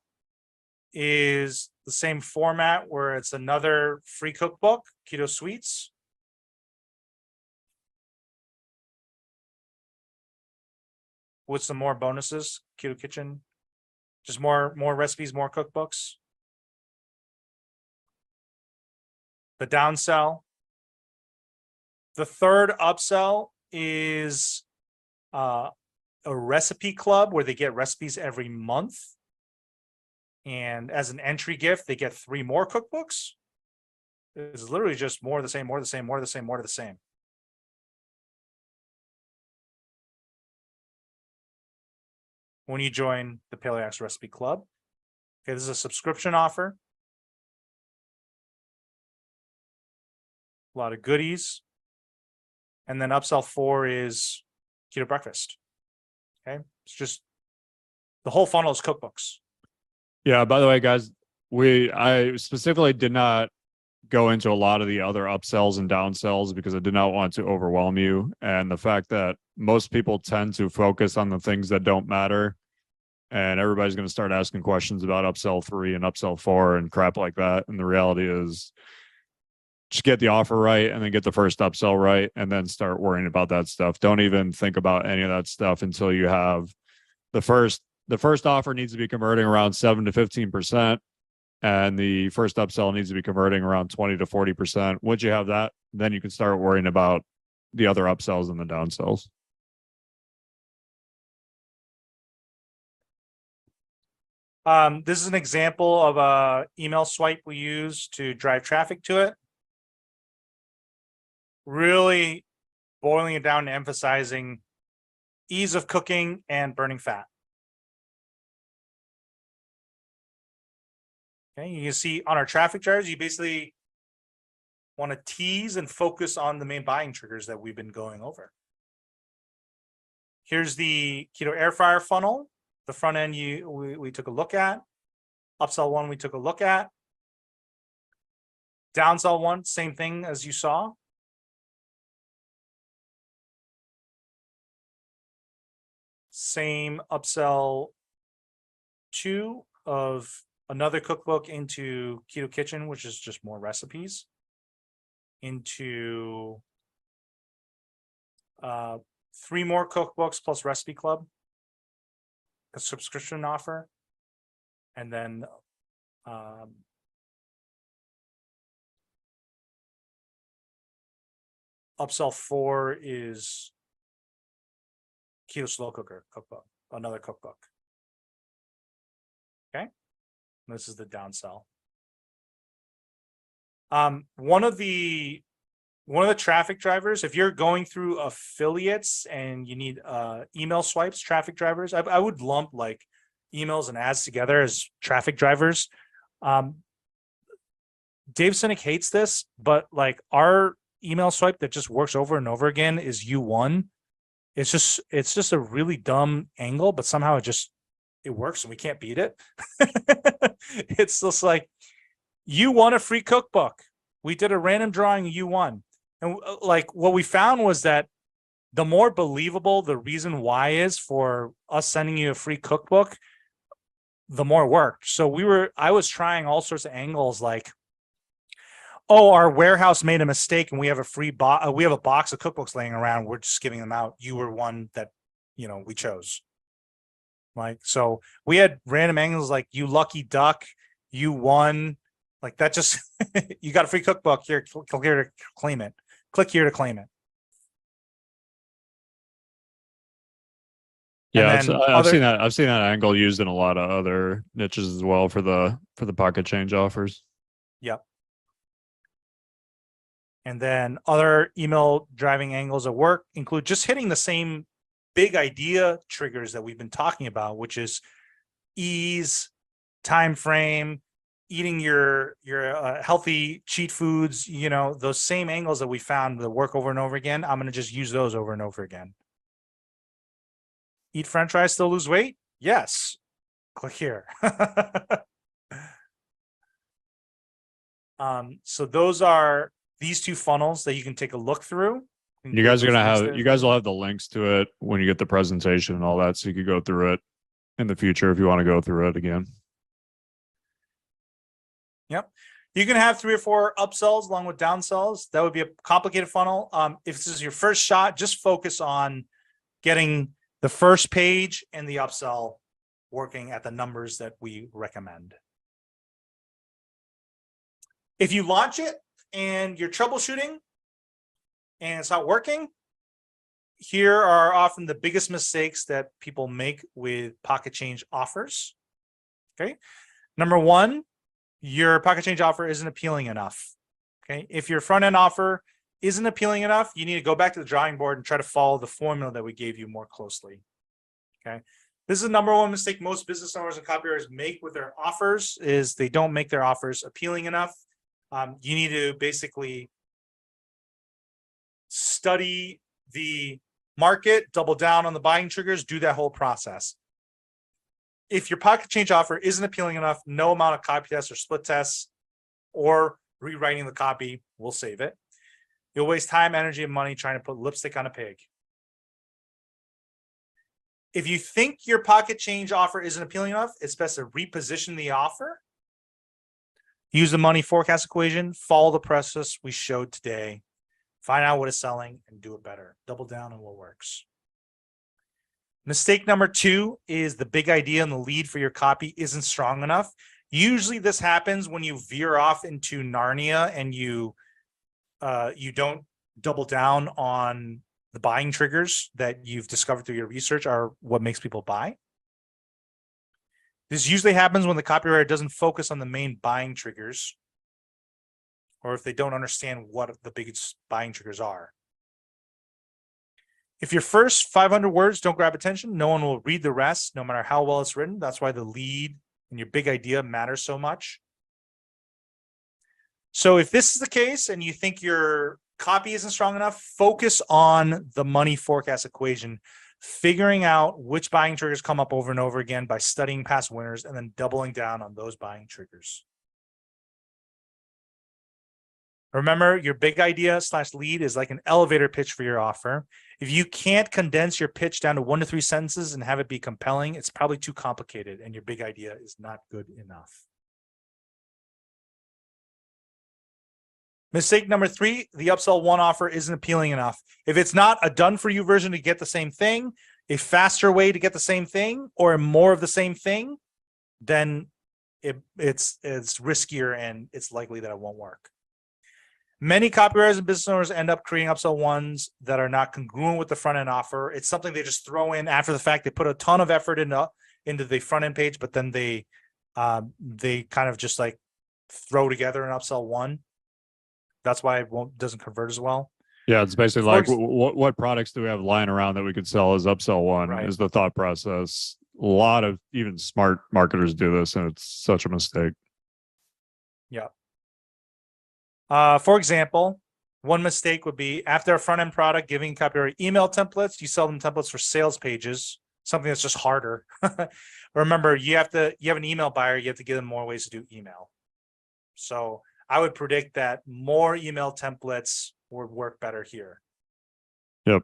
C: is the same format where it's another free cookbook, Keto Sweets. With some more bonuses, Keto Kitchen. Just more recipes, more cookbooks. The downsell. The third upsell is a recipe club where they get recipes every month. And as an entry gift, they get 3 more cookbooks. It's literally just more of the same, more of the same, more of the same, more of the same. When you join the Paleo Hacks Recipe Club. Okay, this is a subscription offer. A lot of goodies. And then upsell 4 is Keto Breakfast. Okay, it's just the whole funnel is cookbooks.
B: Yeah, by the way, guys, I specifically did not go into a lot of the other upsells and downsells because I did not want to overwhelm you. And the fact that most people tend to focus on the things that don't matter. And everybody's going to start asking questions about upsell 3 and upsell 4 and crap like that. And the reality is just get the offer right and then get the first upsell right and then start worrying about that stuff. Don't even think about any of that stuff until you have the first offer needs to be converting around 7 to 15%. And the first upsell needs to be converting around 20 to 40%. Once you have that, then you can start worrying about the other upsells and the downsells.
C: This is an example of a email swipe we use to drive traffic to it. Really boiling it down to emphasizing ease of cooking and burning fat. Okay, you can see on our traffic drivers, you basically want to tease and focus on the main buying triggers that we've been going over. Here's the keto air fryer funnel. The front end we took a look at. Upsell 1 we took a look at. Downsell 1, same thing as you saw. Same upsell 2 of another cookbook into Keto Kitchen, which is just more recipes. Into 3 more cookbooks plus recipe club. A subscription offer. And then upsell 4 is Keto Slow Cooker cookbook, another cookbook. Okay, this is the downsell. One of the traffic drivers, if you're going through affiliates and you need email swipes, traffic drivers, I would lump like emails and ads together as traffic drivers. Dave Sinek hates this, but like our email swipe that just works over and over again is U1. It's just a really dumb angle, but somehow it works and we can't beat it. It's just like, you won a free cookbook. We did a random drawing, you won. And like what we found was that the more believable the reason why is for us sending you a free cookbook, the more it worked. So I was trying all sorts of angles like, oh, our warehouse made a mistake and we have a free we have a box of cookbooks laying around. We're just giving them out. You were one that, we chose. Like, so we had random angles like, you lucky duck, you won. Like that just, you got a free cookbook here, click here to claim it. Click here to claim it.
B: Yeah,
C: I've
B: seen that. I've seen that angle used in a lot of other niches as well for the pocket change offers.
C: Yep. And then other email driving angles at work include just hitting the same big idea triggers that we've been talking about, which is ease, time frame, eating your healthy cheat foods, those same angles that we found that work over and over again. I'm going to just use those over and over again. Eat French fries, still lose weight? Yes. Click here. So those are these 2 funnels that you can take a look through.
B: You guys will have the links to it when you get the presentation and all that, so you could go through it in the future if you want to go through it again.
C: Yep. You can have 3 or 4 upsells along with downsells. That would be a complicated funnel. If this is your first shot, just focus on getting the first page and the upsell working at the numbers that we recommend. If you launch it and you're troubleshooting and it's not working, here are often the biggest mistakes that people make with pocket change offers. Okay. Number one, your pocket change offer isn't appealing enough. Okay. If your front end offer isn't appealing enough, you need to go back to the drawing board and try to follow the formula that we gave you more closely. Okay. This is the number one mistake most business owners and copywriters make with their offers is they don't make their offers appealing enough. You need to basically study the market, double down on the buying triggers, do that whole process. If your pocket change offer isn't appealing enough, no amount of copy tests or split tests or rewriting the copy will save it. You'll waste time, energy, and money trying to put lipstick on a pig. If you think your pocket change offer isn't appealing enough, it's best to reposition the offer. Use the money forecast equation, follow the process we showed today, find out what is selling and do it better. Double down on what works. Mistake number 2 is the big idea and the lead for your copy isn't strong enough. Usually this happens when you veer off into Narnia and you don't double down on the buying triggers that you've discovered through your research are what makes people buy. This usually happens when the copywriter doesn't focus on the main buying triggers, or if they don't understand what the biggest buying triggers are. If your first 500 words don't grab attention, no one will read the rest, no matter how well it's written. That's why the lead and your big idea matters so much. So if this is the case and you think your copy isn't strong enough, focus on the money forecast equation, figuring out which buying triggers come up over and over again by studying past winners and then doubling down on those buying triggers. Remember, your big idea / lead is like an elevator pitch for your offer. If you can't condense your pitch down to 1 to 3 sentences and have it be compelling, it's probably too complicated and your big idea is not good enough. Mistake number 3, the upsell one offer isn't appealing enough. If it's not a done for you version to get the same thing, a faster way to get the same thing, or more of the same thing, then it's riskier and it's likely that it won't work. Many copywriters and business owners end up creating upsell ones that are not congruent with the front end offer. It's something they just throw in after the fact. They put a ton of effort into the front end page, but then they kind of just like throw together an upsell one. That's why it doesn't convert as well.
B: Yeah, it's basically like what products do we have lying around that we could sell as upsell one is the thought process. A lot of even smart marketers do this, and it's such a mistake.
C: Yeah. For example, one mistake would be after a front end product giving copywriter email templates, you sell them templates for sales pages, something that's just harder. Remember, you have an email buyer, you have to give them more ways to do email. So I would predict that more email templates would work better here.
B: Yep.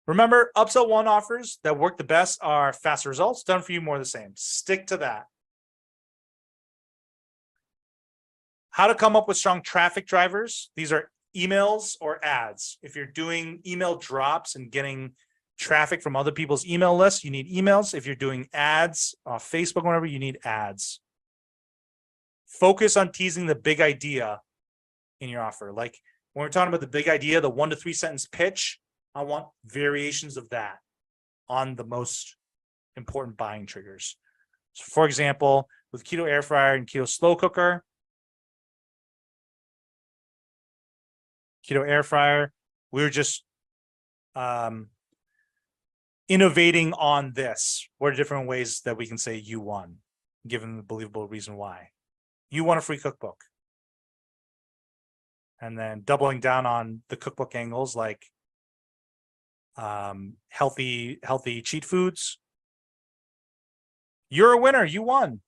C: Remember, upsell one offers that work the best are faster results, done for you, more of the same. Stick to that. How to come up with strong traffic drivers. These are emails or ads. If you're doing email drops and getting traffic from other people's email lists, you need emails. If you're doing ads off Facebook, whatever, you need ads. Focus on teasing the big idea in your offer. Like when we're talking about the big idea, the 1 to 3 sentence pitch, I want variations of that on the most important buying triggers. So for example, with Keto Air Fryer and Keto Slow Cooker, Keto Air Fryer, we're just innovating on this. What are different ways that we can say you won, given the believable reason why? You won a free cookbook. And then doubling down on the cookbook angles like healthy cheat foods. You're a winner. You won.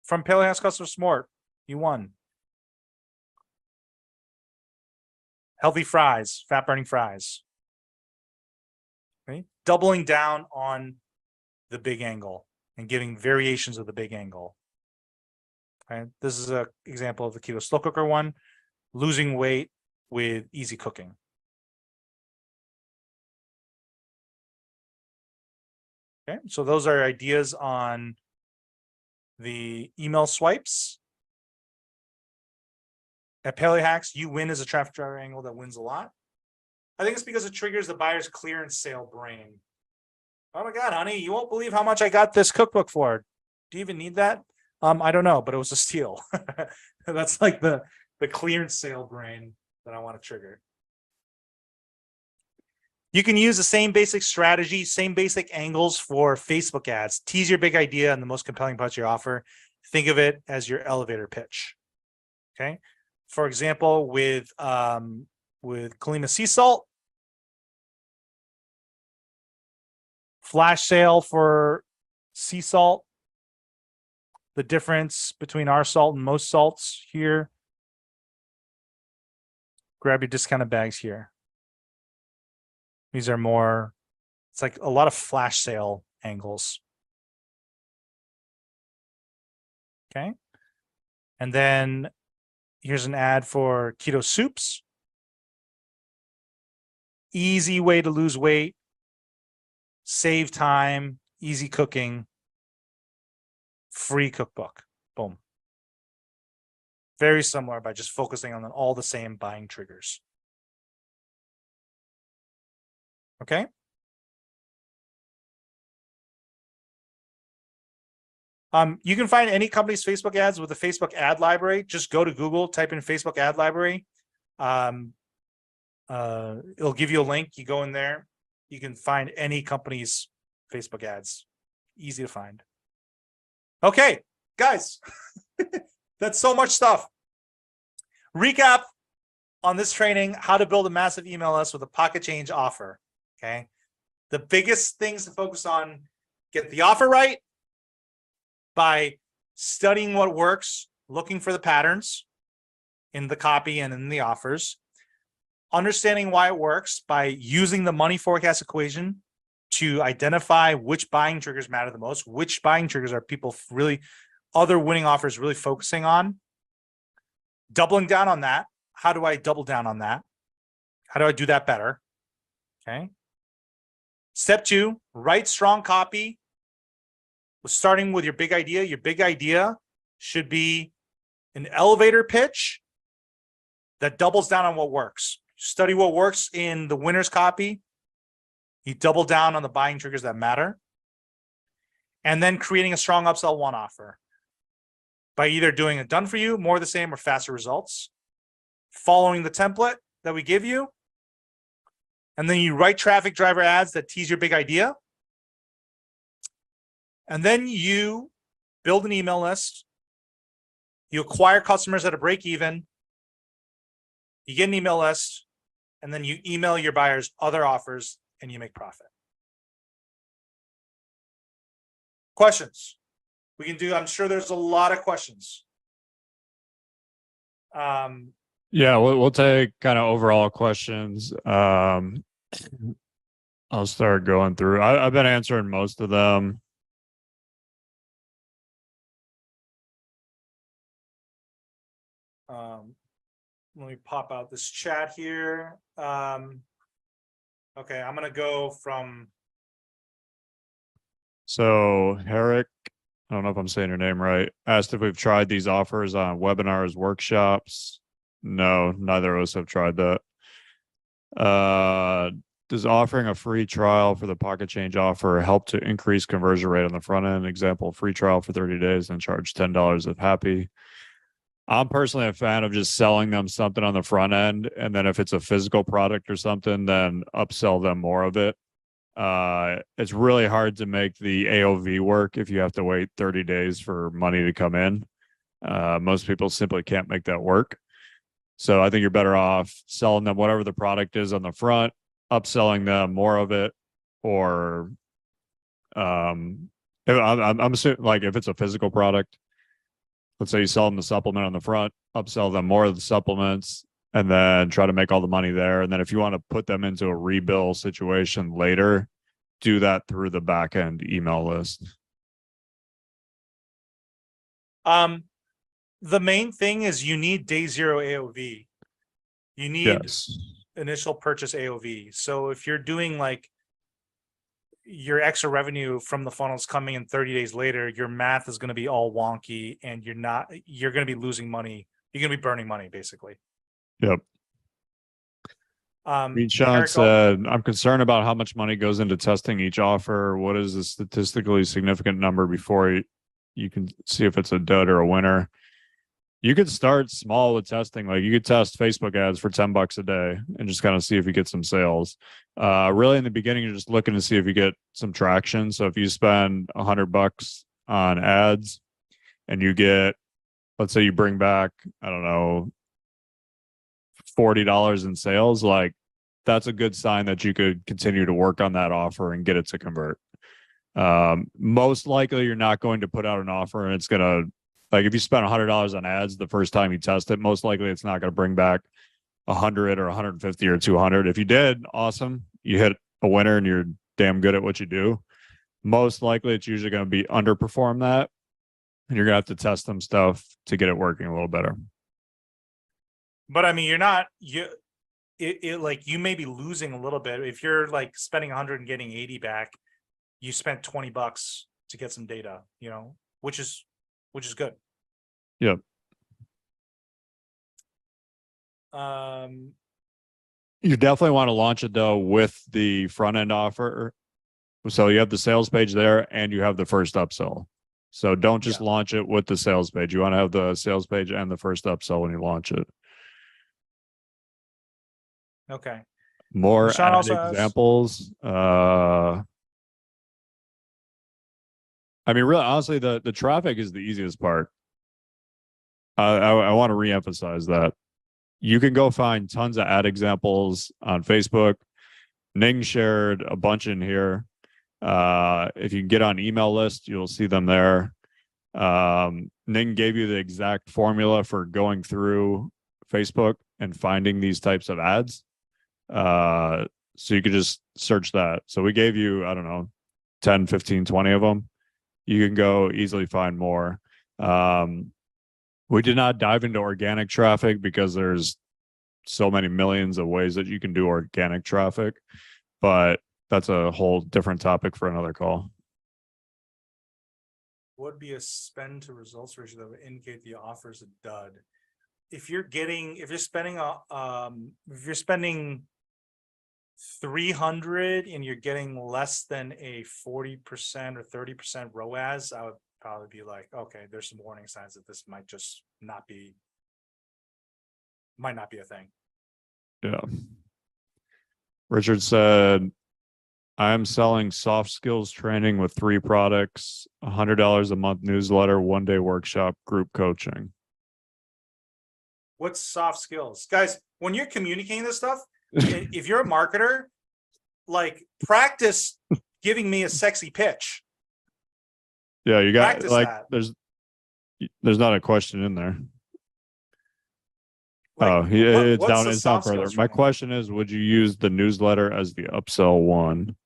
C: From Paleo House Customer Smart, you won. Healthy fries, fat burning fries. doubling down on the big angle and giving variations of the big angle. Okay, this is an example of the keto slow cooker one, losing weight with easy cooking. Okay, so those are ideas on the email swipes. At Paleo Hacks, you win as a traffic driver angle that wins a lot. I think it's because it triggers the buyer's clearance sale brain. Oh my God, honey, you won't believe how much I got this cookbook for. Do you even need that? I don't know, but it was a steal. That's like the clearance sale brain that I want to trigger. You can use the same basic strategy, same basic angles for Facebook ads. Tease your big idea and the most compelling parts of your offer. Think of it as your elevator pitch. Okay. For example, with Kalima Sea Salt, flash sale for sea salt. The difference between our salt and most salts here. Grab your discounted bags here. These are more, it's like a lot of flash sale angles. Okay. And then here's an ad for keto soups. Easy way to lose weight, save time, easy cooking, free cookbook. Boom. Very similar by just focusing on all the same buying triggers. Okay. You can find any company's Facebook ads with the Facebook ad library. Just go to Google, type in Facebook ad library. It'll give you a link. You go in there. You can find any company's Facebook ads. Easy to find. Okay, guys, that's so much stuff. Recap on this training, how to build a massive email list with a pocket change offer. Okay. The biggest things to focus on, get the offer right by studying what works, looking for the patterns in the copy and in the offers, understanding why it works by using the money forecast equation to identify which buying triggers matter the most, which buying triggers are people really, other winning offers really focusing on. Doubling down on that. How do I double down on that? How do I do that better? Okay. Step 2, write strong copy. Starting with your big idea. Your big idea should be an elevator pitch that doubles down on what works. Study what works in the winner's copy. You double down on the buying triggers that matter. And then creating a strong upsell one offer by either doing a done for you, more of the same, or faster results. Following the template that we give you. And then you write traffic driver ads that tease your big idea. And then you build an email list. You acquire customers at a break even. You get an email list. And then you email your buyers other offers and you make profit. Questions? We can do, I'm sure there's a lot of questions.
B: Yeah, we'll take kind of overall questions. I'll start going through. I've been answering most of them.
C: Let me pop out this chat here. Okay, I'm gonna go from.
B: So Herrick, I don't know if I'm saying your name right, asked if we've tried these offers on webinars, workshops. No, neither of us have tried that. Does offering a free trial for the pocket change offer help to increase conversion rate on the front end? Example, free trial for 30 days and charge $10 if happy. I'm personally a fan of just selling them something on the front end. And then if it's a physical product or something, then upsell them more of it. It's really hard to make the AOV work if you have to wait 30 days for money to come in. Most people simply can't make that work. So I think you're better off selling them whatever the product is on the front, upselling them more of it, or I'm assuming, like, if it's a physical product, let's say you sell them the supplement on the front, upsell them more of the supplements, and then try to make all the money there. And then if you want to put them into a rebill situation later do that through the back end email list.
C: The main thing is you need day zero AOV. You need
B: Yes.
C: initial purchase AOV. So if you're doing like your extra revenue from the funnels coming in 30 days later, your math is going to be all wonky and you're going to be losing money. You're going to be burning money basically.
B: Yep. Sean
C: Eric,
B: said, I'm concerned about how much money goes into testing each offer. What is the statistically significant number before you can see if it's a dud or a winner? You could start small with testing. Like you could test Facebook ads for $10 a day and just kind of see if you get some sales. Really in the beginning, you're just looking to see if you get some traction. So if you spend $100 on ads and you get, let's say you bring back, I don't know, $40 in sales, like that's a good sign that you could continue to work on that offer and get it to convert. Most likely you're not going to put out an offer and it's going to, like if you spend $100 on ads the first time you test it, most likely it's not going to bring back 100 or 150 or 200. If you did, awesome. You hit a winner and you're damn good at what you do. Most likely it's usually going to be underperform that. And you're going to have to test some stuff to get it working a little better.
C: but I mean, you're not, like you may be losing a little bit. If you're like spending 100 and getting 80 back, you spent $20 to get some data, you know, which is good.
B: Yep. You definitely want to launch it though with the front end offer. So you have the sales page there and you have the first upsell. So don't just launch it with the sales page. You want to have the sales page and the first upsell when you launch it.
C: Okay.
B: More
C: Sean
B: ad
C: also has-
B: examples. I mean, really, honestly, the traffic is the easiest part. I want to reemphasize that. You can go find tons of ad examples on Facebook. Ning shared a bunch in here. If you can get on email list, you'll see them there. Ning gave you the exact formula for going through Facebook and finding these types of ads. So you could just search that. So we gave you, I don't know, 10, 15, 20 of them. You can go easily find more. We did not dive into organic traffic because there's so many millions of ways that you can do organic traffic, but that's a whole different topic for another call.
C: Would be a spend to results ratio that would indicate the offer is a dud. If you're spending 300 and you're getting less than a 40% or 30% ROAS, I would probably be like, okay, there's some warning signs that this might not be a thing.
B: Yeah. Richard said, I'm selling soft skills training with 3 products, $100 a month newsletter, 1-day workshop, group coaching.
C: What's soft skills? Guys, when you're communicating this stuff, if you're a marketer, like practice giving me a sexy pitch.
B: Yeah, you got
C: Practice
B: like
C: that.
B: there's not a question in there.
C: Like,
B: it's
C: what's
B: down
C: the
B: it's down
C: soft
B: further.
C: skills
B: My
C: training?
B: question is, would you use the newsletter as the upsell one?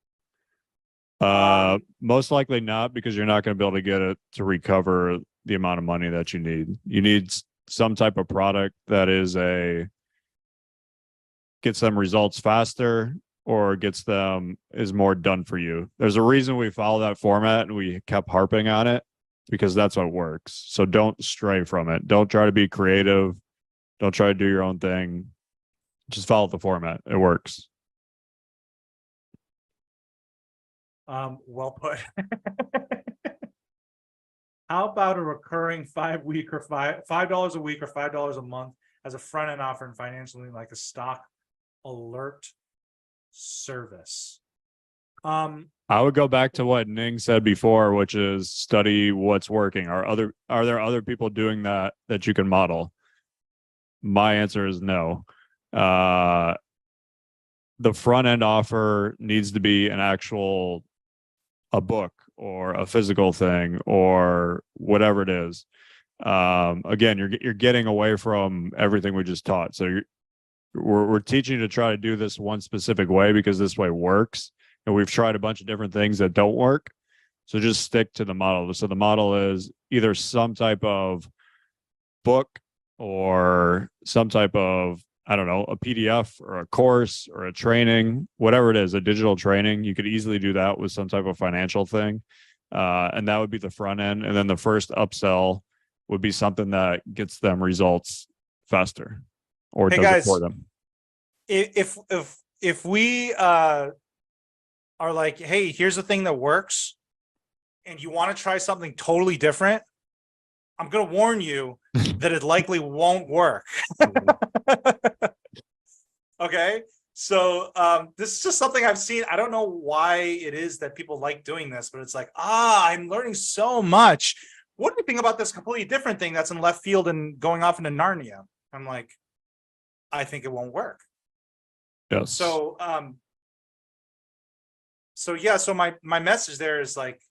B: Most likely not, because you're not going to be able to get it to recover the amount of money that you need. You need some type of product that gets them results faster or is more done for you. There's a reason we follow that format and we kept harping on it, because that's what works. So don't stray from it. Don't try to be creative. Don't try to do your own thing. Just follow the format. It works.
C: Well put. How about a recurring $5 a week or $5 a month as a front end offer and financially like a stock alert service?
B: I would go back to what Ning said before, which is study what's working. Are there other people doing that you can model? My answer is no. The front end offer needs to be a book or a physical thing or whatever it is. Again, you're getting away from everything we just taught. So we're teaching you to try to do this one specific way because this way works. and we've tried a bunch of different things that don't work. So just stick to the model. So the model is either some type of book or some type of, I don't know, a PDF or a course or a training, whatever it is, a digital training. You could easily do that with some type of financial thing. And that would be the front end. And then the first upsell would be something that gets them results faster or
C: Hey,
B: does it
C: guys.
B: for them.
C: If we are like, hey, here's the thing that works, and you want to try something totally different, I'm gonna warn you that it likely won't work. Okay. So this is just something I've seen. I don't know why it is that people like doing this, but it's like, I'm learning so much. What do you think about this completely different thing that's in left field and going off into Narnia? I'm like, I think it won't work.
B: Yes.
C: So yeah, so my message there is like,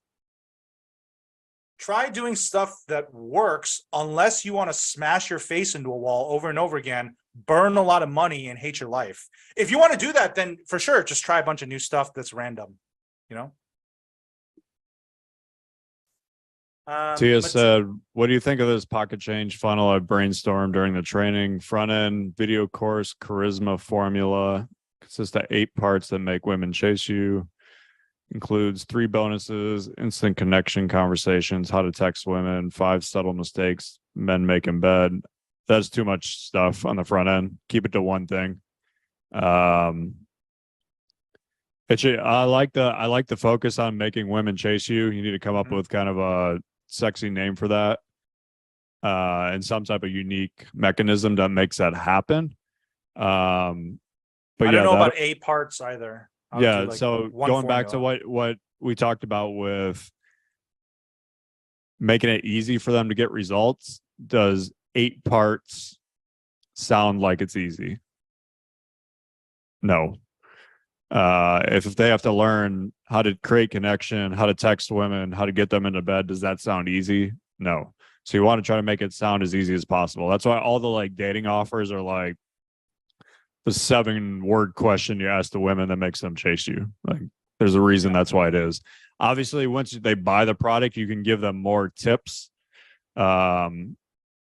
C: try doing stuff that works unless you want to smash your face into a wall over and over again, burn a lot of money and hate your life. If you want to do that, then for sure, just try a bunch of new stuff that's random, you know?
B: Tia
C: let's-
B: said, what do you think of this pocket change funnel I brainstormed during the training? Front end, video course, charisma formula, consists of 8 parts that make women chase you. Includes 3 bonuses, instant connection conversations, how to text women, 5 subtle mistakes men make in bed. That's too much stuff on the front end. Keep it to one thing. I like the focus on making women chase you. You need to come up with kind of a sexy name for that. And some type of unique mechanism that makes that happen. But
C: I
B: yeah,
C: don't know about 8 parts either. I would
B: yeah,
C: do, like,
B: so
C: one
B: going back to
C: formula.
B: what we talked about with making it easy for them to get results, does 8 parts sound like it's easy? No. If they have to learn how to create connection, how to text women, how to get them into bed, does that sound easy? No. So you want to try to make it sound as easy as possible. That's why all the like dating offers are like the 7-word question you ask the women that makes them chase you. Like there's a reason that's why it is. Obviously, once they buy the product, you can give them more tips that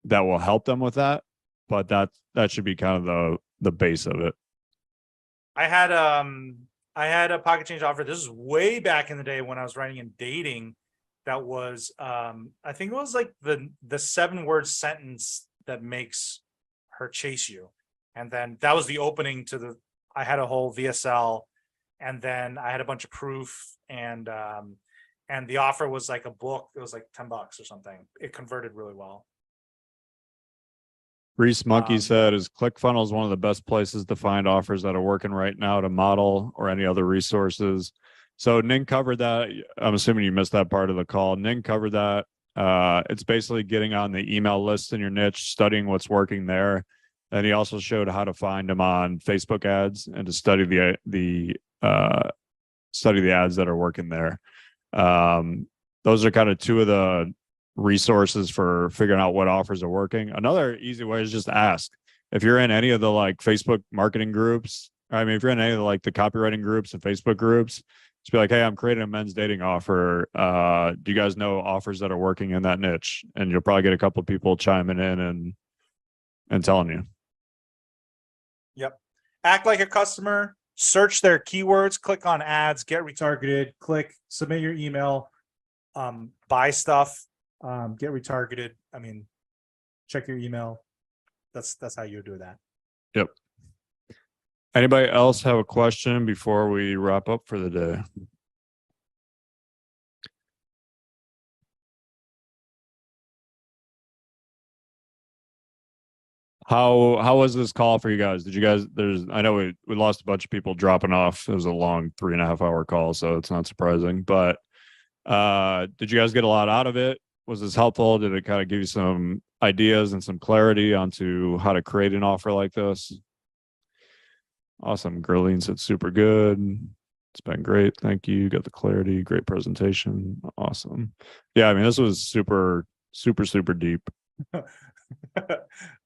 B: will help them with that. But that should be kind of the base of it.
C: I had a pocket change offer. This is way back in the day when I was writing and dating. That was I think it was like the 7-word sentence that makes her chase you. And then that was the opening to I had a whole VSL, and then I had a bunch of proof, and the offer was like a book. It was like $10 or something. It converted really well.
B: Reese Monkey said, is ClickFunnels one of the best places to find offers that are working right now to model or any other resources? So Ning covered that. I'm assuming you missed that part of the call. Ning covered that. It's basically getting on the email list in your niche, studying what's working there. And he also showed how to find them on Facebook ads and to study the ads that are working there. Those are kind of 2 of the resources for figuring out what offers are working. Another easy way is just ask. If you're in any of the like Facebook marketing groups, I mean, if you're in any of the, like the copywriting groups and Facebook groups, just be like, hey, I'm creating a men's dating offer. Do you guys know offers that are working in that niche? And you'll probably get a couple of people chiming in and telling you.
C: Yep. Act like a customer, search their keywords, click on ads, get retargeted, click, submit your email, buy stuff, get retargeted. I mean, check your email. That's how you do that.
B: Yep. Anybody else have a question before we wrap up for the day? How was this call for you guys? Did you guys I know we lost a bunch of people dropping off. It was a long 3.5-hour call, so it's not surprising. But did you guys get a lot out of it? Was this helpful? Did it kind of give you some ideas and some clarity onto how to create an offer like this? Awesome. Gerline said super good. It's been great. Thank you. Got the clarity. Great presentation. Awesome. Yeah, I mean, this was super, super, super deep.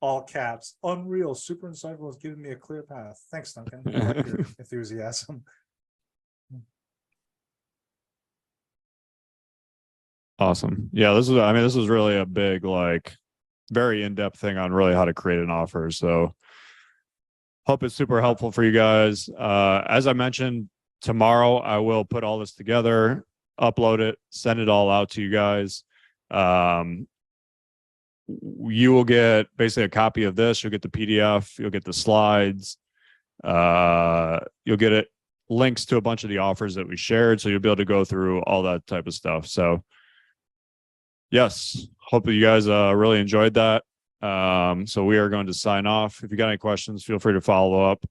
C: All caps. Unreal. Super insightful. Has given me a clear path. Thanks, Duncan. I like your enthusiasm.
B: Awesome. Yeah, this is really a big, like, very in-depth thing on really how to create an offer. So hope it's super helpful for you guys. As I mentioned, tomorrow I will put all this together, upload it, send it all out to you guys. You will get basically a copy of this. You'll get the PDF, you'll get the slides, you'll get it links to a bunch of the offers that we shared. So you'll be able to go through all that type of stuff. So yes, hope that you guys really enjoyed that. So we are going to sign off. If you got any questions, feel free to follow up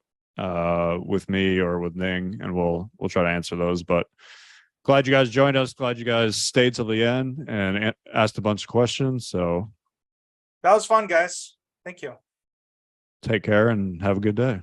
B: with me or with Ning, and we'll try to answer those. But glad you guys joined us. Glad you guys stayed till the end and asked a bunch of questions. So
A: That was fun, guys. Thank you.
B: take care and have a good day.